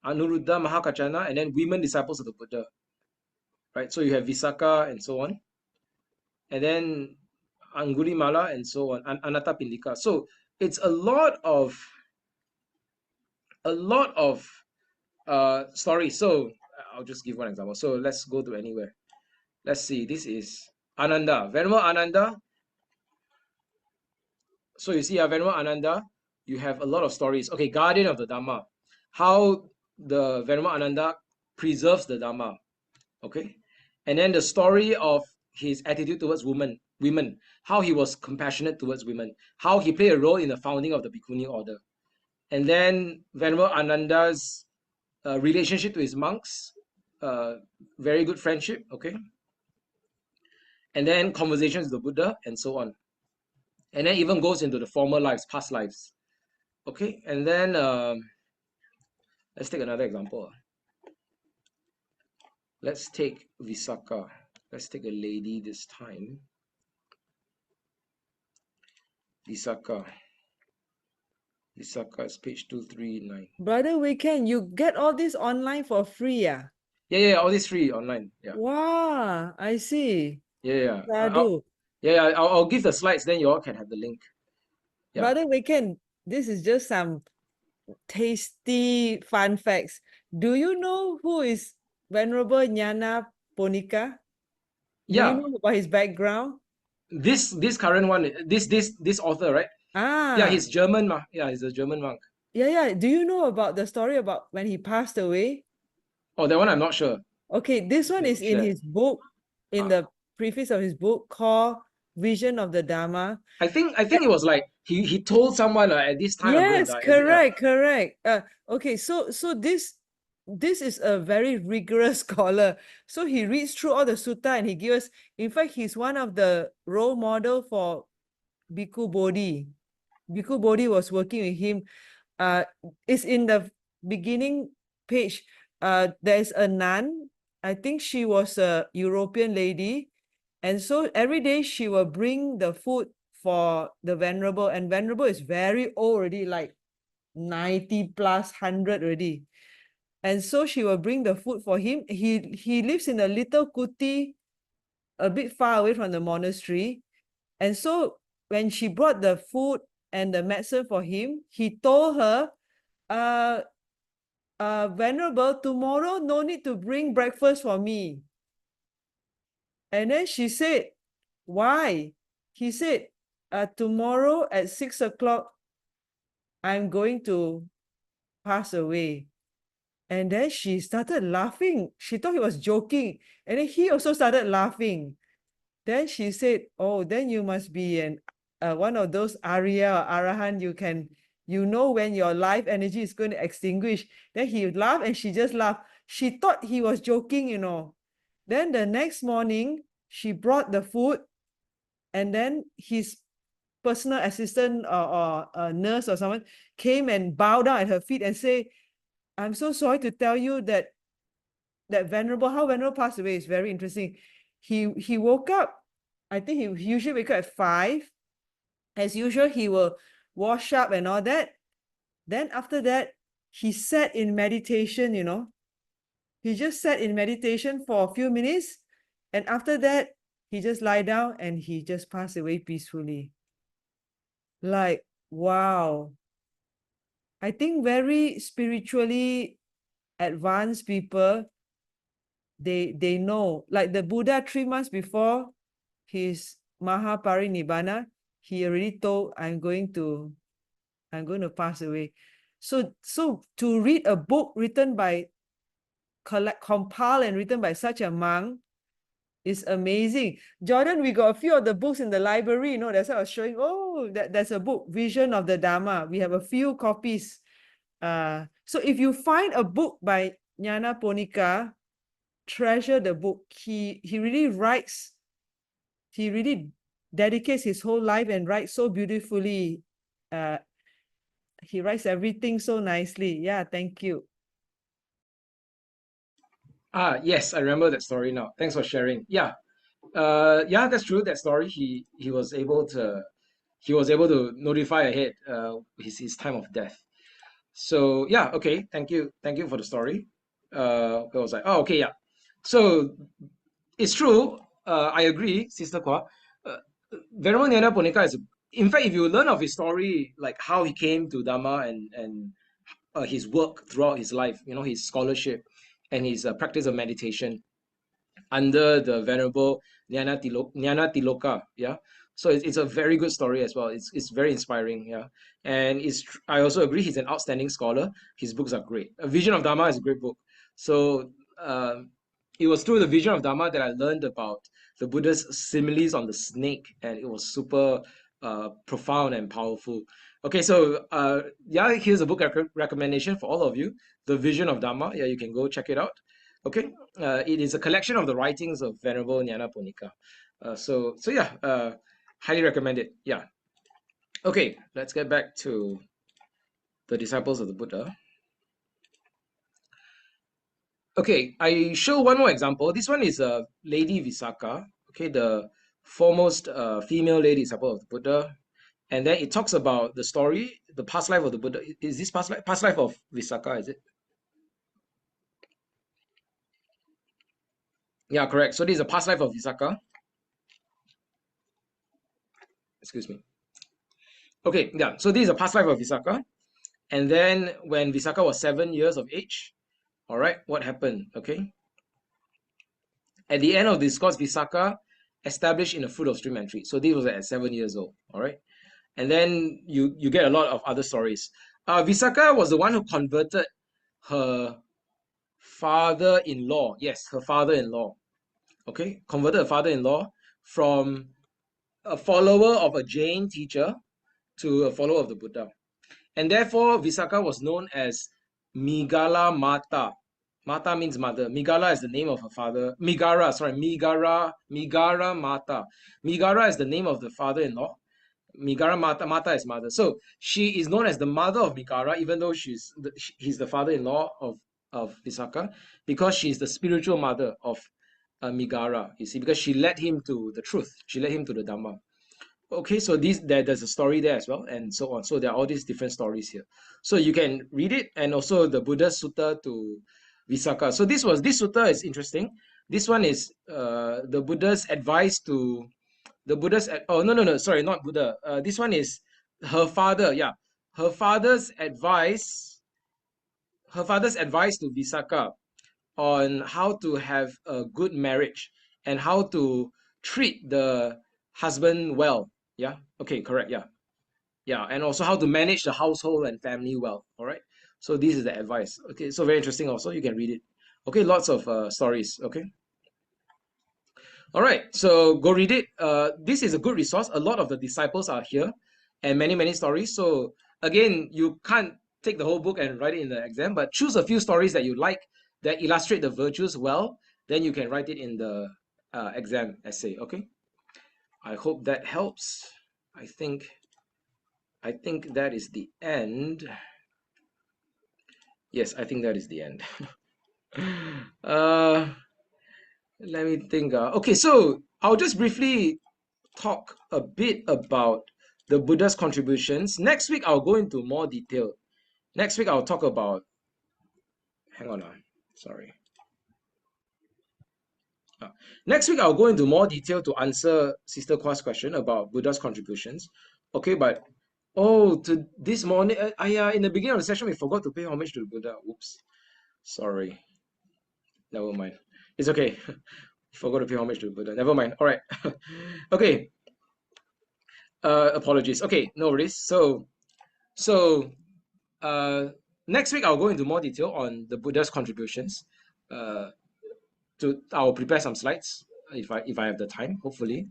Anuruddha, Mahakachana, and then women disciples of the Buddha. Right? So you have Visakha and so on. And then Angulimala and so on, Anathapindika. So it's a lot of stories. So I'll just give one example. So let's go to anywhere. Let's see. This is Ananda. Venerable Ananda. So you see, Venerable Ananda, you have a lot of stories. Okay, guardian of the Dhamma. How the Venerable Ananda preserves the Dhamma. Okay, and then the story of his attitude towards women, how he was compassionate towards women, how he played a role in the founding of the Bhikkhuni order, and then Venerable Ananda's relationship to his monks, very good friendship. Okay, and then conversations with the Buddha and so on, and then even goes into the former lives, past lives. Okay, and then let's take another example. Let's take Visakha. Let's take a lady this time. Visakha. Visakha is page 239. Brother Weekend, you get all this online for free, yeah? Yeah, all this free online. Yeah. Wow, I see. Yeah. Sadhu. I'll give the slides, then you all can have the link. Yeah. Brother Weekend, this is just some tasty fun facts. Do you know who is Venerable Nyana Ponika? Do you Yeah. know about his background? This current one, this author, right? Yeah, he's German. Yeah, he's a German monk. Yeah. Do you know about the story about when he passed away? Oh, that one I'm not sure. Okay, this one is in his book, in the preface of his book called Vision of the Dhamma. I think it was like he told someone at this time. Yes, correct. Okay, so this is a very rigorous scholar. So he reads through all the sutta and he gives, in fact, he's one of the role model for Bhikkhu Bodhi. Bhikkhu Bodhi was working with him. It's in the beginning page. There's a nun. I think she was a European lady. And so every day she will bring the food for the Venerable. And Venerable is very old already, like 90 plus 100 already. And so she will bring the food for him. He lives in a little kuti, a bit far away from the monastery. And so when she brought the food and the medicine for him, he told her, Venerable, tomorrow no need to bring breakfast for me. And then she said, why? He said, tomorrow at 6 o'clock, I'm going to pass away. And then she started laughing. She thought he was joking. And then he also started laughing. Then she said, oh, then you must be one of those Arya or Arahan. You know when your life energy is going to extinguish. Then he laughed and she just laughed. She thought he was joking, Then the next morning, she brought the food, and then his personal assistant or a nurse or someone came and bowed down at her feet and say, I'm so sorry to tell you that how Venerable passed away is very interesting. He woke up, I think he usually wake up at 5. As usual, he will wash up and all that. Then after that, he sat in meditation, He just sat in meditation for a few minutes. And after that, He just lie down and he just passed away peacefully. Like, wow. I think very spiritually advanced people, they know, like the Buddha 3 months before his Mahaparinibbana, he already told, I'm going to pass away. So to read a book written by, compiled and written by such a monk is amazing. Jordan, we got a few of the books in the library, you know, that's why I was showing, oh, there's a book, Vision of the Dhamma. We have a few copies. So if you find a book by Nyana Ponika, treasure the book. He really writes, he really dedicates his whole life and writes so beautifully. He writes everything so nicely. Yeah, thank you. Yes, I remember that story now. Thanks for sharing. Yeah. Yeah, that's true. That story, he was able to notify ahead his time of death. So yeah, okay. Thank you for the story. I was like, oh, okay, yeah. So it's true. I agree, Sister Kwa. Venerable Nyana Ponika is, in fact, if you learn of his story, like how he came to Dhamma and his work throughout his life, you know, his scholarship and his practice of meditation under the Venerable Nyana Tiloka, yeah. So it's a very good story as well. It's very inspiring, yeah. And I also agree, he's an outstanding scholar. His books are great. A Vision of Dhamma is a great book. So it was through the Vision of Dhamma that I learned about the Buddha's similes on the snake, and it was super profound and powerful. Okay, so yeah, here's a book recommendation for all of you, The Vision of Dhamma. Yeah, you can go check it out. Okay, it is a collection of the writings of Venerable Nyana Ponika. So yeah, highly recommend it. Yeah. Okay, let's get back to the disciples of the Buddha. Okay, I show one more example. This one is Lady Visakha. Okay, the foremost female lady disciple of the Buddha. And then it talks about the story, the past life of the Buddha. Is this past life of Visakha, is it? Yeah, correct. So this is a past life of Visakha. Excuse me. Okay, yeah. So this is a past life of Visakha. And then when Visakha was 7 years of age, all right, what happened? Okay. At the end of this course, Visakha established in the fruit of stream entry. So this was at 7 years old. All right. And then you get a lot of other stories. Visakha was the one who converted her father-in-law. Yes, her father-in-law. Okay, converted her father-in-law from a follower of a Jain teacher to a follower of the Buddha. And therefore, Visakha was known as Migala Mata. Mata means mother. Migala is the name of her father. Migara Mata. Migara is the name of the father-in-law. Migara Mata is mother. So she is known as the mother of Migara, even though he's the father-in-law of Visakha, because she's the spiritual mother of Migara, you see, because she led him to the truth. She led him to the Dhamma. Okay, so there's a story there as well, and so on. So there are all these different stories here. So you can read it, and also the Buddha's Sutta to Visakha. So this sutta is interesting. This one is the Buddha's advice to oh no, sorry, not Buddha. This one is her father. Yeah, her father's advice to Visakha on how to have a good marriage and how to treat the husband well. Yeah, okay, correct. Yeah, and also how to manage the household and family well. All right, so this is the advice. Okay, so very interesting also, you can read it. Okay, lots of stories. Okay, all right, so go read it. This is a good resource. A lot of the disciples are here and many stories. So again, you can't take the whole book and write it in the exam, but choose a few stories that you like that illustrate the virtues well, then you can write it in the exam essay. Okay, I hope that helps. I think that is the end. Yes, I think that is the end. Let me think. Okay, so I'll just briefly talk a bit about the Buddha's contributions. Next week, I'll go into more detail. Next week, I'll talk about, hang on, sorry. Next week, I'll go into more detail to answer Sister Kwa's question about Buddha's contributions. Okay, but to this morning, in the beginning of the session, we forgot to pay homage to the Buddha. Oops, sorry. Never mind. It's okay. Forgot to pay homage to the Buddha. Never mind. All right. Okay. Apologies. Okay, no worries. So next week I'll go into more detail on the Buddha's contributions. I'll prepare some slides if I have the time, hopefully.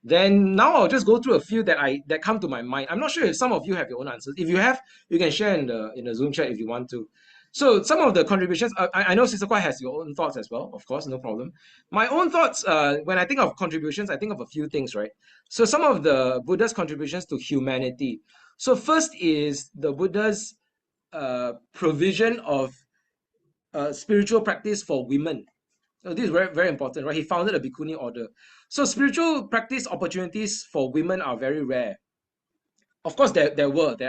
Then now I'll just go through a few that come to my mind. I'm not sure if some of you have your own answers. If you have, you can share in the Zoom chat if you want to. So some of the contributions, I know Sister Kwai has your own thoughts as well, of course, no problem. My own thoughts, when I think of contributions, I think of a few things, right? So some of the Buddha's contributions to humanity. So first is the Buddha's provision of spiritual practice for women. So this is very, very important, right? He founded a Bhikkhuni order. So spiritual practice opportunities for women are very rare. Of course, there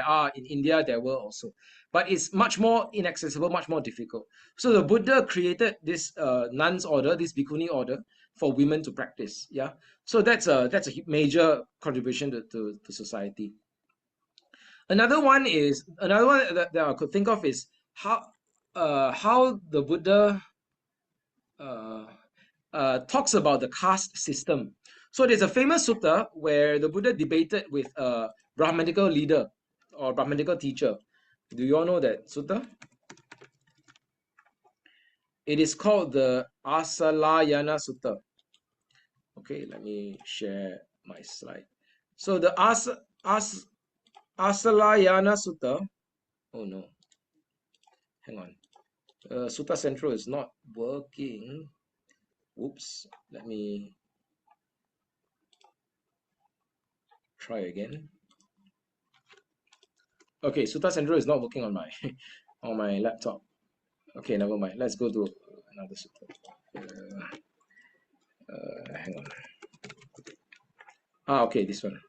are in India, there were also, but it's much more inaccessible, much more difficult. So the Buddha created this nuns order, this Bhikkhuni order for women to practice. Yeah, so that's a major contribution to society. Another one that I could think of is how the Buddha talks about the caste system. So there's a famous sutta where the Buddha debated with a Brahmanical leader or Brahmanical teacher. Do you all know that sutta? It is called the Asalayana Sutta. Okay, let me share my slide. So the Asalayana Sutta. Oh no. Hang on. Sutta Central is not working. Oops. Let me try again. Okay, Sutta Central is not working on my on my laptop. Okay, never mind. Let's go to another sutta. Hang on. Okay, this one.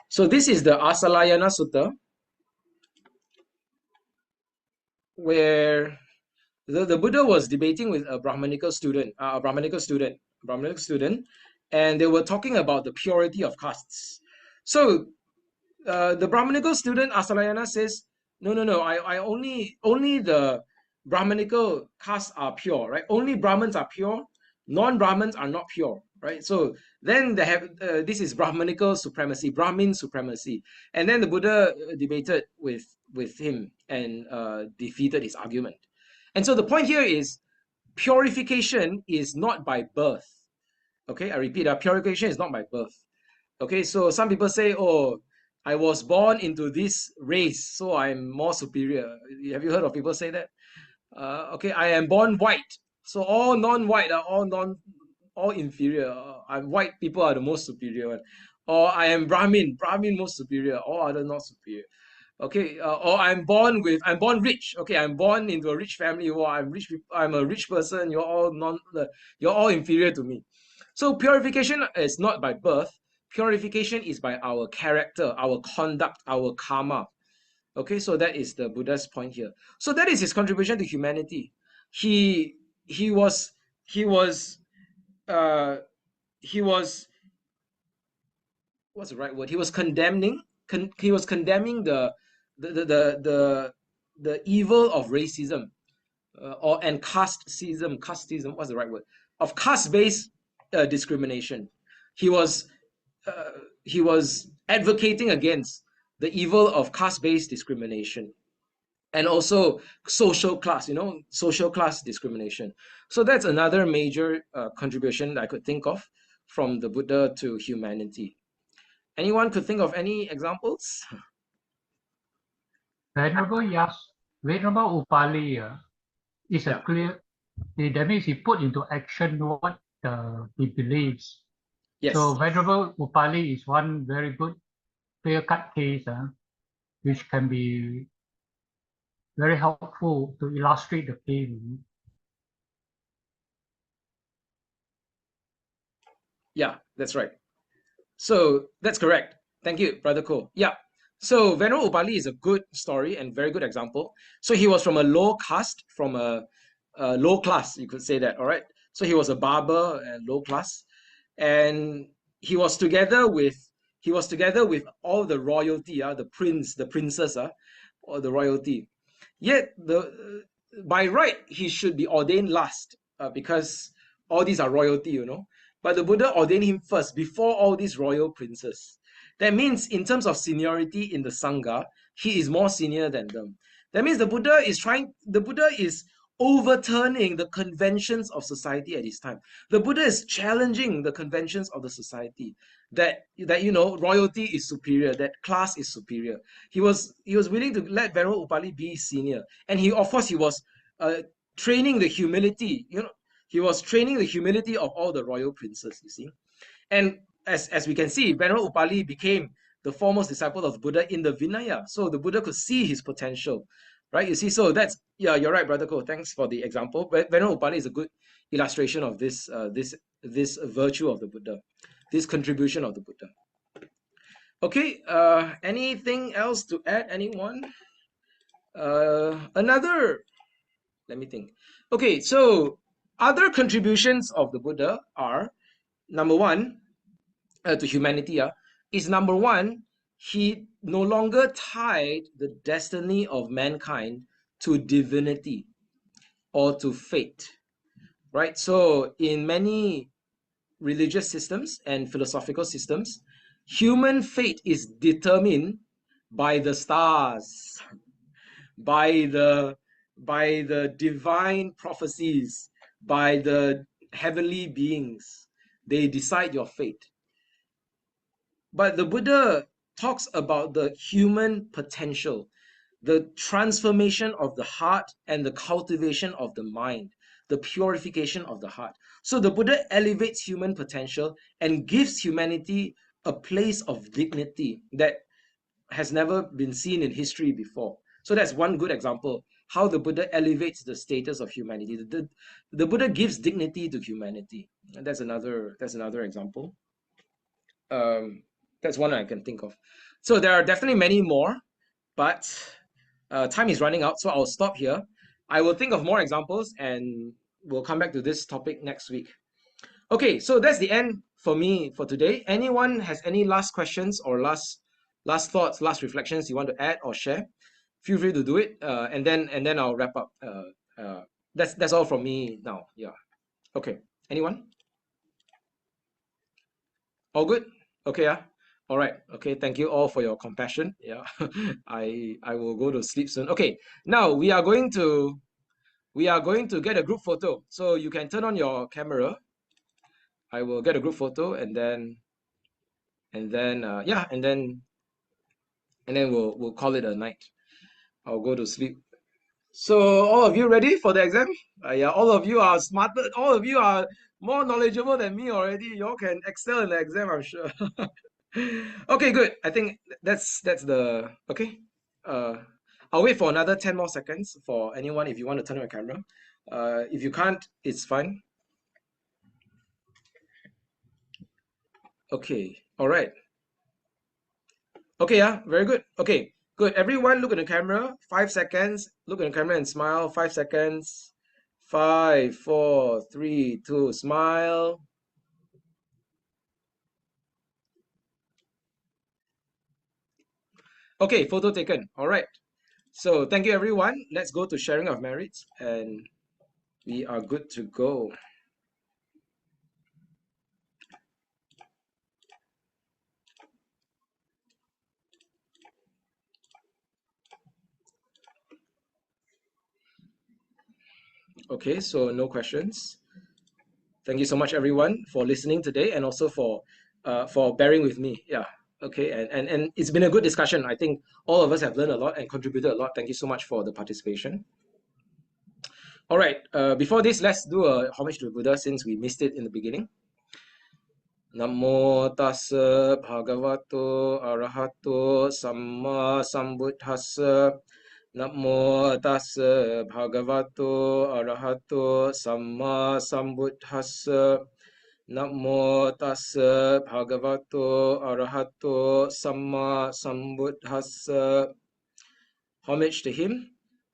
So this is the Asalayana Sutta, where the Buddha was debating with a Brahmanical student, and they were talking about the purity of castes. So the Brahmanical student Asalayana says, no, I only the Brahmanical castes are pure, right? Only Brahmins are pure, non-Brahmins are not pure, right? So then they have this is Brahmanical supremacy, Brahmin supremacy, and then the Buddha debated with him and defeated his argument. And so the point here is purification is not by birth. Okay, I repeat, purification is not by birth. Okay, so some people say, oh, I was born into this race, so I'm more superior. Have you heard of people say that? Okay, I am born white, so all non-white are all inferior. White people are the most superior one. Or I am Brahmin most superior, all other not superior. Okay, or I'm born rich. Okay, I'm born into a rich family. Or I'm a rich person. You're all inferior to me. So purification is not by birth. Purification is by our character, our conduct, our karma. Okay, so that is the Buddha's point here. So that is his contribution to humanity. He was what's the right word? He was condemning the evil of racism and casteism. What's the right word? Of caste-based discrimination. He was advocating against the evil of caste-based discrimination and also social class discrimination. So that's another major contribution I could think of from the Buddha to humanity. Anyone could think of any examples? Venerable Upali is a clear, that means he put into action what he believes. Yes. So Venerable Upali is one very good clear-cut case, which can be very helpful to illustrate the claim. Yeah, that's right. So that's correct. Thank you, Brother Khor. Yeah. So Venerable Upali is a good story and very good example. So he was from a low caste, from a low class, you could say that, all right? So he was a barber and low class, and he was together with all the royalty, the prince, the princess, or the royalty. Yet by right he should be ordained last, because all these are royalty, you know. But the Buddha ordained him first before all these royal princes. That means in terms of seniority in the Sangha, he is more senior than them. That means the Buddha is overturning the conventions of society at his time. The Buddha is challenging the conventions of the society that you know, royalty is superior, that class is superior. He was willing to let Venerable Upali be senior, and he was training the humility. You know, he was training the humility of all the royal princes. You see, and as we can see, Venerable Upali became the foremost disciple of the Buddha in the Vinaya. So the Buddha could see his potential, right? You see, so that's, yeah, you're right, Brother Ko. Thanks for the example. But Venerable Upali is a good illustration of this this virtue of the Buddha, this contribution of the Buddha. Okay, anything else to add, anyone? Let me think. Okay, so other contributions of the Buddha are, number one, to humanity, is number one, he no longer tied the destiny of mankind to divinity or to fate, right? So in many religious systems and philosophical systems, human fate is determined by the stars, by the divine prophecies, by the heavenly beings. They decide your fate. But the Buddha talks about the human potential, the transformation of the heart and the cultivation of the mind, the purification of the heart. So the Buddha elevates human potential and gives humanity a place of dignity that has never been seen in history before. So that's one good example, how the Buddha elevates the status of humanity. The Buddha gives dignity to humanity. And that's another example. That's one I can think of. So there are definitely many more, but time is running out, so I'll stop here. I will think of more examples and we'll come back to this topic next week. Okay, so that's the end for me for today. Anyone has any last questions or last thoughts, last reflections you want to add or share? Feel free to do it, and then I'll wrap up. That's all from me now. Yeah. Okay. Anyone? All good? Okay. Yeah. All right. Okay. Thank you all for your compassion. Yeah. I will go to sleep soon. Okay. Now we are going to get a group photo. So you can turn on your camera. I will get a group photo and then yeah, and then we'll call it a night. I'll go to sleep. So all of you ready for the exam? Yeah, all of you are smarter. All of you are more knowledgeable than me already. You all can excel in the exam, I'm sure. Okay, good. I think that's the okay. I'll wait for another 10 more seconds for anyone if you want to turn on your camera. If you can't, it's fine. Okay, all right. Okay, yeah, very good. Okay, good. Everyone look at the camera. 5 seconds. Look at the camera and smile. 5 seconds. 5, 4, 3, 2, smile. Okay, photo taken. All right. So thank you, everyone. Let's go to sharing of merits and we are good to go. Okay, so no questions. Thank you so much, everyone, for listening today and also for bearing with me. Yeah. Okay, and it's been a good discussion. I think all of us have learned a lot and contributed a lot. Thank you so much for the participation. All right, before this, let's do a homage to Buddha since we missed it in the beginning. Namo tassa bhagavato arahato samma sambuddhassa. Namo tassa bhagavato arahato samma sambuddhassa. Namo tassa bhagavato arahato samma sambuddhassa. Homage to him,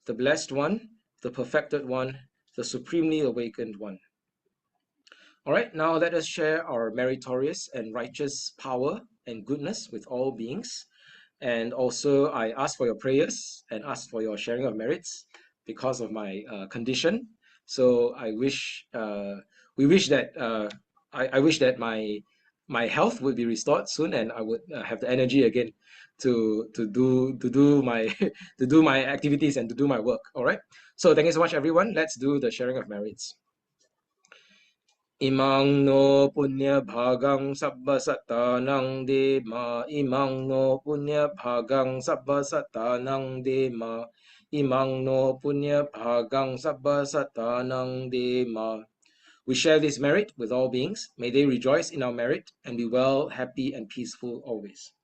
the blessed one, the perfected one, the Supremely Awakened One. All right, now let us share our meritorious and righteous power and goodness with all beings. And also, I ask for your prayers and ask for your sharing of merits because of my condition. So I wish, we wish that, I wish that my health would be restored soon, and I would have the energy again to do my to do my activities and to do my work. All right. So thank you so much, everyone. Let's do the sharing of merits. Imang no punya bhagang sabba sattanang dema. Imang no punya bhagang sabba sattanang dema. Imang no punya bhagang sabba sattanang dema. We share this merit with all beings. May they rejoice in our merit and be well, happy, and peaceful always.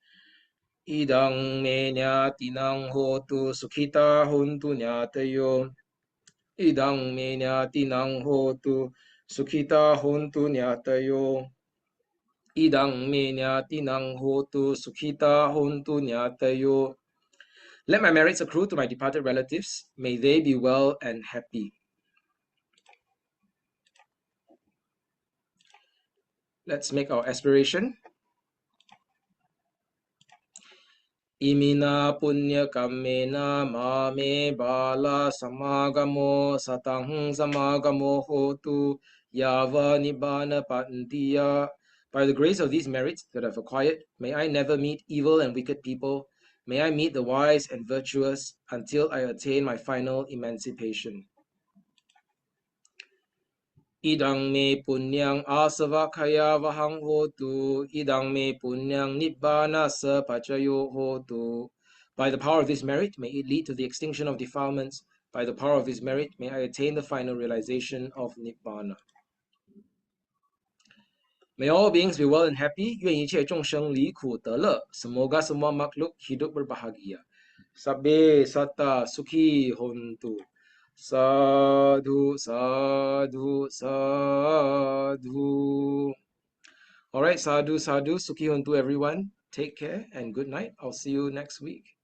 Idang me nyatinang hotu sukhita huntu nyatayo. Idang me nyatinang hotu Sukhita hontu nyatayo. Idang me nyatinang hotu sukhita hontu nyatayo. Let my merits accrue to my departed relatives. May they be well and happy. Let's make our aspiration. Imina punya kamena mame bala samagamo satang samagamo hotu yava nibbana patantiya. By the grace of these merits that I've acquired, may I never meet evil and wicked people. May I meet the wise and virtuous until I attain my final emancipation. Idang me punyang asava kaya vahang hotu. Idang me punyang nibbana sa pachayo hotu. By the power of this merit, may it lead to the extinction of defilements. By the power of this merit, may I attain the final realization of nibbana. May all beings be well and happy. 愿一切众生离苦得乐. Semoga semua makhluk hidup berbahagia. Sabbe satta sukhi hontu. Sadhu, sadhu, sadhu. All right, sadhu, sadhu, sukhi hontu everyone. Take care and good night. I'll see you next week.